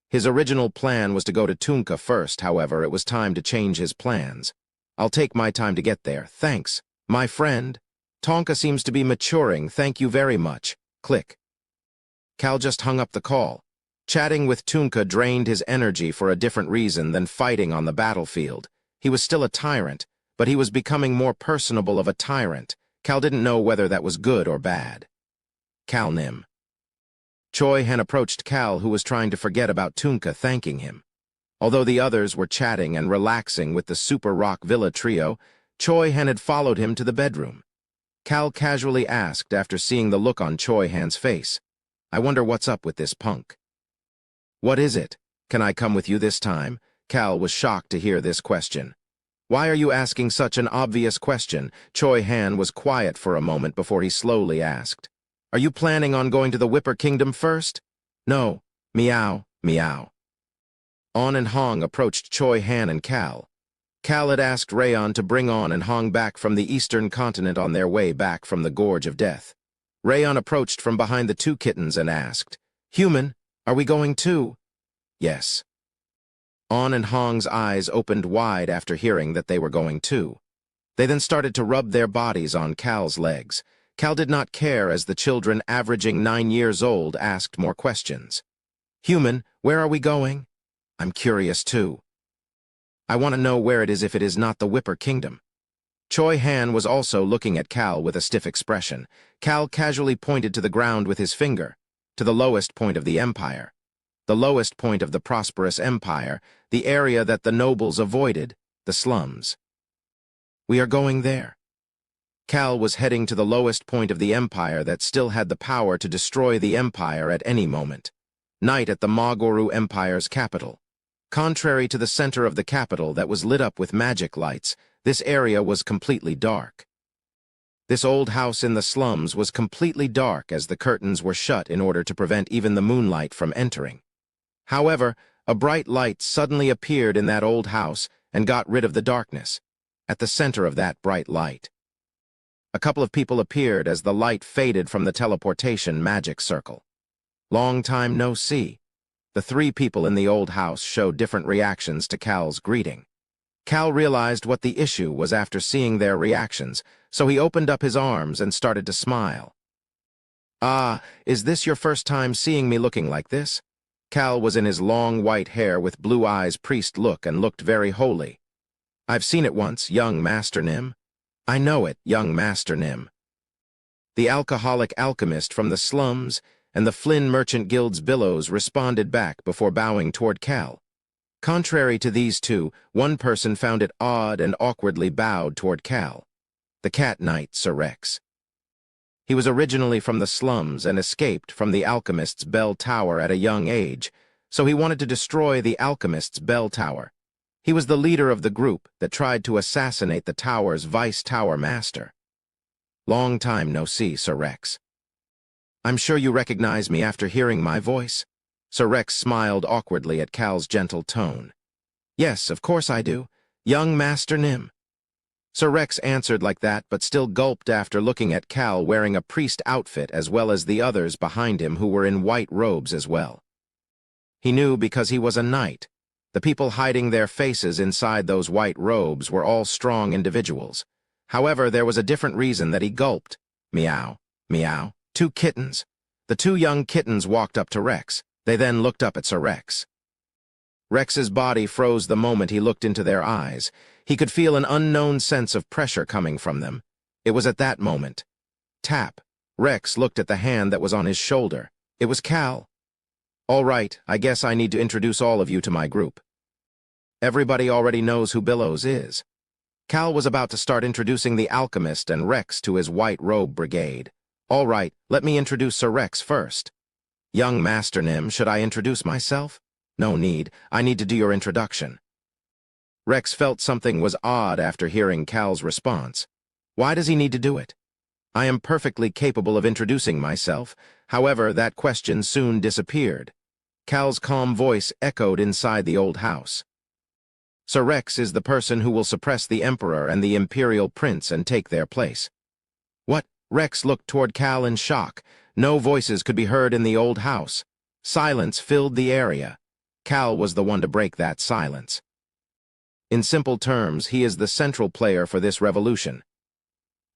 His original plan was to go to Tunka first. However, it was time to change his plans. I'll take my time to get there. Thanks, my friend. Tonka seems to be maturing, thank you very much. Click. Cal just hung up the call. Chatting with Tonka drained his energy for a different reason than fighting on the battlefield. He was still a tyrant, but he was becoming more personable of a tyrant. Cal didn't know whether that was good or bad. Cal Nim. Choi Han approached Cal, who was trying to forget about Tonka, thanking him. Although the others were chatting and relaxing with the Super Rock Villa trio, Choi Han had followed him to the bedroom. Cal casually asked after seeing the look on Choi Han's face, "I wonder what's up with this punk." "What is it? Can I come with you this time?" Cal was shocked to hear this question. "Why are you asking such an obvious question?" Choi Han was quiet for a moment before he slowly asked. "Are you planning on going to the Whipper Kingdom first?" "No. Meow, meow." On and Hong approached Choi Han and Cal. Cal had asked Rayon to bring On and Hong back from the eastern continent on their way back from the Gorge of Death. Rayon approached from behind the two kittens and asked, "Human, are we going too?" "Yes." On and Hong's eyes opened wide after hearing that they were going too. They then started to rub their bodies on Cal's legs. Cal did not care as the children, averaging 9 years old, asked more questions. "Human, where are we going?" "I'm curious too." "I want to know where it is if it is not the Whipper Kingdom." Choi Han was also looking at Cal with a stiff expression. Cal casually pointed to the ground with his finger, to the lowest point of the empire. The lowest point of the prosperous empire, the area that the nobles avoided, the slums. "We are going there." Cal was heading to the lowest point of the empire that still had the power to destroy the empire at any moment. Night at the Magoru Empire's capital. Contrary to the center of the capital that was lit up with magic lights, this area was completely dark. This old house in the slums was completely dark as the curtains were shut in order to prevent even the moonlight from entering. However, a bright light suddenly appeared in that old house and got rid of the darkness. At the center of that bright light, a couple of people appeared as the light faded from the teleportation magic circle. "Long time no see." The 3 people in the old house showed different reactions to Cal's greeting. Cal realized what the issue was after seeing their reactions, so he opened up his arms and started to smile. "Ah, is this your first time seeing me looking like this?" Cal was in his long white hair with blue eyes priest look and looked very holy. "I've seen it once, young Master Nim." "I know it, young Master Nim." The alcoholic alchemist from the slums and the Flynn Merchant Guild's Billows responded back before bowing toward Cal. Contrary to these two, one person found it odd and awkwardly bowed toward Cal. The cat knight, Sir Rex. He was originally from the slums and escaped from the alchemist's bell tower at a young age, so he wanted to destroy the alchemist's bell tower. He was the leader of the group that tried to assassinate the tower's vice-tower master. "Long time no see, Sir Rex." "I'm sure you recognize me after hearing my voice." Sir Rex smiled awkwardly at Cal's gentle tone. "Yes, of course I do. Young Master Nim." Sir Rex answered like that, but still gulped after looking at Cal wearing a priest outfit as well as the others behind him who were in white robes as well. He knew because he was a knight. The people hiding their faces inside those white robes were all strong individuals. However, there was a different reason that he gulped. Meow, meow. 2 kittens. The 2 young kittens walked up to Rex. They then looked up at Sir Rex. Rex's body froze the moment he looked into their eyes. He could feel an unknown sense of pressure coming from them. It was at that moment. Tap. Rex looked at the hand that was on his shoulder. It was Cal. "All right, I guess I need to introduce all of you to my group. Everybody already knows who Billows is." Cal was about to start introducing the alchemist and Rex to his white robe brigade. "All right, let me introduce Sir Rex first." "Young Master Nim, should I introduce myself?" "No need. I need to do your introduction." Rex felt something was odd after hearing Cal's response. Why does he need to do it? "I am perfectly capable of introducing myself." However, that question soon disappeared. Cal's calm voice echoed inside the old house. "Sir Rex is the person who will suppress the Emperor and the Imperial Prince and take their place." "What?" Rex looked toward Cal in shock. No voices could be heard in the old house. Silence filled the area. Cal was the one to break that silence. "In simple terms, he is the central player for this revolution."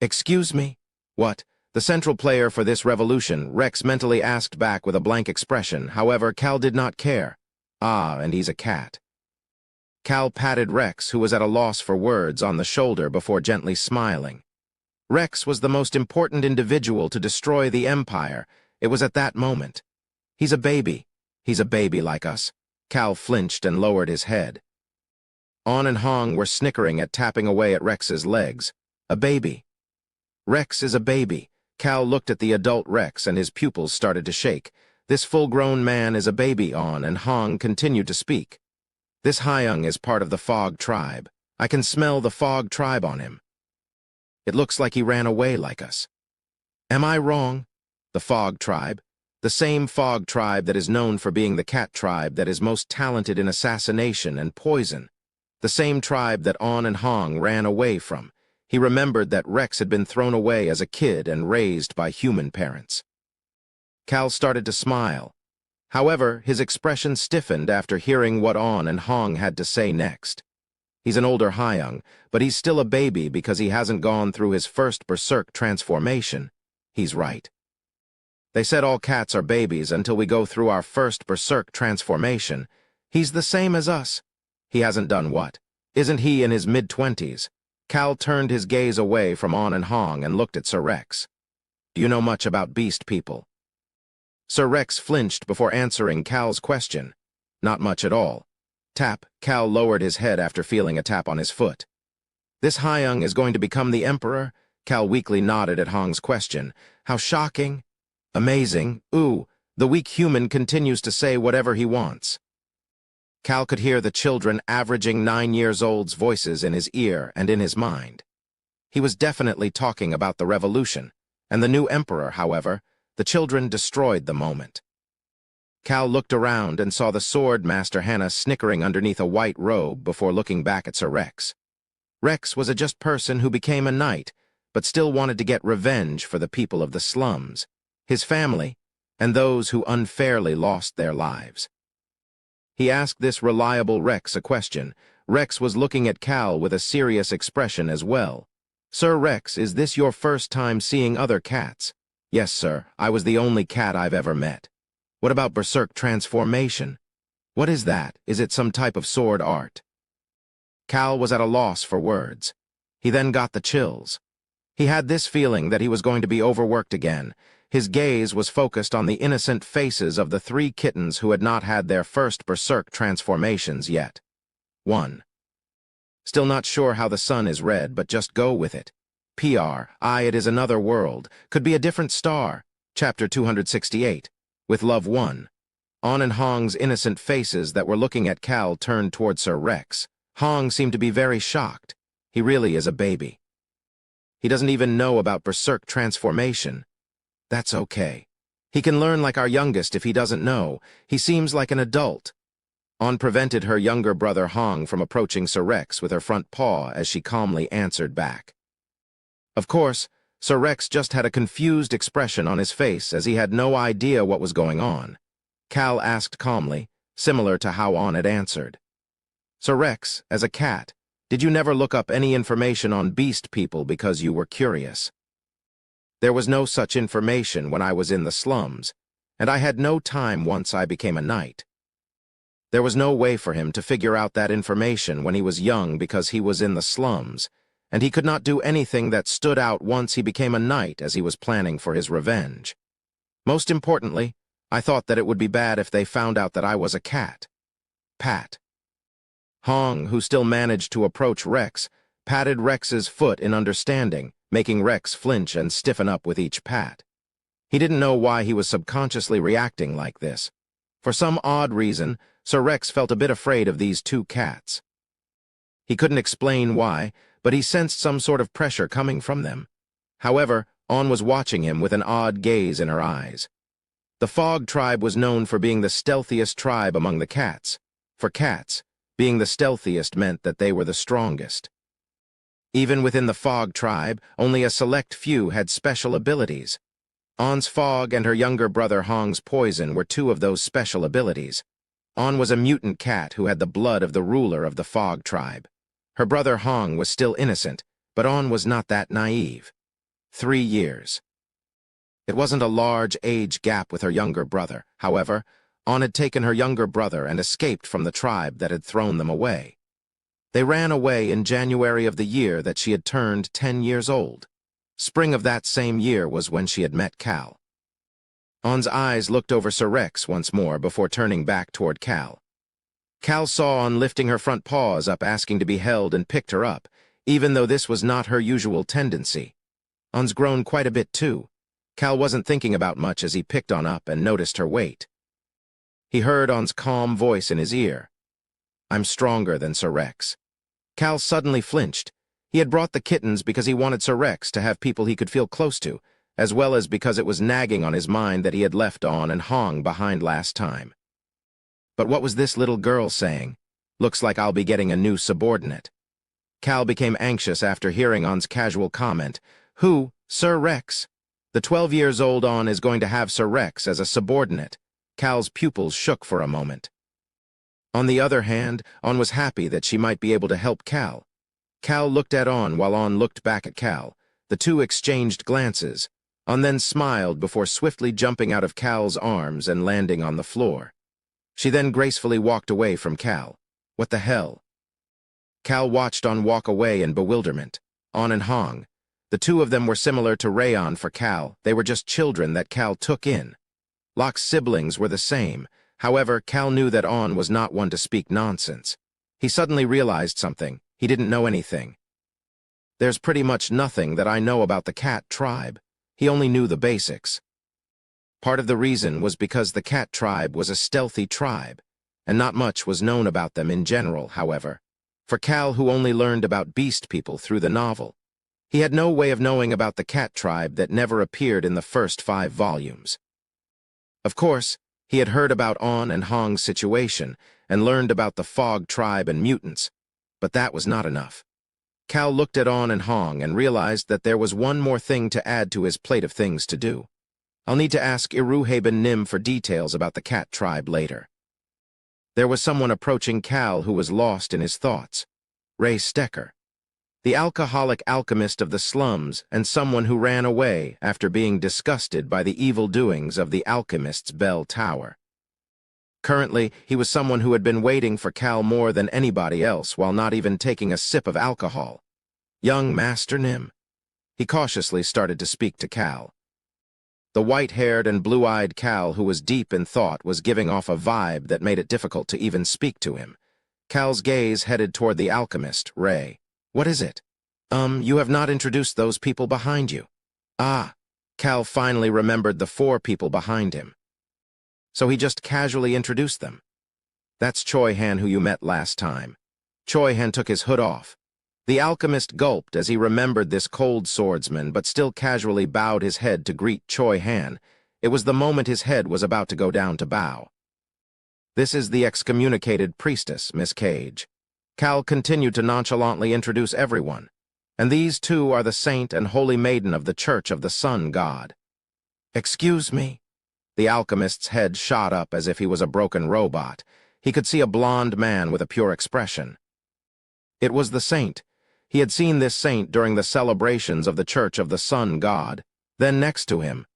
"Excuse me?" What? The central player for this revolution, Rex mentally asked back with a blank expression. However, Cal did not care. Ah, and he's a cat. Cal patted Rex, who was at a loss for words, on the shoulder before gently smiling. Rex was the most important individual to destroy the Empire. It was at that moment. He's a baby. He's a baby like us. Cal flinched and lowered his head. On and Hong were snickering at tapping away at Rex's legs. A baby. Rex is a baby. Cal looked at the adult Rex and his pupils started to shake. This full-grown man is a baby, On and Hong continued to speak. This Hyung is part of the Fog tribe. I can smell the Fog tribe on him. It looks like he ran away like us. Am I wrong? The Fog tribe. The same Fog tribe that is known for being the cat tribe that is most talented in assassination and poison. The same tribe that On and Hong ran away from. He remembered that Rex had been thrown away as a kid and raised by human parents. Cal started to smile. However, his expression stiffened after hearing what On and Hong had to say next. He's an older Hyung, but he's still a baby because he hasn't gone through his first berserk transformation. He's right. They said all cats are babies until we go through our first berserk transformation. He's the same as us. He hasn't done what? Isn't he in his mid-20s? Cal turned his gaze away from On and Hong and looked at Sir Rex. Do you know much about beast people? Sir Rex flinched before answering Cal's question. Not much at all. Tap. Cal lowered his head after feeling a tap on his foot. This Hyung is going to become the Emperor? Cal weakly nodded at Hong's question. How shocking. Amazing. Ooh, the weak human continues to say whatever he wants. Cal could hear the children averaging 9 years old's voices in his ear and in his mind. He was definitely talking about the revolution, and the new emperor, however, the children destroyed the moment. Cal looked around and saw the sword master Hannah snickering underneath a white robe before looking back at Sir Rex. Rex was a just person who became a knight, but still wanted to get revenge for the people of the slums, his family, and those who unfairly lost their lives. He asked this reliable Rex a question. Rex was looking at Cal with a serious expression as well. Sir Rex, is this your first time seeing other cats? Yes, sir. I was the only cat I've ever met. What about berserk transformation? What is that? Is it some type of sword art? Cal was at a loss for words. He then got the chills. He had this feeling that he was going to be overworked again. His gaze was focused on the innocent faces of the 3 kittens who had not had their first berserk transformations yet. 1. Still not sure how the sun is red, but just go with it. It is another world. Could be a different star. Chapter 268. With love 1. On and Hong's innocent faces that were looking at Cal turned toward Sir Rex. Hong seemed to be very shocked. He really is a baby. He doesn't even know about berserk transformation. That's okay. He can learn like our youngest if he doesn't know. He seems like an adult. On prevented her younger brother Hong from approaching Sir Rex with her front paw as she calmly answered back. Of course, Sir Rex just had a confused expression on his face as he had no idea what was going on. Cal asked calmly, similar to how On had answered. Sir Rex, as a cat, did you never look up any information on beast people because you were curious? There was no such information when I was in the slums, and I had no time once I became a knight. There was no way for him to figure out that information when he was young because he was in the slums, and he could not do anything that stood out once he became a knight as he was planning for his revenge. Most importantly, I thought that it would be bad if they found out that I was a cat. Pat. Hong, who still managed to approach Rex, patted Rex's foot in understanding, making Rex flinch and stiffen up with each pat. He didn't know why he was subconsciously reacting like this. For some odd reason, Sir Rex felt a bit afraid of these 2 cats. He couldn't explain why, but he sensed some sort of pressure coming from them. However, On was watching him with an odd gaze in her eyes. The Fog tribe was known for being the stealthiest tribe among the cats. For cats, being the stealthiest meant that they were the strongest. Even within the Fog tribe, only a select few had special abilities. On's Fog and her younger brother Hong's Poison were 2 of those special abilities. On was a mutant cat who had the blood of the ruler of the Fog tribe. Her brother Hong was still innocent, but On was not that naive. 3 years. It wasn't a large age gap with her younger brother. However, Ainz had taken her younger brother and escaped from the tribe that had thrown them away. They ran away in January of the year that she had turned 10 years old. Spring of that same year was when she had met Cal. Ainz's eyes looked over Sir Rex once more before turning back toward Cal. Cal saw Ainz lifting her front paws up, asking to be held, and picked her up, even though this was not her usual tendency. Ainz grown quite a bit too. Cal wasn't thinking about much as he picked on up and noticed her weight. He heard Ainz's calm voice in his ear. "I'm stronger than Sir Rex." Cal suddenly flinched. He had brought the kittens because he wanted Sir Rex to have people he could feel close to, as well as because it was nagging on his mind that he had left Ainz and Hong behind last time. But what was this little girl saying? "Looks like I'll be getting a new subordinate." Cal became anxious after hearing Ainz's casual comment. "Who? Sir Rex?" The 12-years-old Ainz is going to have Sir Rex as a subordinate. Cal's pupils shook for a moment. On the other hand, Ainz was happy that she might be able to help Cal. Cal looked at Ainz while Ainz looked back at Cal. The two exchanged glances. Ainz then smiled before swiftly jumping out of Cal's arms and landing on the floor. She then gracefully walked away from Cal. What the hell? Cal watched Ainz walk away in bewilderment. Ainz and Hong. The two of them were similar to Rayon for Cal. They were just children that Cal took in. Locke's siblings were the same. However, Cal knew that Ainz was not one to speak nonsense. He suddenly realized something. He didn't know anything. "There's pretty much nothing that I know about the cat tribe." He only knew the basics. Part of the reason was because the cat tribe was a stealthy tribe, and not much was known about them in general, however. For Cal, who only learned about beast people through the novel, he had no way of knowing about the cat tribe that never appeared in the first 5 volumes. Of course, he had heard about Ainz and Hong's situation and learned about the Fog tribe and mutants, but that was not enough. Cal looked at Ainz and Hong and realized that there was one more thing to add to his plate of things to do. I'll need to ask Iruhaben Nim for details about the cat tribe later. There was someone approaching Cal who was lost in his thoughts. Ray Stecker, the alcoholic alchemist of the slums and someone who ran away after being disgusted by the evil doings of the alchemist's bell tower. Currently, he was someone who had been waiting for Cal more than anybody else while not even taking a sip of alcohol. Young Master Nim. He cautiously started to speak to Cal. The white-haired and blue-eyed Cal, who was deep in thought, was giving off a vibe that made it difficult to even speak to him. Cal's gaze headed toward the alchemist, Ray. "What is it?" You have not introduced those people behind you." "Ah." Cal finally remembered the 4 people behind him. So he just casually introduced them. "That's Choi Han, who you met last time." Choi Han took his hood off. The alchemist gulped as he remembered this cold swordsman, but still casually bowed his head to greet Choi Han. It was the moment his head was about to go down to bow. "This is the excommunicated priestess, Miss Cage." Cal continued to nonchalantly introduce everyone. "And these two are the saint and holy maiden of the Church of the Sun God." "Excuse me?" The alchemist's head shot up as if he was a broken robot. He could see a blond man with a pure expression. It was the saint. He had seen this saint during the celebrations of the Church of the Sun God. Then next to him,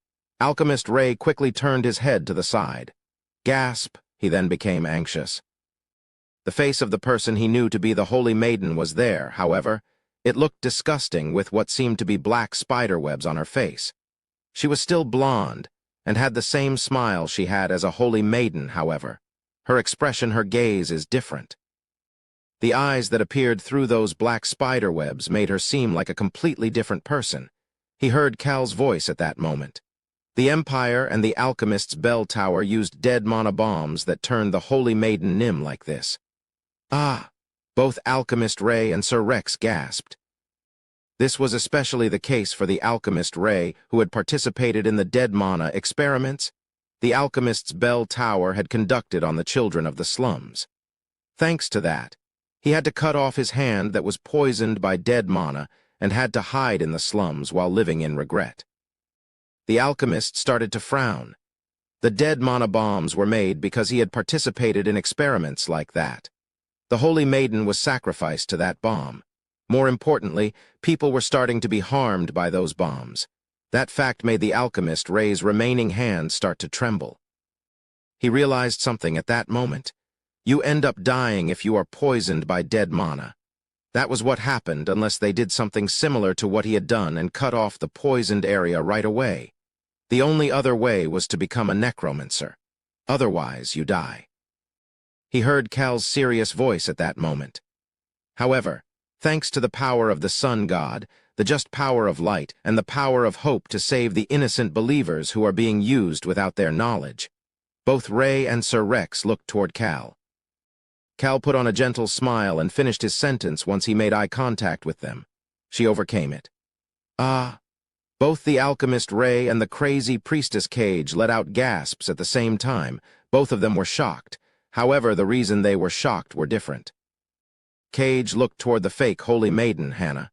Alchemist Ray quickly turned his head to the side. Gasp, he then became anxious. The face of the person he knew to be the Holy Maiden was there, however. It looked disgusting with what seemed to be black spiderwebs on her face. She was still blonde, and had the same smile she had as a Holy Maiden, however. Her expression, her gaze is different. The eyes that appeared through those black spiderwebs made her seem like a completely different person. He heard Cal's voice at that moment. The Empire and the Alchemist's bell tower used dead mana bombs that turned the Holy Maiden Nim like this. Ah! Both Alchemist Ray and Sir Rex gasped. This was especially the case for the Alchemist Ray, who had participated in the dead mana experiments the Alchemist's bell tower had conducted on the children of the slums. Thanks to that, he had to cut off his hand that was poisoned by dead mana and had to hide in the slums while living in regret. The alchemist started to frown. The dead mana bombs were made because he had participated in experiments like that. The Holy Maiden was sacrificed to that bomb. More importantly, people were starting to be harmed by those bombs. That fact made the alchemist Ray's remaining hand start to tremble. He realized something at that moment. You end up dying if you are poisoned by dead mana. That was what happened unless they did something similar to what he had done and cut off the poisoned area right away. The only other way was to become a necromancer. Otherwise, you die. He heard Cal's serious voice at that moment. However, thanks to the power of the sun god, the just power of light, and the power of hope to save the innocent believers who are being used without their knowledge, both Ray and Sir Rex looked toward Cal. Cal put on a gentle smile and finished his sentence once he made eye contact with them. She overcame it. Ah. Both the alchemist Ray and the crazy priestess Cage let out gasps at the same time. Both of them were shocked. However, the reason they were shocked were different. Cage looked toward the fake holy maiden, Hannah.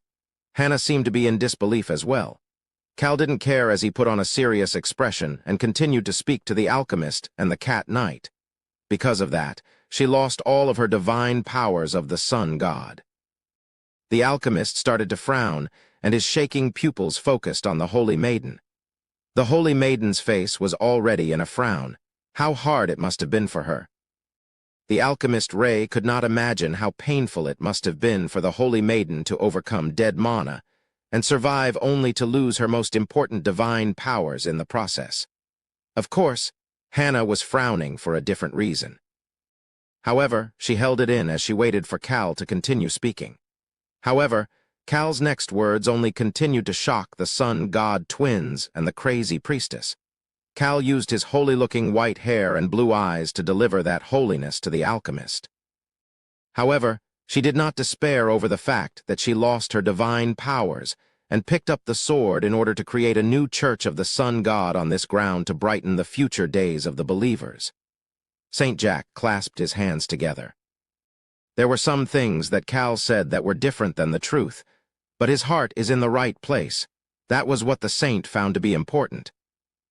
Hannah seemed to be in disbelief as well. Cal didn't care as he put on a serious expression and continued to speak to the alchemist and the cat knight. Because of that, she lost all of her divine powers of the sun god. The alchemist started to frown, and his shaking pupils focused on the holy maiden. The holy maiden's face was already in a frown. How hard it must have been for her. The alchemist Ray could not imagine how painful it must have been for the holy maiden to overcome dead mana and survive only to lose her most important divine powers in the process. Of course, Hannah was frowning for a different reason. However, she held it in as she waited for Cal to continue speaking. However, Cal's next words only continued to shock the sun god twins and the crazy priestess. Cal used his holy-looking white hair and blue eyes to deliver that holiness to the alchemist. However, she did not despair over the fact that she lost her divine powers and picked up the sword in order to create a new church of the sun god on this ground to brighten the future days of the believers. St. Jack clasped his hands together. There were some things that Cal said that were different than the truth, but his heart is in the right place. That was what the saint found to be important.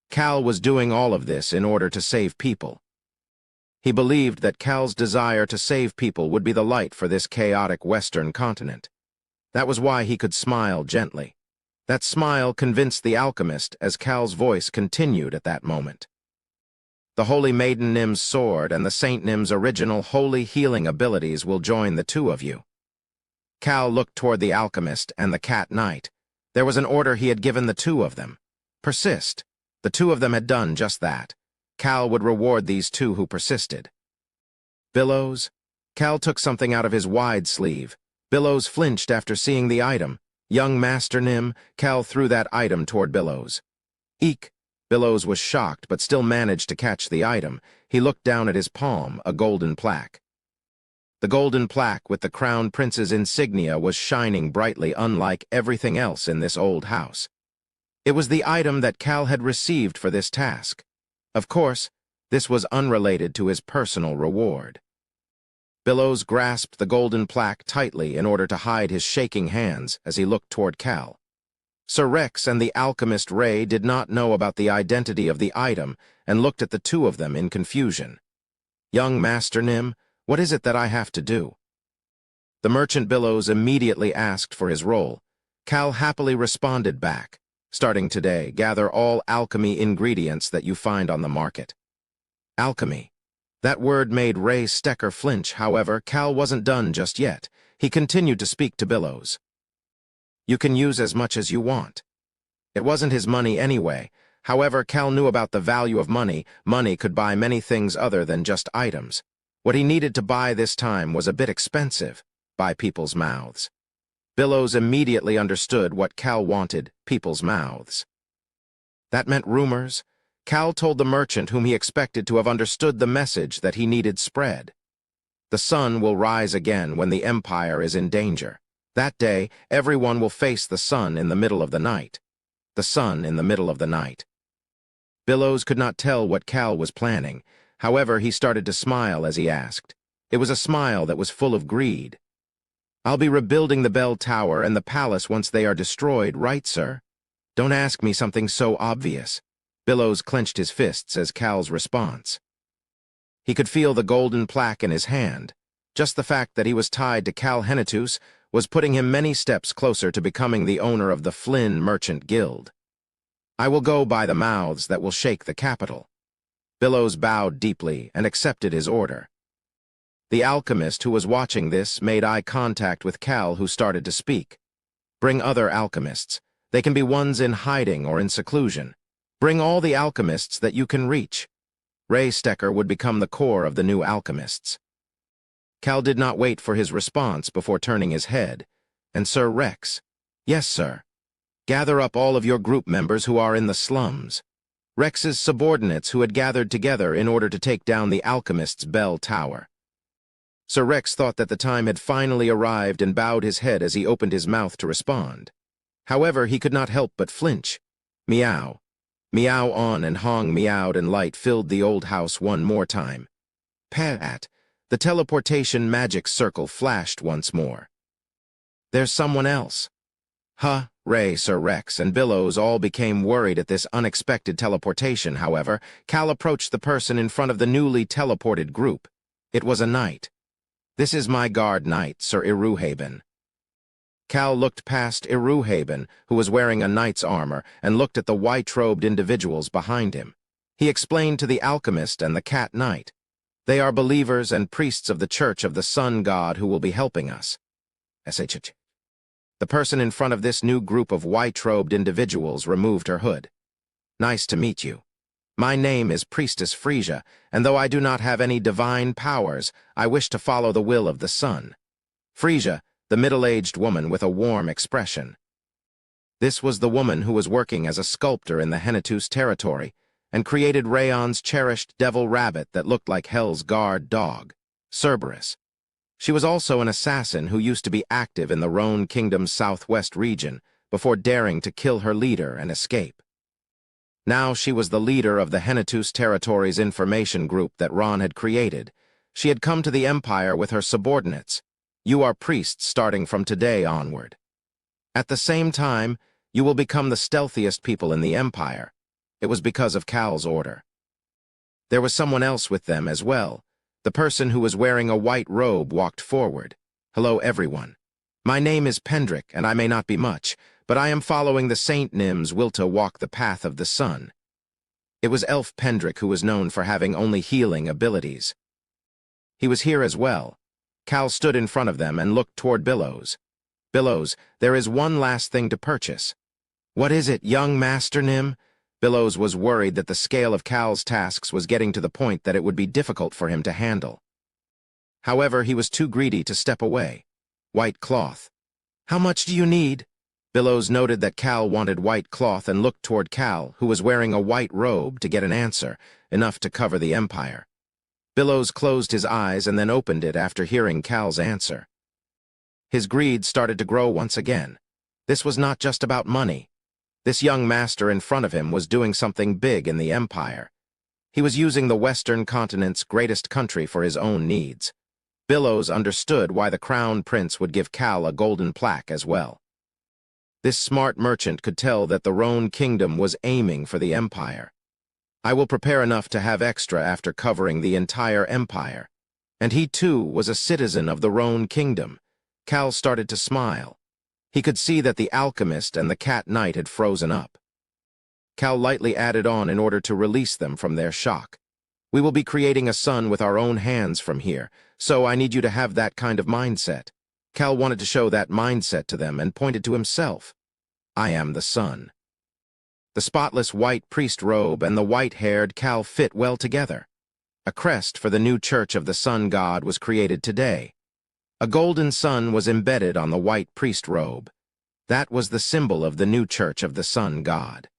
Cal was doing all of this in order to save people. He believed that Cal's desire to save people would be the light for this chaotic western continent. That was why he could smile gently. That smile convinced the alchemist as Cal's voice continued at that moment. The Holy Maiden Nim's sword and the Saint Nim's original holy healing abilities will join the two of you. Cal looked toward the alchemist and the cat knight. There was an order he had given the two of them. Persist. The two of them had done just that. Cal would reward these two who persisted. Billows? Cal took something out of his wide sleeve. Billows flinched after seeing the item. Young Master Nim, Cal threw that item toward Billows. Eek! Billows was shocked but still managed to catch the item. He looked down at his palm, a golden plaque. The golden plaque with the crown prince's insignia was shining brightly, unlike everything else in this old house. It was the item that Cal had received for this task. Of course, this was unrelated to his personal reward. Billows grasped the golden plaque tightly in order to hide his shaking hands as he looked toward Cal. Sir Rex and the alchemist Ray did not know about the identity of the item and looked at the two of them in confusion. Young Master Nim, what is it that I have to do? The merchant Billows immediately asked for his role. Cal happily responded back. Starting today, gather all alchemy ingredients that you find on the market. Alchemy. That word made Ray Stecker flinch. However, Cal wasn't done just yet. He continued to speak to Billows. You can use as much as you want. It wasn't his money anyway. However, Cal knew about the value of money. Money could buy many things other than just items. What he needed to buy this time was a bit expensive, by people's mouths. Billows immediately understood what Cal wanted, people's mouths. That meant rumors. Cal told the merchant whom he expected to have understood the message that he needed spread. The sun will rise again when the empire is in danger. That day, everyone will face the sun in the middle of the night. The sun in the middle of the night. Billows could not tell what Cal was planning. However, he started to smile as he asked. It was a smile that was full of greed. I'll be rebuilding the bell tower and the palace once they are destroyed, right, sir? Don't ask me something so obvious. Billows clenched his fists as Cal's response. He could feel the golden plaque in his hand. Just the fact that he was tied to Cal Hennetus was putting him many steps closer to becoming the owner of the Flynn Merchant Guild. I will go by the mouths that will shake the capital. Billows bowed deeply and accepted his order. The alchemist who was watching this made eye contact with Cal, who started to speak. Bring other alchemists. They can be ones in hiding or in seclusion. Bring all the alchemists that you can reach. Ray Stecker would become the core of the new alchemists. Cal did not wait for his response before turning his head. And Sir Rex, yes, sir. Gather up all of your group members who are in the slums. Rex's subordinates who had gathered together in order to take down the alchemist's bell tower. Sir Rex thought that the time had finally arrived and bowed his head as he opened his mouth to respond. However, he could not help but flinch. Meow. Meow on and Hong meowed, and light filled the old house one more time. Pat. The teleportation magic circle flashed once more. There's someone else. Huh, Ray, Sir Rex, and Billows all became worried at this unexpected teleportation. However, Cal approached the person in front of the newly teleported group. It was a knight. This is my guard knight, Sir Iruhaben. Cal looked past Iruhaben, who was wearing a knight's armor, and looked at the white-robed individuals behind him. He explained to the alchemist and the cat knight. They are believers and priests of the Church of the Sun God who will be helping us. The person in front of this new group of white-robed individuals removed her hood. Nice to meet you. My name is Priestess Frisia, and though I do not have any divine powers, I wish to follow the will of the sun. Frisia, the middle-aged woman with a warm expression. This was the woman who was working as a sculptor in the Hennetus territory and created Rayon's cherished devil rabbit that looked like Hell's guard dog, Cerberus. She was also an assassin who used to be active in the Rhone Kingdom's southwest region before daring to kill her leader and escape. Now she was the leader of the Hennetus territory's information group that Ron had created. She had come to the Empire with her subordinates. You are priests starting from today onward. At the same time, you will become the stealthiest people in the Empire. It was because of Cal's order. There was someone else with them as well. The person who was wearing a white robe walked forward. Hello, everyone. My name is Pendrick, and I may not be much, but I am following the Saint Nim's will to walk the path of the sun. It was Elf Pendrick who was known for having only healing abilities. He was here as well. Cal stood in front of them and looked toward Billows. Billows, there is one last thing to purchase. What is it, young Master Nim? Billows was worried that the scale of Cal's tasks was getting to the point that it would be difficult for him to handle. However, he was too greedy to step away. White cloth. How much do you need? Billows noted that Cal wanted white cloth and looked toward Cal, who was wearing a white robe, to get an answer, enough to cover the Empire. Billows closed his eyes and then opened it after hearing Cal's answer. His greed started to grow once again. This was not just about money. This young master in front of him was doing something big in the Empire. He was using the Western continent's greatest country for his own needs. Billows understood why the Crown Prince would give Cal a golden plaque as well. This smart merchant could tell that the Rhone Kingdom was aiming for the Empire. I will prepare enough to have extra after covering the entire Empire. And he, too, was a citizen of the Rhone Kingdom. Cal started to smile. He could see that the alchemist and the cat knight had frozen up. Cal lightly added on in order to release them from their shock. We will be creating a sun with our own hands from here, so I need you to have that kind of mindset. Cal wanted to show that mindset to them and pointed to himself. I am the sun. The spotless white priest robe and the white-haired Cal fit well together. A crest for the new Church of the Sun God was created today. A golden sun was embedded on the white priest robe. That was the symbol of the new Church of the Sun God.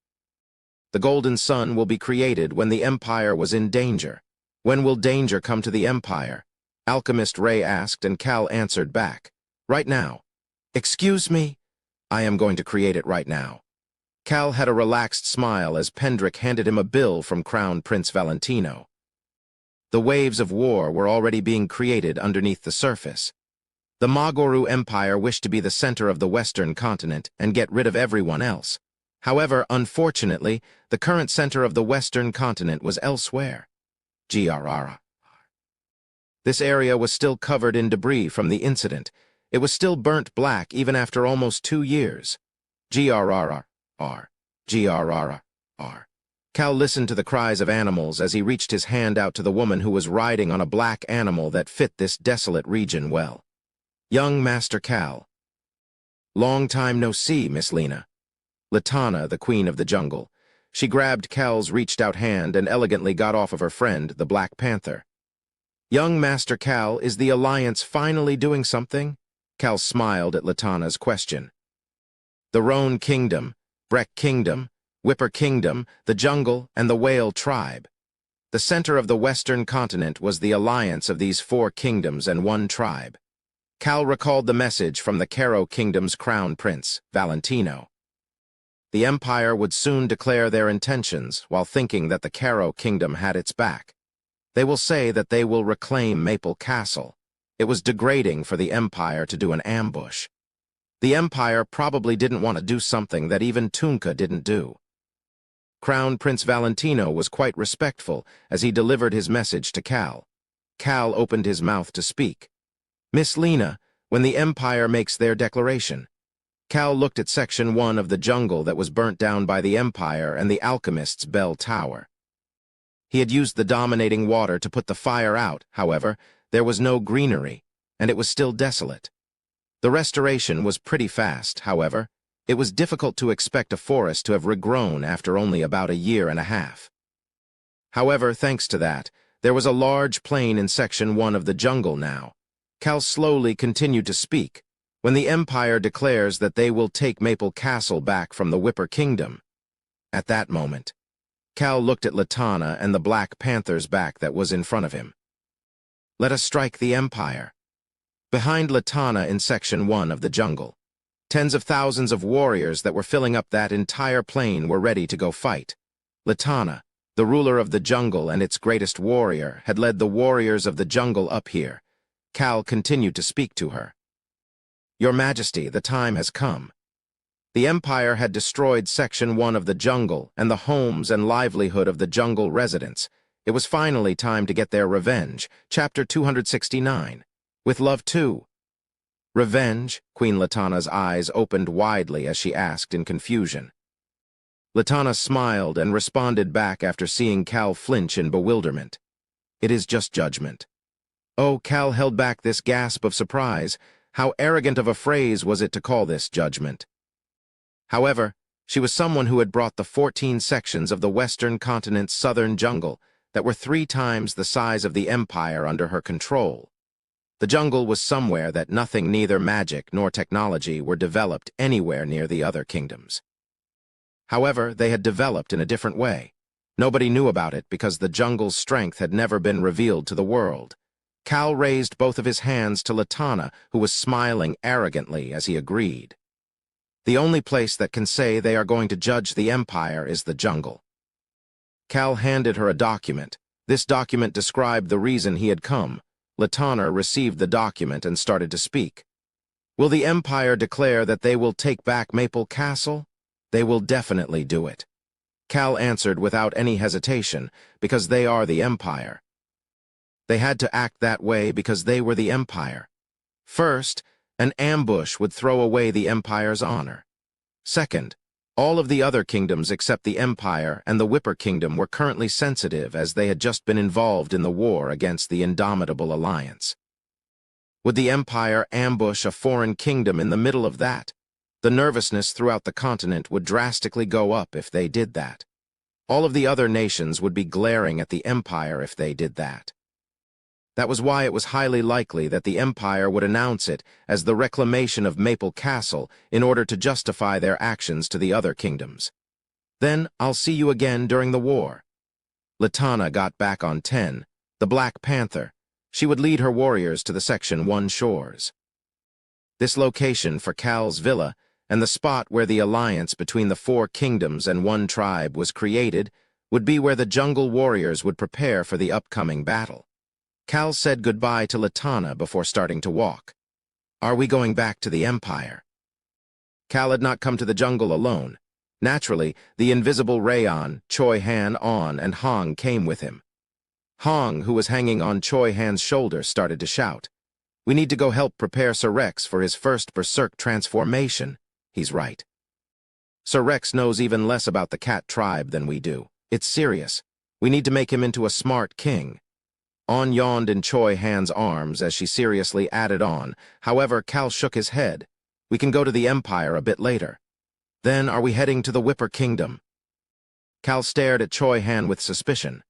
The golden sun will be created when the Empire was in danger. When will danger come to the Empire? Alchemist Ray asked, and Cal answered back. Right now. Excuse me? I am going to create it right now. Cal had a relaxed smile as Pendrick handed him a bill from Crown Prince Valentino. The waves of war were already being created underneath the surface. The Magoru Empire wished to be the center of the Western continent and get rid of everyone else. However, unfortunately, the current center of the Western continent was elsewhere. Grrr. This area was still covered in debris from the incident. It was still burnt black even after almost 2 years. Grrrr. Grrrr. Cal listened to the cries of animals as he reached his hand out to the woman who was riding on a black animal that fit this desolate region well. Young Master Cal. Long time no see, Miss Lena. Latana, the queen of the jungle. She grabbed Cal's reached-out hand and elegantly got off of her friend, the Black Panther. Young Master Cal, is the Alliance finally doing something? Cal smiled at Latana's question. The Roan Kingdom, Breck Kingdom, Whipper Kingdom, the Jungle, and the Whale Tribe. The center of the Western continent was the alliance of these 4 kingdoms and 1 tribe. Cal recalled the message from the Caro Kingdom's crown prince, Valentino. The Empire would soon declare their intentions while thinking that the Caro Kingdom had its back. They will say that they will reclaim Maple Castle. It was degrading for the Empire to do an ambush. The Empire probably didn't want to do something that even Tunka didn't do. Crown Prince Valentino was quite respectful as he delivered his message to Cal. Cal opened his mouth to speak. Miss Lena, when the Empire makes their declaration. Cal looked at Section 1 of the jungle that was burnt down by the Empire and the Alchemist's Bell Tower. He had used the dominating water to put the fire out, however, there was no greenery, and it was still desolate. The restoration was pretty fast, however. It was difficult to expect a forest to have regrown after only about a year and a half. However, thanks to that, there was a large plain in Section 1 of the jungle now. Cal slowly continued to speak. When the Empire declares that they will take Maple Castle back from the Whipper Kingdom. At that moment, Cal looked at Latana and the Black Panther's back that was in front of him. Let us strike the Empire. Behind Latana in Section 1 of the jungle, tens of thousands of warriors that were filling up that entire plain were ready to go fight. Latana, the ruler of the jungle and its greatest warrior, had led the warriors of the jungle up here. Cal continued to speak to her. Your Majesty, the time has come. The Empire had destroyed Section 1 of the jungle and the homes and livelihood of the jungle residents. It was finally time to get their revenge. Chapter 269. With love too. Revenge? Queen Latana's eyes opened widely as she asked in confusion. Latana smiled and responded back after seeing Cal flinch in bewilderment. It is just judgment. Oh, Cal held back this gasp of surprise. How arrogant of a phrase was it to call this judgment? However, she was someone who had brought the 14 sections of the Western continent's southern jungle that were 3 times the size of the Empire under her control. The jungle was somewhere that nothing, neither magic nor technology, were developed anywhere near the other kingdoms. However, they had developed in a different way. Nobody knew about it because the jungle's strength had never been revealed to the world. Cal raised both of his hands to Latana, who was smiling arrogantly as he agreed. The only place that can say they are going to judge the Empire is the jungle. Cal handed her a document. This document described the reason he had come. Latana received the document and started to speak. Will the Empire declare that they will take back Maple Castle? They will definitely do it. Cal answered without any hesitation, because they are the Empire. They had to act that way because they were the Empire. First, an ambush would throw away the Empire's honor. Second, all of the other kingdoms except the Empire and the Whipper Kingdom were currently sensitive as they had just been involved in the war against the Indomitable Alliance. Would the Empire ambush a foreign kingdom in the middle of that? The nervousness throughout the continent would drastically go up if they did that. All of the other nations would be glaring at the Empire if they did that. That was why it was highly likely that the Empire would announce it as the reclamation of Maple Castle in order to justify their actions to the other kingdoms. Then, I'll see you again during the war. Latana got back on 10, the Black Panther. She would lead her warriors to the Section 1 shores. This location for Cal's villa and the spot where the alliance between the 4 kingdoms and 1 tribe was created would be where the jungle warriors would prepare for the upcoming battle. Cal said goodbye to Latana before starting to walk. Are we going back to the Empire? Cal had not come to the jungle alone. Naturally, the invisible Rayon, Choi Han, On, and Hong came with him. Hong, who was hanging on Choi Han's shoulder, started to shout. We need to go help prepare Sir Rex for his first berserk transformation. He's right. Sir Rex knows even less about the cat tribe than we do. It's serious. We need to make him into a smart king. On yawned in Choi Han's arms as she seriously added on. However, Cal shook his head. We can go to the Empire a bit later. Then are we heading to the Whipper Kingdom? Cal stared at Choi Han with suspicion.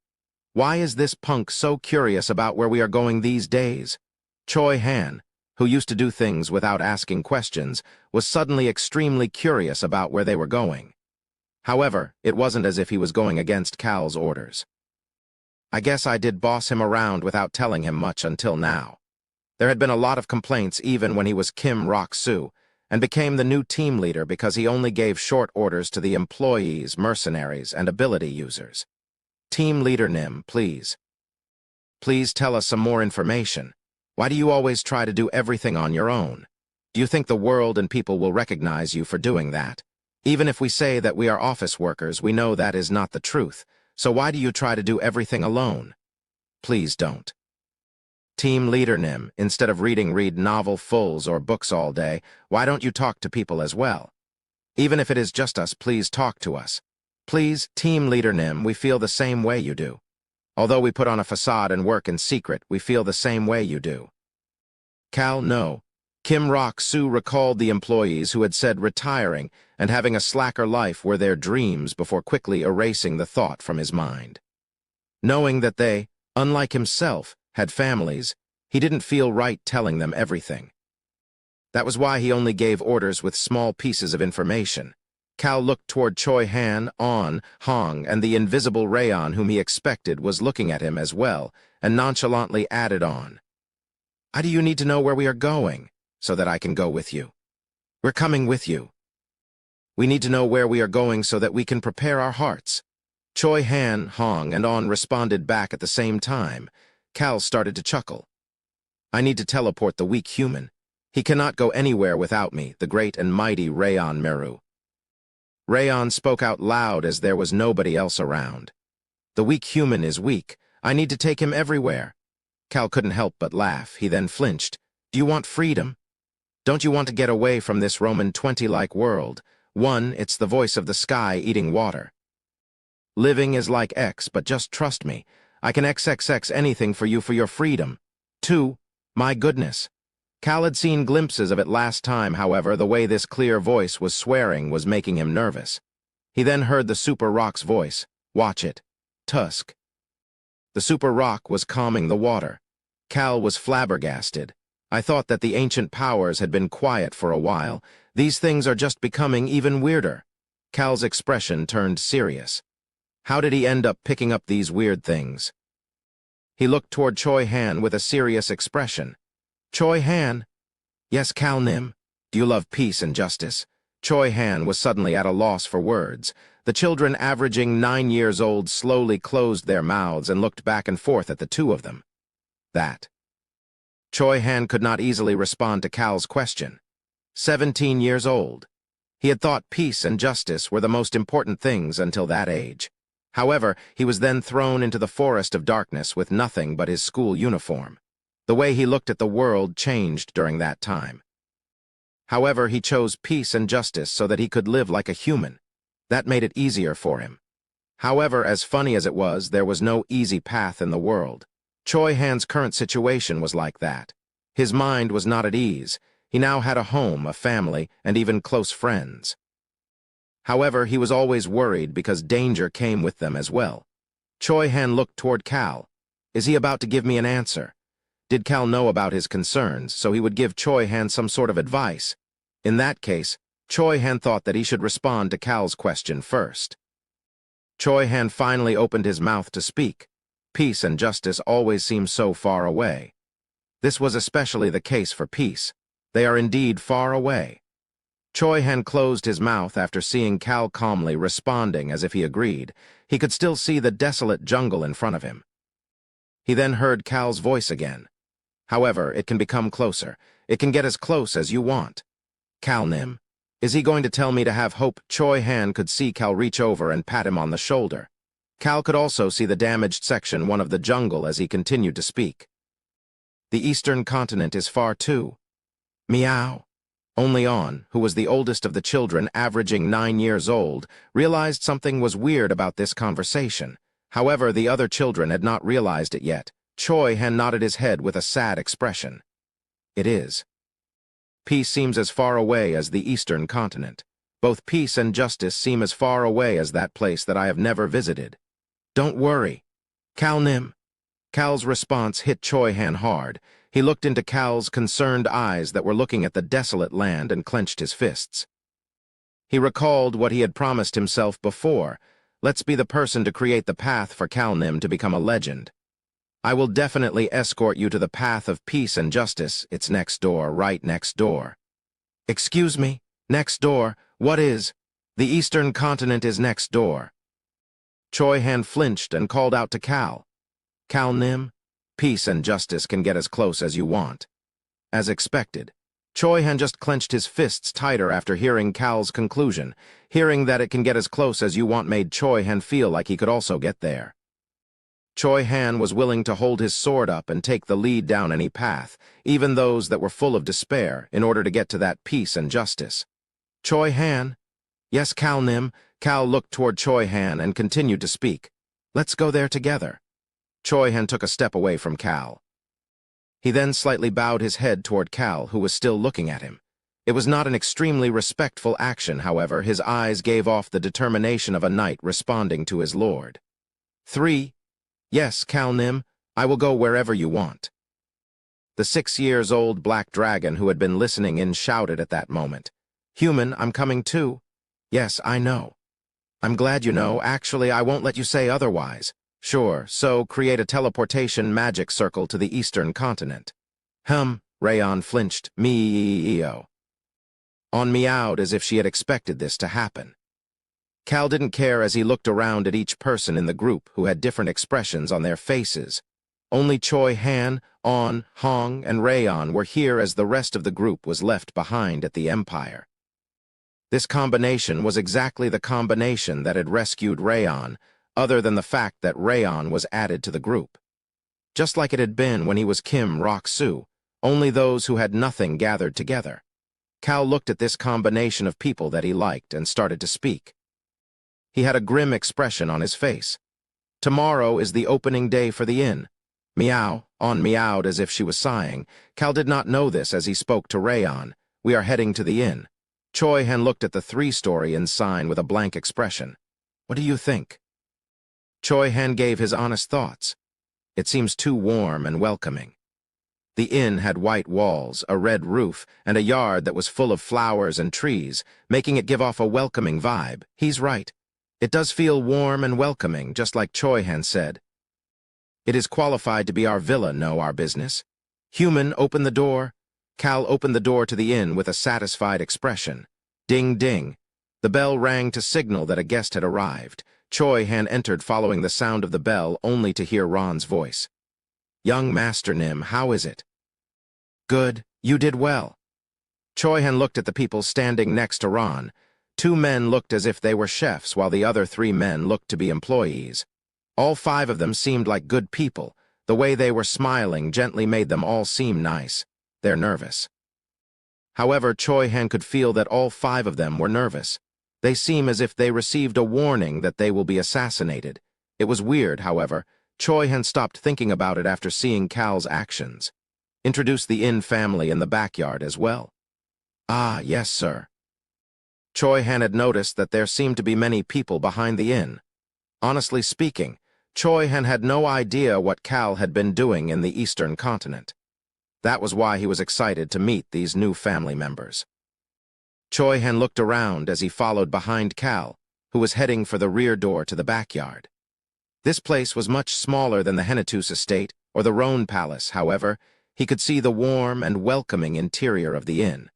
Why is this punk so curious about where we are going these days? Choi Han, who used to do things without asking questions, was suddenly extremely curious about where they were going. However, it wasn't as if he was going against Cal's orders. I guess I did boss him around without telling him much until now. There had been a lot of complaints even when he was Kim Rock-soo, and became the new team leader because he only gave short orders to the employees, mercenaries, and ability users. Team leader Nim, please. Please tell us some more information. Why do you always try to do everything on your own? Do you think the world and people will recognize you for doing that? Even if we say that we are office workers, we know that is not the truth. So why do you try to do everything alone? Please don't. Team leader Nim, instead of read novel fulls or books all day, why don't you talk to people as well? Even if it is just us, please talk to us. Please, team leader Nim, we feel the same way you do. Although we put on a facade and work in secret, we feel the same way you do. Cal, no. Kim Rock-soo recalled the employees who had said retiring and having a slacker life were their dreams before quickly erasing the thought from his mind. Knowing that they, unlike himself, had families, he didn't feel right telling them everything. That was why he only gave orders with small pieces of information. Cal looked toward Choi Han, Hong, and the invisible Rayon whom he expected was looking at him as well, and nonchalantly added on. Why do you need to know where we are going, so that I can go with you? We're coming with you. We need to know where we are going so that we can prepare our hearts. Choi Han, Hong, and On responded back at the same time. Cal started to chuckle. I need to teleport the weak human. He cannot go anywhere without me, the great and mighty Rayon Meru. Rayon spoke out loud as there was nobody else around. The weak human is weak. I need to take him everywhere. Cal couldn't help but laugh. He then flinched. Do you want freedom? Don't you want to get away from this Roman 20-like world? 1, it's the voice of the sky eating water. Living is like X, but just trust me. I can XXX anything for you for your freedom. 2, my goodness. Cal had seen glimpses of it last time, however, the way this clear voice was swearing was making him nervous. He then heard the Super Rock's voice. Watch it. Tusk. The Super Rock was calming the water. Cal was flabbergasted. I thought that the ancient powers had been quiet for a while. These things are just becoming even weirder. Cal's expression turned serious. How did he end up picking up these weird things? He looked toward Choi Han with a serious expression. Choi Han? Yes, Cal Nim. Do you love peace and justice? Choi Han was suddenly at a loss for words. The children, averaging 9 years old, slowly closed their mouths and looked back and forth at the two of them. That. Choi Han could not easily respond to Cal's question. 17 years old. He had thought peace and justice were the most important things until that age. However, he was then thrown into the forest of darkness with nothing but his school uniform. The way he looked at the world changed during that time. However, he chose peace and justice so that he could live like a human. That made it easier for him. However, as funny as it was, there was no easy path in the world. Choi Han's current situation was like that. His mind was not at ease. He now had a home, a family, and even close friends. However, he was always worried because danger came with them as well. Choi Han looked toward Cal. Is he about to give me an answer? Did Cal know about his concerns, so he would give Choi Han some sort of advice? In that case, Choi Han thought that he should respond to Cal's question first. Choi Han finally opened his mouth to speak. Peace and justice always seem so far away. This was especially the case for peace. They are indeed far away. Choi Han closed his mouth after seeing Cal calmly responding as if he agreed. He could still see the desolate jungle in front of him. He then heard Cal's voice again. However, it can become closer. It can get as close as you want. Cal Nim. Is he going to tell me to have hope? Choi Han could see Cal reach over and pat him on the shoulder. Cal could also see the damaged section, one of the jungle, as he continued to speak. The eastern continent is far too. Meow. Only On, who was the oldest of the children, averaging 9 years old, realized something was weird about this conversation. However, the other children had not realized it yet. Choi Han nodded his head with a sad expression. It is. Peace seems as far away as the eastern continent. Both peace and justice seem as far away as that place that I have never visited. Don't worry. Cal Nim. Cal's response hit Choi Han hard. He looked into Cal's concerned eyes that were looking at the desolate land and clenched his fists. He recalled what he had promised himself before. Let's be the person to create the path for Cal Nim to become a legend. I will definitely escort you to the path of peace and justice. It's next door, right next door. Excuse me? Next door? What is? The eastern continent is next door. Choi Han flinched and called out to Cal. Cal Nim, peace and justice can get as close as you want. As expected, Choi Han just clenched his fists tighter after hearing Cal's conclusion. Hearing that it can get as close as you want made Choi Han feel like he could also get there. Choi Han was willing to hold his sword up and take the lead down any path, even those that were full of despair, in order to get to that peace and justice. Choi Han? Yes, Cal Nim. Cal looked toward Choi Han and continued to speak. Let's go there together. Choi Han took a step away from Cal. He then slightly bowed his head toward Cal, who was still looking at him. It was not an extremely respectful action, however. His eyes gave off the determination of a knight responding to his lord. 3. Yes, Cal Nim, I will go wherever you want. The 6-year-old black dragon who had been listening in shouted at that moment. Human, I'm coming too. Yes, I know. I'm glad you know. Actually, I won't let you say otherwise. Sure, so create a teleportation magic circle to the eastern continent. Rayon flinched. Me-e-e-o. On meowed as if she had expected this to happen. Cal didn't care as he looked around at each person in the group who had different expressions on their faces. Only Choi Han, On, Hong, and Rayon were here as the rest of the group was left behind at the Empire. This combination was exactly the combination that had rescued Rayon, other than the fact that Rayon was added to the group. Just like it had been when he was Kim Rock-soo, only those who had nothing gathered together. Cal looked at this combination of people that he liked and started to speak. He had a grim expression on his face. Tomorrow is the opening day for the inn. Meow, On meowed as if she was sighing. Cal did not know this as he spoke to Rayon. We are heading to the inn. Choi Han looked at the 3-story inn sign with a blank expression. What do you think? Choi Han gave his honest thoughts. It seems too warm and welcoming. The inn had white walls, a red roof, and a yard that was full of flowers and trees, making it give off a welcoming vibe. He's right. It does feel warm and welcoming, just like Choi Han said. It is qualified to be our villa, know our business. Human, open the door. Cal opened the door to the inn with a satisfied expression. Ding, ding. The bell rang to signal that a guest had arrived. Choi Han entered following the sound of the bell, only to hear Ron's voice. Young Master Nim, how is it? Good, you did well. Choi Han looked at the people standing next to Ron. 2 men looked as if they were chefs, while the other 3 men looked to be employees. All 5 of them seemed like good people. The way they were smiling gently made them all seem nice. They're nervous. However, Choi Han could feel that all 5 of them were nervous. They seem as if they received a warning that they will be assassinated. It was weird, however. Choi Han stopped thinking about it after seeing Cal's actions. Introduce the inn family in the backyard as well. Ah, yes, sir. Choi Han had noticed that there seemed to be many people behind the inn. Honestly speaking, Choi Han had no idea what Cal had been doing in the eastern continent. That was why he was excited to meet these new family members. Choi Han looked around as he followed behind Cal, who was heading for the rear door to the backyard. This place was much smaller than the Henatus estate or the Roan Palace, however. He could see the warm and welcoming interior of the inn.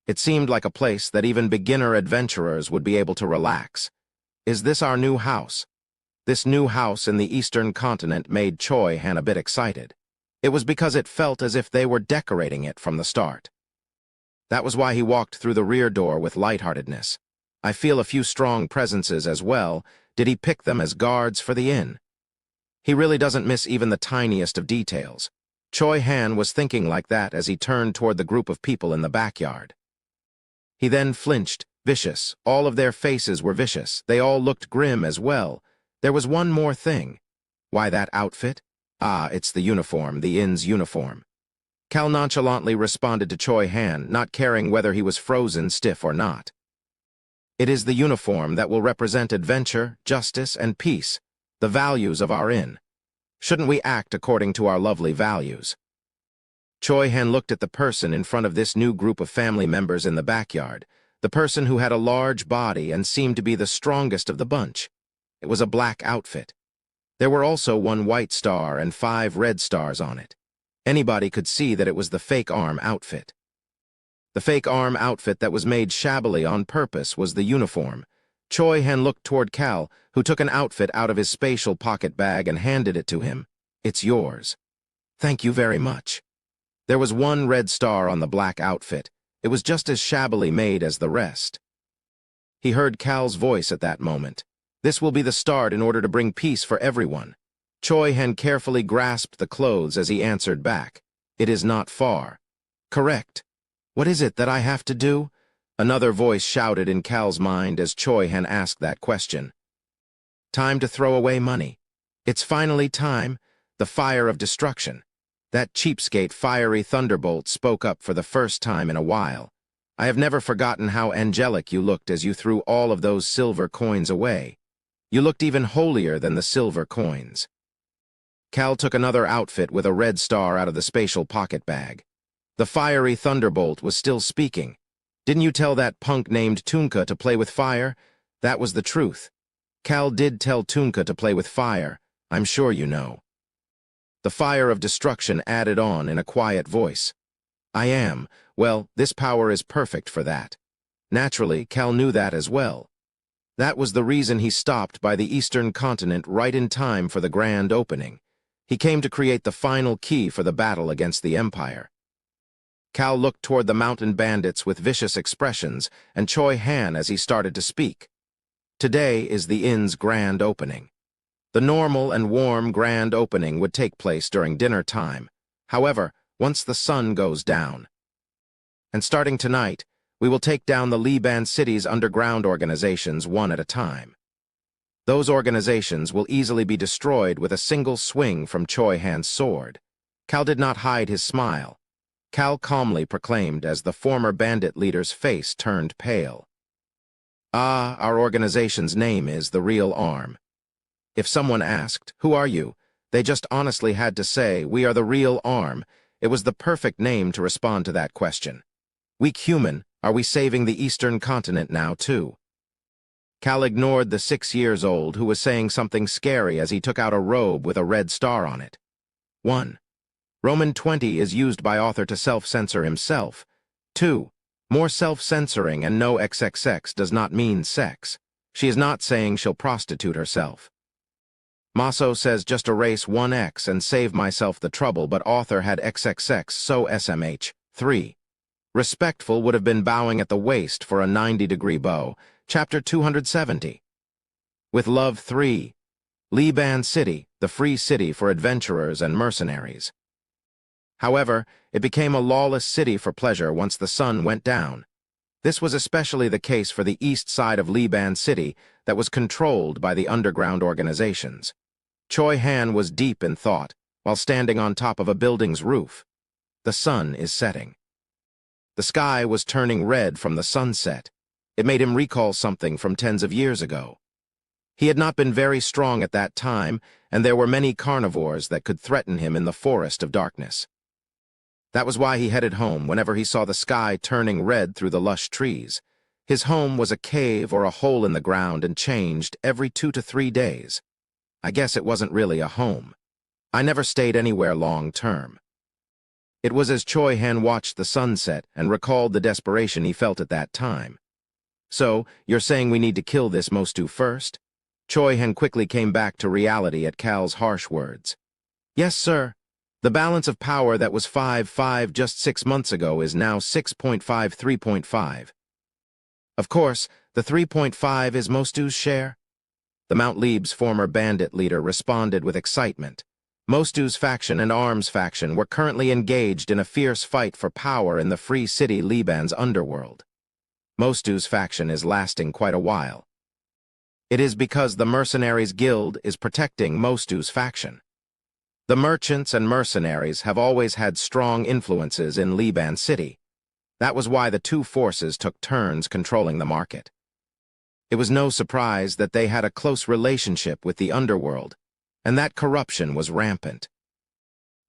It seemed like a place that even beginner adventurers would be able to relax. Is this our new house? This new house in the eastern continent made Choi Han a bit excited. It was because it felt as if they were decorating it from the start. That was why he walked through the rear door with lightheartedness. I feel a few strong presences as well. Did he pick them as guards for the inn? He really doesn't miss even the tiniest of details. Choi Han was thinking like that as he turned toward the group of people in the backyard. He then flinched, vicious. All of their faces were vicious. They all looked grim as well. There was one more thing. Why that outfit? Ah, it's the uniform, the Ainz uniform. Cal nonchalantly responded to Choi Han, not caring whether he was frozen stiff or not. It is the uniform that will represent adventure, justice, and peace, the values of our inn. Shouldn't we act according to our lovely values? Choi Han looked at the person in front of this new group of family members in the backyard, the person who had a large body and seemed to be the strongest of the bunch. It was a black outfit. There were also 1 white star and 5 red stars on it. Anybody could see that it was the fake arm outfit. The fake arm outfit that was made shabbily on purpose was the uniform. Choi Han looked toward Cal, who took an outfit out of his spatial pocket bag and handed it to him. It's yours. Thank you very much. There was 1 red star on the black outfit. It was just as shabbily made as the rest. He heard Cal's voice at that moment. This will be the start in order to bring peace for everyone. Choi Han carefully grasped the clothes as he answered back. It is not far. Correct. What is it that I have to do? Another voice shouted in Cal's mind as Choi Han asked that question. Time to throw away money. It's finally time. The fire of destruction. That cheapskate fiery thunderbolt spoke up for the first time in a while. I have never forgotten how angelic you looked as you threw all of those silver coins away. You looked even holier than the silver coins. Cal took another outfit with a red star out of the spatial pocket bag. The fiery thunderbolt was still speaking. Didn't you tell that punk named Tunka to play with fire? That was the truth. Cal did tell Tunka to play with fire. I'm sure you know. The fire of destruction added on in a quiet voice. I am. Well, this power is perfect for that. Naturally, Cal knew that as well. That was the reason he stopped by the eastern continent right in time for the grand opening. He came to create the final key for the battle against the Empire. Cal looked toward the mountain bandits with vicious expressions and Choi Han as he started to speak. Today is the inn's grand opening. The normal and warm grand opening would take place during dinner time. However, once the sun goes down. And starting tonight, we will take down the Liban city's underground organizations one at a time. Those organizations will easily be destroyed with a single swing from Choi Han's sword. Cal did not hide his smile. Cal calmly proclaimed as the former bandit leader's face turned pale. Ah, our organization's name is the Real Arm. If someone asked, who are you? They just honestly had to say, we are the Real Arm. It was the perfect name to respond to that question. Weak human, are we saving the eastern continent now too? Cal ignored the 6-year-old who was saying something scary as he took out a robe with a red star on it. 1. Roman 20 is used by author to self-censor himself. 2. More self-censoring and no XXX does not mean sex. She is not saying she'll prostitute herself. Maso says just erase 1X and save myself the trouble, but author had XXX, so SMH. 3. Respectful would have been bowing at the waist for a 90-degree bow. Chapter 270. With love 3. Liban City, the free city for adventurers and mercenaries. However, it became a lawless city for pleasure once the sun went down. This was especially the case for the east side of Liban City that was controlled by the underground organizations. Choi Han was deep in thought while standing on top of a building's roof. The sun is setting. The sky was turning red from the sunset. It made him recall something from tens of years ago. He had not been very strong at that time, and there were many carnivores that could threaten him in the forest of darkness. That was why he headed home whenever he saw the sky turning red through the lush trees. His home was a cave or a hole in the ground and changed every 2 to 3 days. I guess it wasn't really a home. I never stayed anywhere long-term. It was as Choi Han watched the sunset and recalled the desperation he felt at that time. So, you're saying we need to kill this Mostu first? Choi Han quickly came back to reality at Cal's harsh words. Yes, sir. The balance of power that was 5-5 just 6 months ago is now 6.5 3.5. Of course, the 3.5 is Mostu's share. The Mount Lieb's former bandit leader responded with excitement. Mostu's faction and Arm's faction were currently engaged in a fierce fight for power in the free city Liban's underworld. Mostu's faction is lasting quite a while. It is because the Mercenaries Guild is protecting Mostu's faction. The merchants and mercenaries have always had strong influences in Liban City. That was why the two forces took turns controlling the market. It was no surprise that they had a close relationship with the underworld, and that corruption was rampant.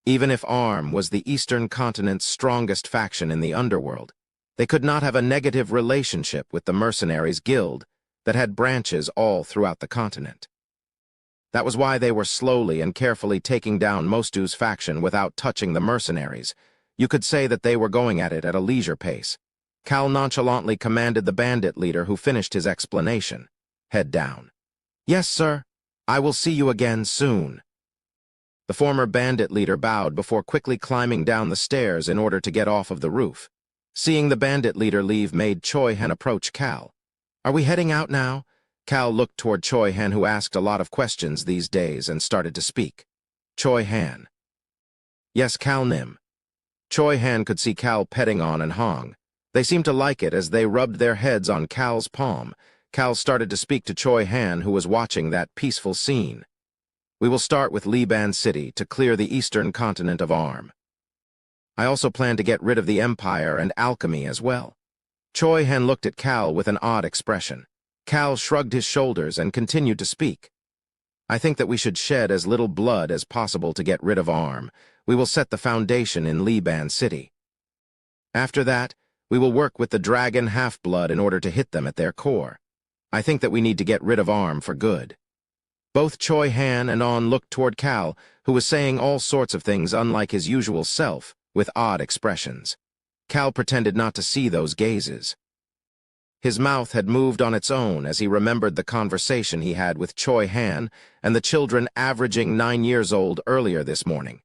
Even if Arm was the Eastern Continent's strongest faction in the underworld, they could not have a negative relationship with the Mercenaries Guild that had branches all throughout the continent. That was why they were slowly and carefully taking down Mostu's faction without touching the mercenaries. You could say that they were going at it at a leisure pace. Cal nonchalantly commanded the bandit leader, who finished his explanation. Head down. Yes, sir. I will see you again soon. The former bandit leader bowed before quickly climbing down the stairs in order to get off of the roof. Seeing the bandit leader leave made Choi Han approach Cal. Are we heading out now? Cal looked toward Choi Han, who asked a lot of questions these days, and started to speak. Choi Han. Yes, Cal Nim. Choi Han could see Cal petting on and Hong. They seemed to like it as they rubbed their heads on Cal's palm. Cal started to speak to Choi Han, who was watching that peaceful scene. We will start with Liban City to clear the eastern continent of Arm. I also plan to get rid of the Empire and alchemy as well. Choi Han looked at Cal with an odd expression. Cal shrugged his shoulders and continued to speak. I think that we should shed as little blood as possible to get rid of Arm. We will set the foundation in Liban City. After that, we will work with the Dragon Half-Blood in order to hit them at their core. I think that we need to get rid of Arm for good. Both Choi Han and On looked toward Cal, who was saying all sorts of things unlike his usual self, with odd expressions. Cal pretended not to see those gazes. His mouth had moved on its own as he remembered the conversation he had with Choi Han and the children averaging 9 years old earlier this morning.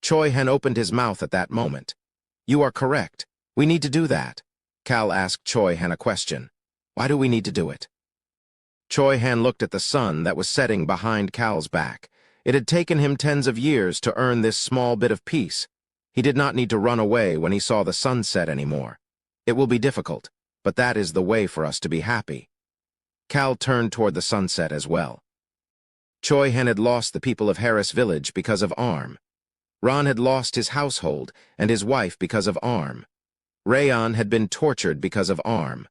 Choi Han opened his mouth at that moment. You are correct. We need to do that. Cal asked Choi Han a question. Why do we need to do it? Choi Han looked at the sun that was setting behind Cal's back. It had taken him tens of years to earn this small bit of peace. He did not need to run away when he saw the sunset anymore. It will be difficult, but that is the way for us to be happy. Cal turned toward the sunset as well. Choi Han had lost the people of Harris Village because of Arm. Ron had lost his household and his wife because of Arm. Rayon had been tortured because of Arm.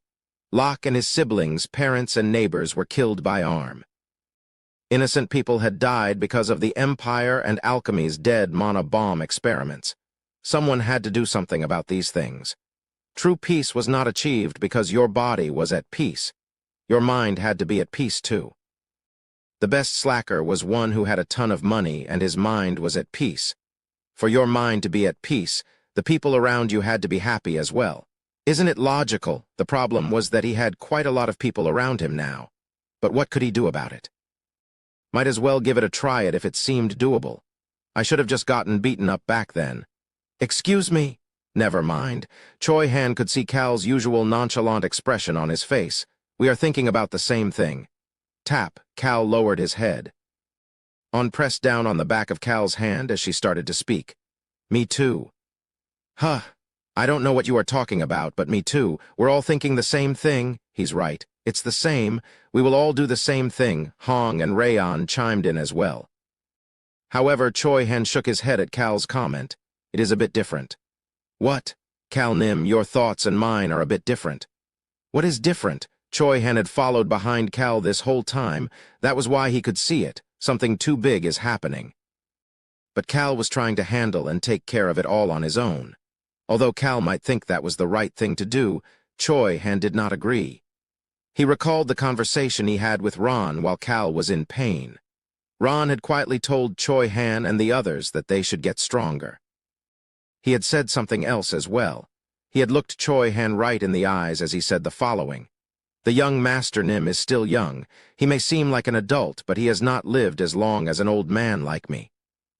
Locke and his siblings, parents, and neighbors were killed by Arm. Innocent people had died because of the Empire and Alchemy's dead mono-bomb experiments. Someone had to do something about these things. True peace was not achieved because your body was at peace. Your mind had to be at peace too. The best slacker was one who had a ton of money and his mind was at peace. For your mind to be at peace, the people around you had to be happy as well. Isn't it logical? The problem was that he had quite a lot of people around him now. But what could he do about it? Might as well give it a try if it seemed doable. I should have just gotten beaten up back then. Excuse me? Never mind. Choi Han could see Cal's usual nonchalant expression on his face. We are thinking about the same thing. Tap. Cal lowered his head. On pressed down on the back of Cal's hand as she started to speak. Me too. Huh. I don't know what you are talking about, but me too. We're all thinking the same thing. He's right. It's the same. We will all do the same thing. Hong and Rayon chimed in as well. However, Choi Han shook his head at Cal's comment. It is a bit different. What? Cal Nim, your thoughts and mine are a bit different. What is different? Choi Han had followed behind Cal this whole time. That was why he could see it. Something too big is happening. But Cal was trying to handle and take care of it all on his own. Although Cal might think that was the right thing to do, Choi Han did not agree. He recalled the conversation he had with Ron while Cal was in pain. Ron had quietly told Choi Han and the others that they should get stronger. He had said something else as well. He had looked Choi Han right in the eyes as he said the following. The young Master Nim is still young. He may seem like an adult, but he has not lived as long as an old man like me.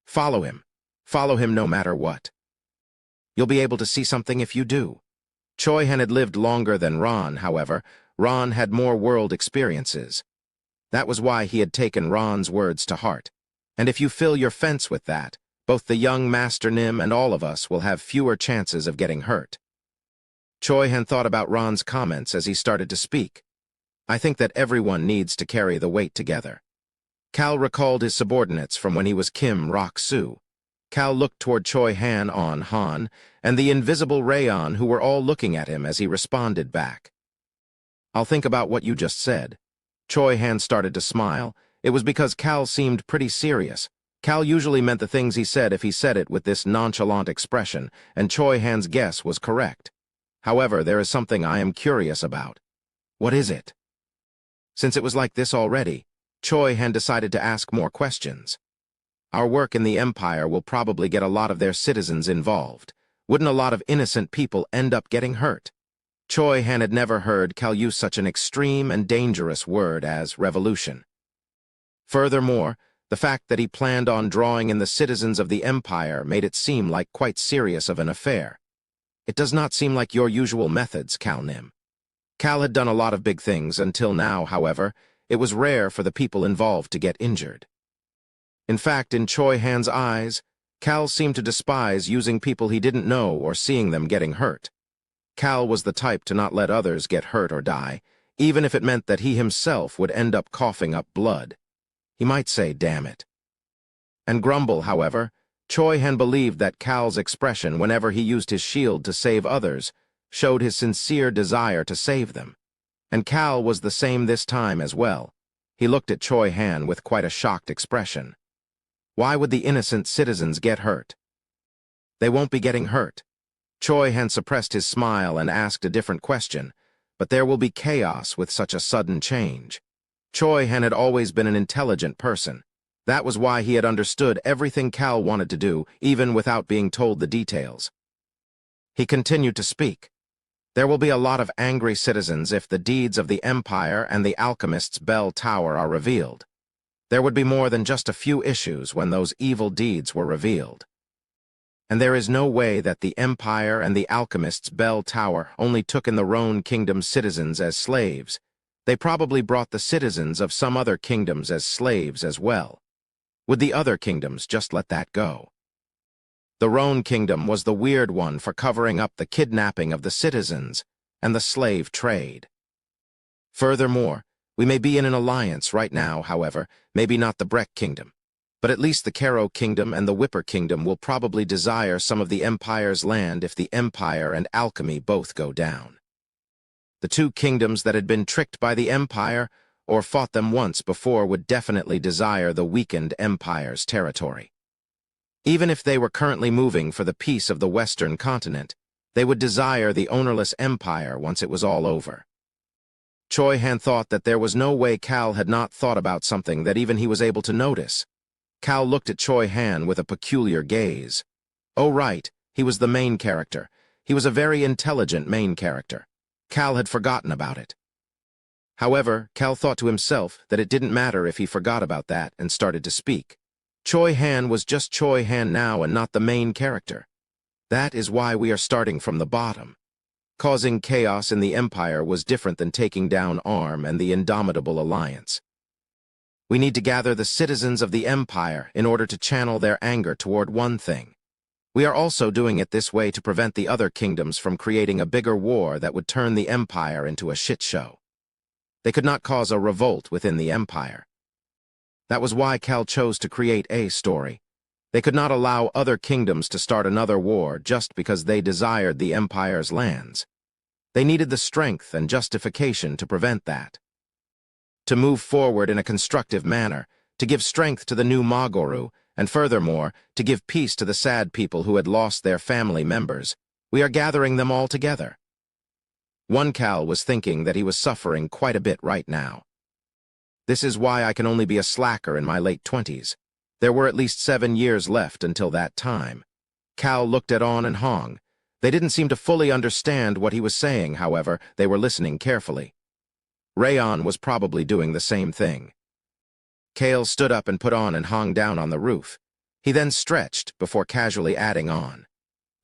Follow him. Follow him no matter what. You'll be able to see something if you do. Choi Han had lived longer than Ron, however. Ron had more world experiences. That was why he had taken Ron's words to heart. And if you fill your fence with that, both the young Master Nim and all of us will have fewer chances of getting hurt. Choi Han thought about Ron's comments as he started to speak. I think that everyone needs to carry the weight together. Cal recalled his subordinates from when he was Kim Rok-soo. Cal looked toward Choi Han, and the invisible Rayon, who were all looking at him as he responded back. I'll think about what you just said. Choi Han started to smile. It was because Cal seemed pretty serious. Cal usually meant the things he said if he said it with this nonchalant expression, and Choi Han's guess was correct. However, there is something I am curious about. What is it? Since it was like this already, Choi Han decided to ask more questions. Our work in the Empire will probably get a lot of their citizens involved. Wouldn't a lot of innocent people end up getting hurt? Choi Han had never heard Cal use such an extreme and dangerous word as revolution. Furthermore, the fact that he planned on drawing in the citizens of the Empire made it seem like quite serious of an affair. It does not seem like your usual methods, Cal Nim. Cal had done a lot of big things until now, however. It was rare for the people involved to get injured. In fact, in Choi Han's eyes, Cal seemed to despise using people he didn't know or seeing them getting hurt. Cal was the type to not let others get hurt or die, even if it meant that he himself would end up coughing up blood. He might say, damn it. And grumble, however. Choi Han believed that Cal's expression whenever he used his shield to save others showed his sincere desire to save them. And Cal was the same this time as well. He looked at Choi Han with quite a shocked expression. Why would the innocent citizens get hurt? They won't be getting hurt. Choi Han suppressed his smile and asked a different question, but there will be chaos with such a sudden change. Choi Han had always been an intelligent person. That was why he had understood everything Cal wanted to do, even without being told the details. He continued to speak. There will be a lot of angry citizens if the deeds of the Empire and the Alchemist's Bell Tower are revealed. There would be more than just a few issues when those evil deeds were revealed. And there is no way that the Empire and the Alchemist's Bell Tower only took in the Roan Kingdom's citizens as slaves. They probably brought the citizens of some other kingdoms as slaves as well. Would the other kingdoms just let that go? The Roan Kingdom was the weird one for covering up the kidnapping of the citizens and the slave trade. Furthermore, we may be in an alliance right now, however, maybe not the Breck Kingdom. But at least the Caro Kingdom and the Whipper Kingdom will probably desire some of the Empire's land if the Empire and alchemy both go down. The two kingdoms that had been tricked by the Empire or fought them once before would definitely desire the weakened Empire's territory. Even if they were currently moving for the peace of the Western continent, they would desire the ownerless Empire once it was all over. Choi Han thought that there was no way Cal had not thought about something that even he was able to notice. Cal looked at Choi Han with a peculiar gaze. Oh right, he was the main character. He was a very intelligent main character. Cal had forgotten about it. However, Cal thought to himself that it didn't matter if he forgot about that and started to speak. Choi Han was just Choi Han now and not the main character. That is why we are starting from the bottom. Causing chaos in the Empire was different than taking down Arm and the Indomitable Alliance. We need to gather the citizens of the Empire in order to channel their anger toward one thing. We are also doing it this way to prevent the other kingdoms from creating a bigger war that would turn the Empire into a shit show. They could not cause a revolt within the Empire. That was why Cal chose to create a story. They could not allow other kingdoms to start another war just because they desired the Empire's lands. They needed the strength and justification to prevent that. To move forward in a constructive manner, to give strength to the new Magoru, and furthermore, to give peace to the sad people who had lost their family members, we are gathering them all together. One Cal was thinking that he was suffering quite a bit right now. This is why I can only be a slacker in my late 20s. There were at least 7 years left until that time. Cal looked at On and Hong. They didn't seem to fully understand what he was saying, however, they were listening carefully. Rayon was probably doing the same thing. Kale stood up and put On and Hong down on the roof. He then stretched before casually adding on.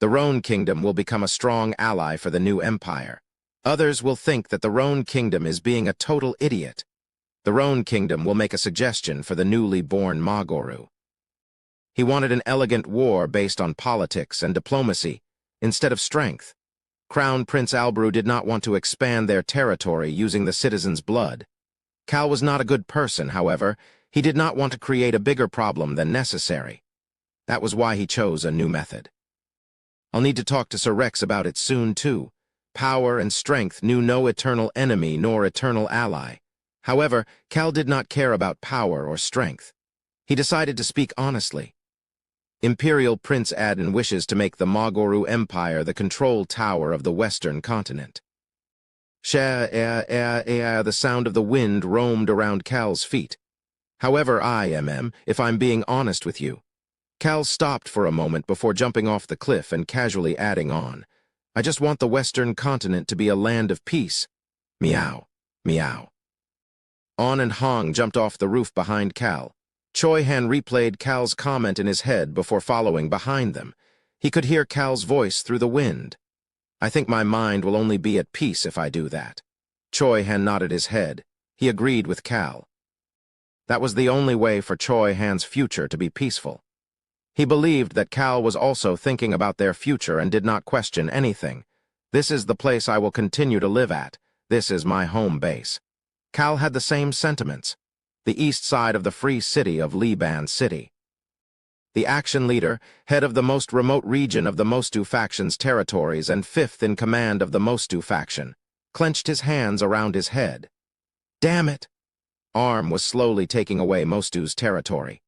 The Roan Kingdom will become a strong ally for the new Empire. Others will think that the Roan Kingdom is being a total idiot. The Roan Kingdom will make a suggestion for the newly born Magoru. He wanted an elegant war based on politics and diplomacy, instead of strength. Crown Prince Albrew did not want to expand their territory using the citizens' blood. Cal was not a good person, however. He did not want to create a bigger problem than necessary. That was why he chose a new method. I'll need to talk to Sir Rex about it soon, too. Power and strength knew no eternal enemy nor eternal ally. However, Cal did not care about power or strength. He decided to speak honestly. Imperial Prince Adden wishes to make the Magoru Empire the control tower of the Western continent. The sound of the wind roamed around Cal's feet. However, if I'm being honest with you. Cal stopped for a moment before jumping off the cliff and casually adding on. I just want the Western continent to be a land of peace. Meow, meow. On and Hong jumped off the roof behind Cal. Choi Han replayed Cal's comment in his head before following behind them. He could hear Cal's voice through the wind. I think my mind will only be at peace if I do that. Choi Han nodded his head. He agreed with Cal. That was the only way for Choi Han's future to be peaceful. He believed that Cal was also thinking about their future and did not question anything. This is the place I will continue to live at. This is my home base. Cal had the same sentiments. The east side of the free city of Liban City. The action leader, head of the most remote region of the Mostu faction's territories and fifth in command of the Mostu faction, clenched his hands around his head. Damn it! Arm was slowly taking away Mostu's territory.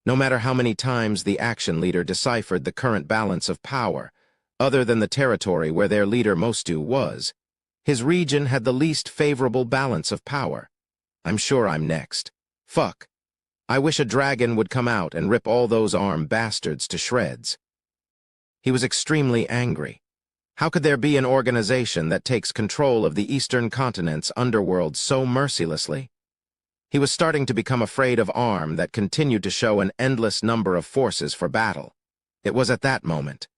No matter how many times the action leader deciphered the current balance of power, other than the territory where their leader Mostu was, his region had the least favorable balance of power. I'm sure I'm next. Fuck. I wish a dragon would come out and rip all those Arm bastards to shreds. He was extremely angry. How could there be an organization that takes control of the eastern continent's underworld so mercilessly? He was starting to become afraid of Arm that continued to show an endless number of forces for battle. It was at that moment.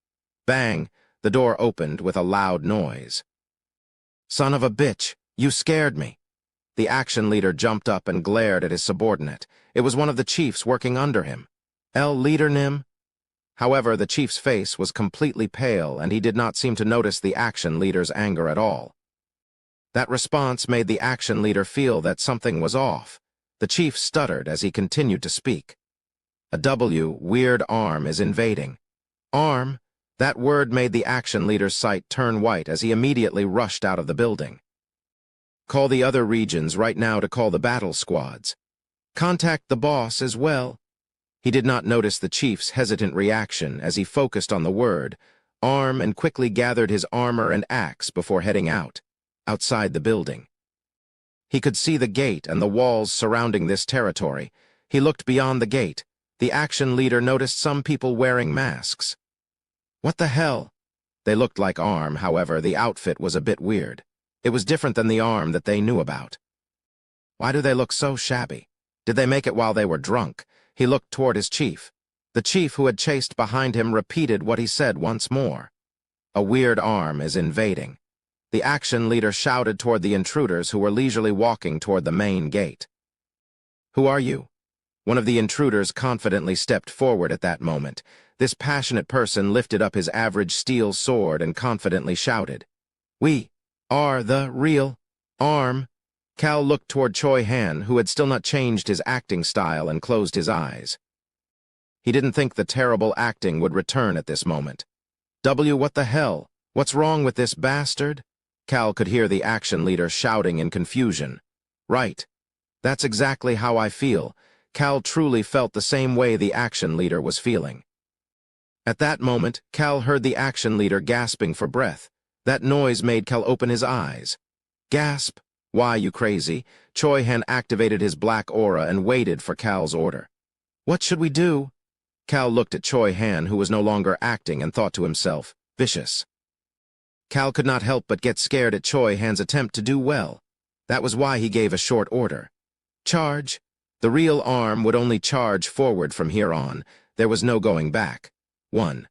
Bang! The door opened with a loud noise. Son of a bitch, you scared me. The action leader jumped up and glared at his subordinate. It was one of the chiefs working under him. Leader Nim? However, the chief's face was completely pale and he did not seem to notice the action leader's anger at all. That response made the action leader feel that something was off. The chief stuttered as he continued to speak. Weird Arm is invading. Arm? That word made the action leader's sight turn white as he immediately rushed out of the building. Call the other regions right now to call the battle squads. Contact the boss as well. He did not notice the chief's hesitant reaction as he focused on the word, Arm, and quickly gathered his armor and axe before heading out, outside the building. He could see the gate and the walls surrounding this territory. He looked beyond the gate. The action leader noticed some people wearing masks. What the hell? They looked like Arm, however, the outfit was a bit weird. It was different than the Arm that they knew about. Why do they look so shabby? Did they make it while they were drunk? He looked toward his chief. The chief who had chased behind him repeated what he said once more. A weird Arm is invading. The action leader shouted toward the intruders who were leisurely walking toward the main gate. Who are you? One of the intruders confidently stepped forward at that moment. This passionate person lifted up his average steel sword and confidently shouted, We are the real Arm. Cal looked toward Choi Han, who had still not changed his acting style, and closed his eyes. He didn't think the terrible acting would return at this moment. What the hell? What's wrong with this bastard? Cal could hear the action leader shouting in confusion. Right. That's exactly how I feel. Cal truly felt the same way the action leader was feeling. At that moment, Cal heard the action leader gasping for breath. That noise made Cal open his eyes. Gasp! Why, you crazy? Choi Han activated his black aura and waited for Cal's order. What should we do? Cal looked at Choi Han, who was no longer acting, and thought to himself, vicious. Cal could not help but get scared at Choi Han's attempt to do well. That was why he gave a short order. Charge! The real Arm would only charge forward from here on. There was no going back. 1.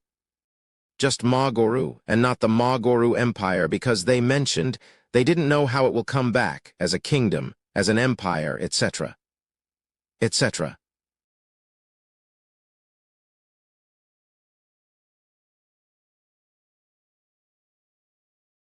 Just Magoru, and not the Magoru Empire, because they mentioned they didn't know how it will come back, as a kingdom, as an empire, etc. etc.